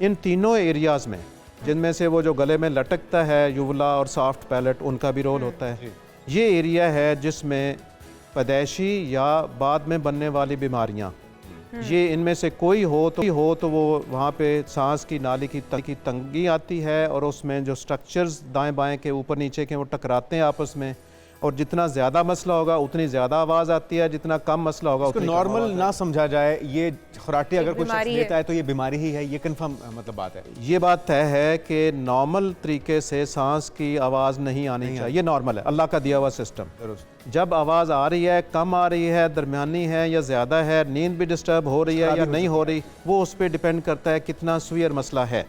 इन तीनों एरियाज़ में, जिनमें से वो जो गले में लटकता है यूवला और सॉफ्ट पैलेट, उनका भी रोल होता है। ये एरिया है जिसमें पैदाइशी या बाद में बनने वाली बीमारियां, ये इनमें से कोई हो तो वो वहाँ पे सांस की नाली की तंगी आती है और उसमें जो स्ट्रक्चर्स दाएं बाएं के ऊपर नीचे के वो टकराते हैं आपस में, और जितना ज़्यादा मसला होगा उतनी ज़्यादा आवाज़ आती है, जितना कम मसला होगा उतनी नॉर्मल ना समझा जाए। ये खराटे अगर कुछ शख्स लेता है तो ये बीमारी ही है, ये कंफर्म मतलब बात है। ये बात तय है कि नॉर्मल तरीके से सांस की आवाज़ नहीं आनी चाहिए, ये नॉर्मल है, अल्लाह का दिया हुआ सिस्टम। जब आवाज़ आ रही है, कम आ रही है, दरमियानी है या ज़्यादा है, नींद भी डिस्टर्ब हो रही है या नहीं हो रही, वो उस पर डिपेंड करता है कितना सीवियर मसला है।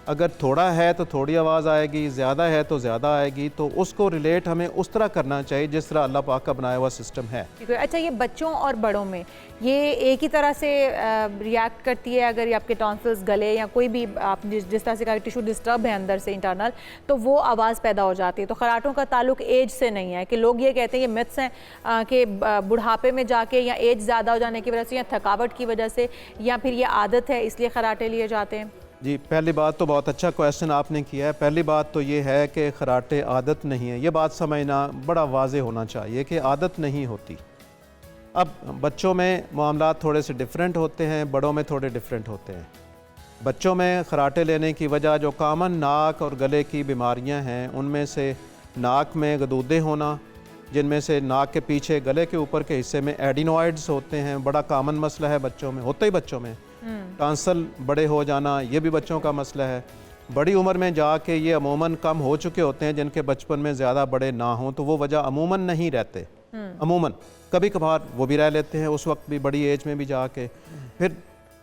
अगर थोड़ा है तो थोड़ी आवाज़ आएगी, ज़्यादा है तो ज़्यादा आएगी। तो उसको रिलेट हमें उस तरह करना चाहिए जिस तरह अल्लाह पाक का बनाया हुआ सिस्टम है। अच्छा, ये बच्चों और बड़ों में ये एक ही तरह से रिएक्ट करती है? अगर ये आपके टॉन्सिल्स, गले या कोई भी आप जिस तरह से का टिश्यू डिस्टर्ब है अंदर से इंटरनल, तो वो आवाज़ पैदा हो जाती है। तो खराटों का ताल्लुक एज से नहीं है कि लोग ये कहते हैं, ये मिथ्स हैं कि बुढ़ापे में जाके या एज ज़्यादा हो जाने की वजह से या थकावट की वजह से या फिर ये आदत है इसलिए खराटे लिए जाते हैं। जी, पहली बात तो बहुत अच्छा क्वेश्चन आपने किया है। पहली बात तो ये है कि खराटे आदत नहीं है, ये बात समझना बड़ा वाज़े होना चाहिए कि आदत नहीं होती। अब बच्चों में मामला थोड़े से डिफरेंट होते हैं, बड़ों में थोड़े डिफरेंट होते हैं। बच्चों में खराटे लेने की वजह जो कॉमन नाक और गले की बीमारियां हैं, उनमें से नाक में गदूदे होना, जिनमें से नाक के पीछे गले के ऊपर के हिस्से में एडिनोइड्स होते हैं, बड़ा कॉमन मसला है बच्चों में, होता ही बच्चों में। टांसल बड़े हो जाना, ये भी बच्चों का मसला है। बड़ी उम्र में जाके ये अमूमन कम हो चुके होते हैं, जिनके बचपन में ज़्यादा बड़े ना हों तो वो वजह अमूमन नहीं रहते। अमूमन कभी कभार वो भी रह लेते हैं, उस वक्त भी बड़ी एज में भी जाके। फिर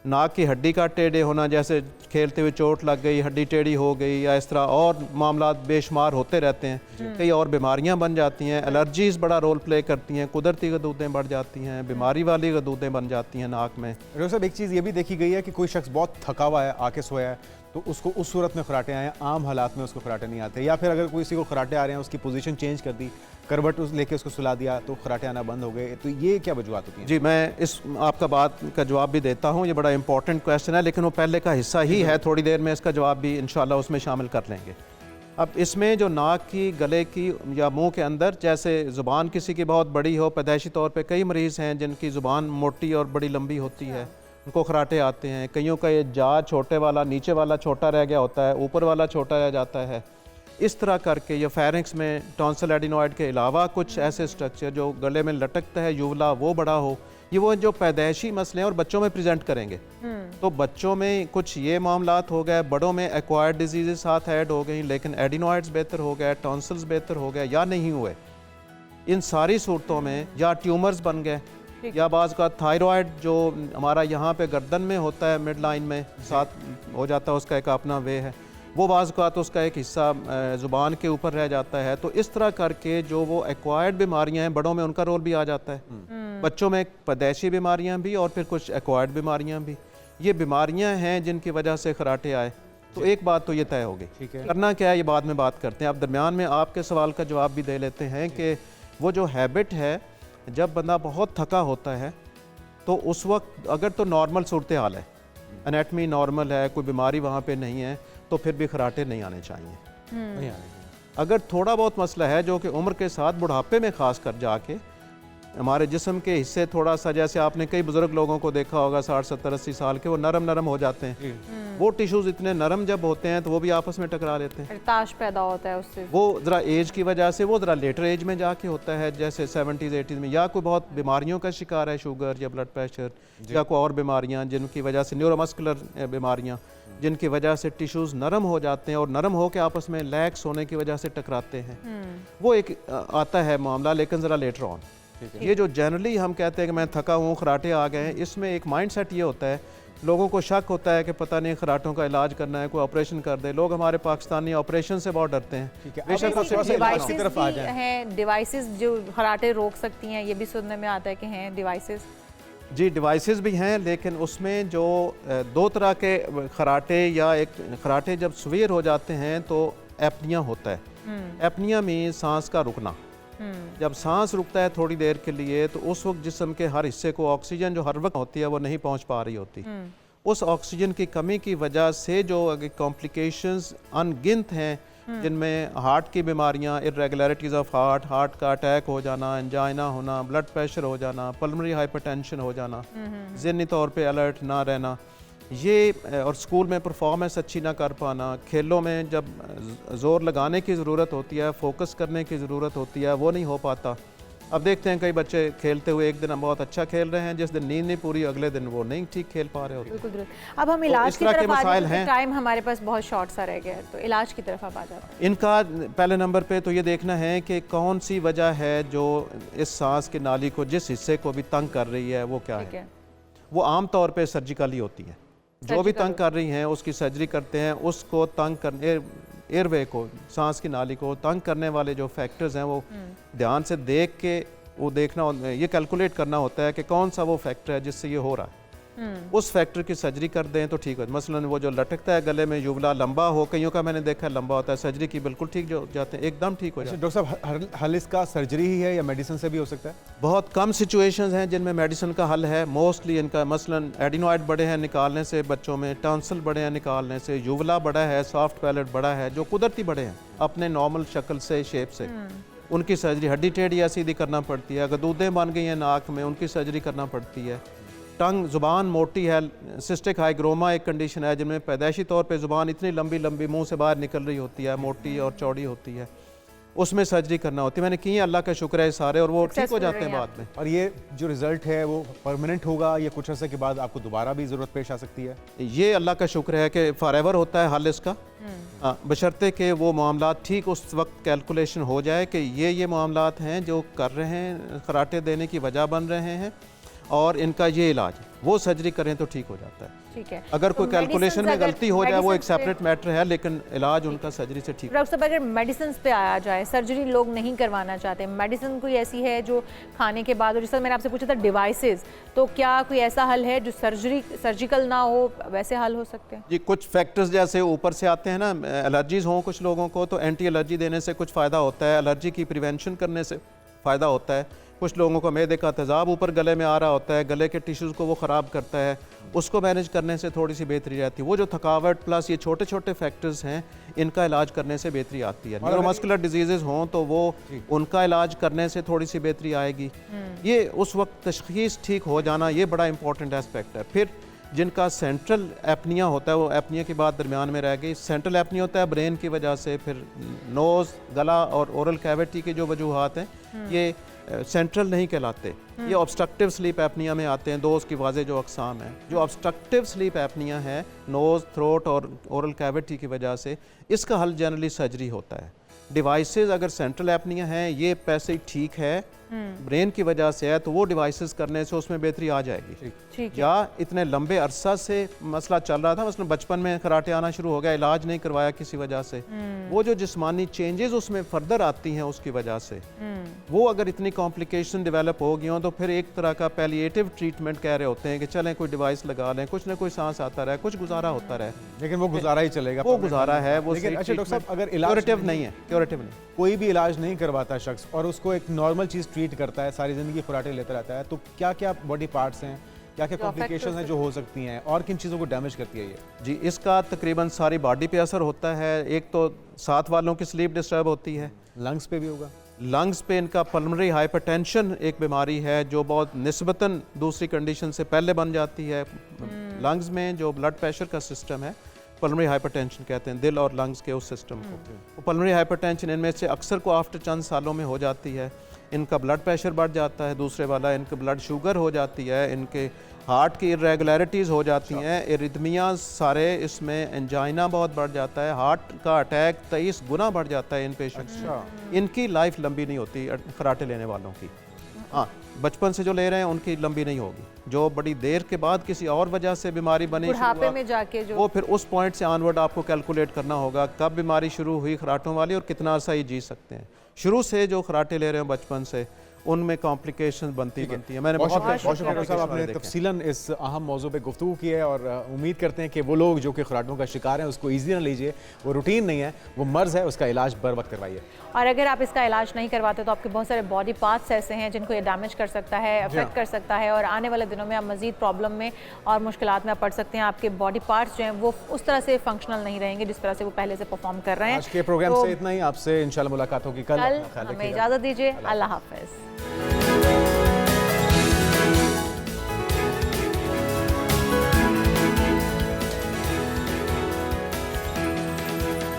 नाक की हड्डी का टेढ़े होना, जैसे खेलते हुए चोट लग गई, हड्डी टेढ़ी हो गई, या इस तरह और मामला बेशुमार होते रहते हैं। कई और बीमारियां बन जाती हैं, एलर्जीज बड़ा रोल प्ले करती हैं, कुदरती गदूदें बढ़ जाती हैं, बीमारी वाली गदूदें बन जाती हैं नाक में। डॉक्टर साहब, एक चीज़ ये भी देखी गई है कि कोई शख्स बहुत थका हुआ है, आके सोया है, तो उसको उस सूरत में खराटे आए, आम हालात में उसको खराटे नहीं आते, या फिर अगर किसी को खराटे आ रहे हैं उसकी पोजीशन चेंज कर दी, करवट लेके उसको सुला दिया तो खराटे आना बंद हो गए, तो ये क्या वजूहत होती हैं? जी, मैं इस आपका बात का जवाब भी देता हूँ, ये बड़ा इंपॉर्टेंट क्वेश्चन है, लेकिन वो पहले का हिस्सा ही है, थोड़ी देर में इसका जवाब भी इंशाल्लाह उसमें शामिल कर लेंगे। अब इसमें जो नाक की, गले की या मुंह के अंदर, जैसे ज़ुबान किसी की बहुत बड़ी हो, पैदाइशी तौर पे कई मरीज़ हैं जिनकी ज़ुबान मोटी और बड़ी लंबी होती है, उनको खराटे आते हैं। कईयों का ये जा छोटे वाला, नीचे वाला छोटा रह गया होता है, ऊपर वाला छोटा रह जाता है। इस तरह करके ये फेरिंक्स में टॉन्सिल एडिनोइड के अलावा कुछ ऐसे स्ट्रक्चर जो गले में लटकता है, यूवला वो बड़ा हो, ये वो जो पैदाइशी मसले हैं और बच्चों में प्रेजेंट करेंगे। तो बच्चों में कुछ ये मामलात हो गए, बड़ों में एक्वायर्ड डिजीज़ साथ ऐड हो गई, लेकिन एडिनोइड्स बेहतर हो गए, टॉन्सिल्स बेहतर हो गए या नहीं हुए। इन सारी सूरतों में या ट्यूमर्स बन गए, या बाज़ का थायराइड जो हमारा यहाँ पे गर्दन में होता है, मिड लाइन में साथ हो जाता है, उसका एक अपना वे है, वो बाज़ का तो उसका एक हिस्सा ज़ुबान के ऊपर रह जाता है। तो इस तरह करके जो वो एक्वायर्ड बीमारियां हैं, बड़ों में उनका रोल भी आ जाता है, बच्चों में पैदाइशी बीमारियां भी और फिर कुछ एक्वायर्ड बीमारियां भी। ये बीमारियां हैं जिनकी वजह से खराटे आए। तो एक बात तो ये तय हो गई, करना क्या है ये बाद में बात करते हैं। अब दरमियान में आपके सवाल का जवाब भी दे लेते हैं कि वो जो हैबिट है, जब बंदा बहुत थका होता है तो उस वक्त अगर तो नॉर्मल सूरत हाल है, एनाटमी नॉर्मल है, कोई बीमारी वहाँ पे नहीं है, तो फिर भी खराटे नहीं आने चाहिए। नहीं आने चाहिए। अगर थोड़ा बहुत मसला है जो कि उम्र के साथ बुढ़ापे में ख़ास कर जाके हमारे जिस्म के हिस्से थोड़ा सा, जैसे आपने कई बुजुर्ग लोगों को देखा होगा 60 70 80 साल के, वो नरम नरम हो जाते हैं, वो टिश्यूज इतने नरम जब होते हैं तो वो भी आपस में टकरा लेते हैं, ताश पैदा होता है उससे। वो ज़रा एज की वजह से, वो ज़रा लेटर एज में जाके होता है, जैसे 70s 80s में, या कोई बहुत बीमारियों का शिकार है, शुगर या ब्लड प्रेशर या कोई और बीमारियाँ जिनकी वजह से, न्यूरोमस्कुलर बीमारियाँ जिनकी वजह से टिश्यूज़ नरम हो जाते हैं और नरम हो के आपस में लैक्स होने की वजह से टकराते हैं, वो एक आता है मामला, लेकिन ज़रा लेटर ऑन। ये जो जनरली हम कहते हैं कि मैं थका हूँ, खराटे आ गए हैं, इसमें एक माइंड सेट ये होता है, लोगों को शक होता है कि पता नहीं खराटों का इलाज करना है, कोई ऑपरेशन कर दे। लोग हमारे पाकिस्तानी ऑपरेशन से बहुत डरते हैं। डिवाइसेस जो खराटे रोक सकती हैं, ये भी सुनने में आता है कि हैं डिवाइसेस। जी, डिवाइसेस भी हैं, लेकिन उसमें जो दो तरह के खराटे, या एक खराटे जब सवेर हो जाते हैं तो एपनिया होता है। एपनिया में सांस का रुकना, जब सांस रुकता है थोड़ी देर के लिए, तो उस वक्त जिस्म के हर हिस्से को ऑक्सीजन जो हर वक्त होती है वो नहीं पहुंच पा रही होती। उस ऑक्सीजन की कमी की वजह से जो कॉम्प्लिकेशंस अनगिनत हैं, जिनमें हार्ट की बीमारियां, इरेगुलरिटीज़ ऑफ हार्ट, हार्ट का अटैक हो जाना, एंजाइना होना, ब्लड प्रेशर हो जाना, पल्मोनरी हाइपरटेंशन हो जाना, ज़हनी तौर पे अलर्ट ना रहना, ये, और स्कूल में परफॉर्मेंस अच्छी ना कर पाना, खेलों में जब ज़ोर लगाने की ज़रूरत होती है, फोकस करने की ज़रूरत होती है, वो नहीं हो पाता। अब देखते हैं कई बच्चे खेलते हुए एक दिन हम बहुत अच्छा खेल रहे हैं, जिस दिन नींद नहीं पूरी अगले दिन वो नहीं ठीक खेल पा रहे होते। बिल्कुल। अब हम इलाज की तरफ आ जाते हैं, टाइम हमारे पास बहुत शॉर्ट सा रह गया है, तो इलाज की तरफ अब आ जाते हैं। इनका पहले नंबर पे तो ये देखना है कि कौन सी वजह है जो इस सांस की नाली को, जिस हिस्से को भी तंग कर रही है, वो क्या है। वो आम तौर पर सर्जिकली होती है, जो भी तंग कर रही हैं उसकी सर्जरी करते हैं। उसको तंग करने, एयरवे को, सांस की नाली को तंग करने वाले जो फैक्टर्स हैं वो ध्यान से देख के वो देखना, ये कैलकुलेट करना होता है कि कौन सा वो फैक्टर है जिससे ये हो रहा है, उस फैक्टर की सर्जरी कर दें तो ठीक हो। मसलन वो जो लटकता है गले में, युवला लंबा हो, कईयों का मैंने देखा है लंबा होता है, सर्जरी की बिल्कुल ठीक जो जाते हैं, एकदम ठीक हो जाते हैं। डॉक्टर साहब, हल इसका सर्जरी ही है या मेडिसिन से भी हो सकता है? बहुत कम सिचुएशंस हैं जिनमें मेडिसिन का हल है। मोस्टली इनका, मसलन एडिनोइड बड़े हैं निकालने से बच्चों में, टॉन्सिल बड़े हैं निकालने से, युवला बड़ा है, सॉफ्ट पैलेट बड़ा है, जो कुदरती बड़े हैं अपने नॉर्मल शक्ल से, शेप से, उनकी सर्जरी हड्डी टेढ़ी या सीधी करना पड़ती है। गदूदें बन गई हैं नाक में, उनकी सर्जरी करना पड़ती है। टंग, ज़ुबान मोटी है, सिस्टिक हाइग्रोमा एक कंडीशन है जिनमें पैदाइशी तौर पे ज़ुबान इतनी लंबी लंबी मुंह से बाहर निकल रही होती है, मोटी और चौड़ी होती है, उसमें सर्जरी करना होती है। मैंने की है, अल्लाह का शुक्र है सारे, और वो ठीक हो जाते हैं बाद में। और ये जो रिजल्ट है वो परमानेंट होगा या कुछ अर्से के बाद आपको दोबारा भी ज़रूरत पेश आ सकती है? ये अल्लाह का शुक्र है कि फॉरएवर होता है हल इसका, बशर्ते कि वो मामलात ठीक उस वक्त कैलकुलेशन हो जाए कि ये मामलात हैं जो कर रहे हैं, खराटे देने की वजह बन रहे हैं, और इनका ये इलाज, वो सर्जरी करें तो ठीक हो जाता है। ठीक है, अगर कोई तो कैलकुलेशन में medicines गलती हो जाए वो एक medicines पे- सेपरेट मैटर है, लेकिन इलाज उनका सर्जरी से ठीक। डॉक्टर साहब, अगर मेडिसिन पे आया जाए, सर्जरी लोग नहीं करवाना चाहते, मेडिसिन कोई ऐसी है जो खाने के बाद, और जैसा मैंने आपसे पूछा था डिवाइसेस, तो क्या कोई ऐसा हल है जो सर्जिकल ना हो, वैसे हल हो सकते हैं? जी, कुछ फैक्टर्स जैसे ऊपर से आते हैं ना, एलर्जीज हों कुछ लोगों को, तो एंटी एलर्जी देने से कुछ फ़ायदा होता है, एलर्जी की प्रिवेंशन करने से फ़ायदा होता है। कुछ लोगों को मैदे का तेज़ाब ऊपर गले में आ रहा होता है, गले के टिश्यूज़ को वो ख़राब करता है, उसको मैनेज करने से थोड़ी सी बेहतरी रहती है। वो जो थकावट प्लस ये छोटे छोटे फैक्टर्स हैं, इनका इलाज करने से बेहतरी आती है। न्यूरोमस्कुलर डिजीज़ हों तो वो उनका इलाज करने से थोड़ी सी बेहतरी आएगी। ये उस वक्त तशख़ीस ठीक हो जाना, ये बड़ा इंपॉर्टेंट एस्पेक्ट है। फिर जिनका सेंट्रल एपनिया होता है, वो एपनिया की बात दरमियान में रह गई। सेंट्रल एपनिया होता है ब्रेन की वजह से, फिर नोज़, गला और ओरल कैविटी की जो वजूहात हैं, ये सेंट्रल नहीं कहलाते, ये ऑब्स्ट्रक्टिव स्लीप एपनिया में आते हैं। दो उसकी वाज़े जो अक़साम हैं, जो ऑब्स्ट्रक्टिव स्लीप एपनिया है नोज़, थ्रोट और ओरल कैविटी की वजह से, इसका हल जनरली सर्जरी होता है। डिवाइसेस अगर सेंट्रल एपनिया है, ये पैसे ही ठीक है, ब्रेन की वजह से है, तो वो डिवाइसेस करने से उसमें बेहतरी आ जाएगी। ठीक है। या इतने लंबे अरसा से मसला चल रहा था, मसलन बचपन में कराटे आना शुरू हो गया, इलाज नहीं करवाया किसी वजह से, वो जो जिस्मानी चेंजेस उसमें फर्दर आती हैं उसकी वजह से, वो अगर इतनी कॉम्प्लिकेशन डेवलप हो गई हो, तो फिर एक तरह का पैलिएटिव ट्रीटमेंट कह रहे होते हैं कि चलें कोई डिवाइस लगा लें, कुछ ना कोई सांस आता रहे, कुछ गुजारा होता रहे, लेकिन वो गुजारा ही चलेगा, वो गुजारा है। वो लेकिन अच्छा डॉक्टर साहब, अगर इलाज क्योरेटिव नहीं है, क्योरेटिव नहीं, कोई भी इलाज नहीं करवाता शख्स और उसको एक नॉर्मल चीज़ ट्रीट करता है, सारी ज़िंदगी खुराटे लेता रहता है, तो क्या क्या बॉडी पार्ट्स हैं, क्या क्या कॉम्प्लिकेशन हैं जो हो सकती हैं, और किन चीज़ों को डैमेज करती है ये? जी, इसका तकरीबन सारी बॉडी पे असर होता है। एक तो साथ वालों की स्लीप डिस्टर्ब होती है, लंग्स पे भी होगा, लंग्स पे इनका पल्मोनरी हाइपरटेंशन एक बीमारी है जो बहुत निस्बतन दूसरी कंडीशन से पहले बन जाती है। लंग्स में जो ब्लड प्रेशर का सिस्टम है, पल्मोनरी हाइपरटेंशन कहते हैं, दिल और लंग्स के उस सिस्टम को। पल्मोनरी हाइपरटेंशन इनमें से अक्सर को आफ्टर चंद सालों में हो जाती है। इनका ब्लड प्रेशर बढ़ जाता है, दूसरे वाला इनका ब्लड शुगर हो जाती है, इनके हार्ट की इरेगुलरिटीज़ हो जाती हैं, एरिथमियाँ सारे, इसमें एंजाइना बहुत बढ़ जाता है, हार्ट का अटैक 23 गुना बढ़ जाता है इन पेशेंट्स में। इनकी लाइफ लंबी नहीं होती कराटे लेने वालों की। हाँ, बचपन से जो ले रहे हैं उनकी लंबी नहीं होगी, जो बड़ी देर के बाद किसी और वजह से बीमारी बनी, बुढ़ापे में जाके जो, वो फिर उस पॉइंट से ऑनवर्ड आपको कैलकुलेट करना होगा कब बीमारी शुरू हुई खराटों वाली और कितना अर्सा ही जी सकते हैं। शुरू से जो खराटे ले रहे हैं बचपन से, उनमें कॉम्प्लिकेशन बनती है। मैंने बहुत डॉक्टर साहब आपने तफसीलन इस अहम मौजू पे गुफ्तगू की है, और उम्मीद करते हैं कि वो लोग जो कि खराटों का शिकार हैं उसको ईजी ना लीजिए, वो रूटीन नहीं है, वो मर्ज़ है, उसका इलाज बर वक्त करवाइए। और अगर आप इसका इलाज नहीं करवाते तो आपके बहुत सारे बॉडी पार्ट्स ऐसे हैं जिनको ये डैमेज कर सकता है, अफेक्ट कर सकता है, और आने वाले दिनों में आप मजीद प्रॉब्लम में और मुश्किलात में आप पड़ सकते हैं। आपके बॉडी पार्ट्स जो हैं वो उस तरह से फंक्शनल नहीं रहेंगे जिस तरह से वो पहले से परफॉर्म कर रहे हैं। आज के प्रोग्राम से इतना ही, आपसे इंशाल्लाह मुलाकात होगी कल। हमें इजाज़त दीजिए, अल्लाह हाफ़िज़।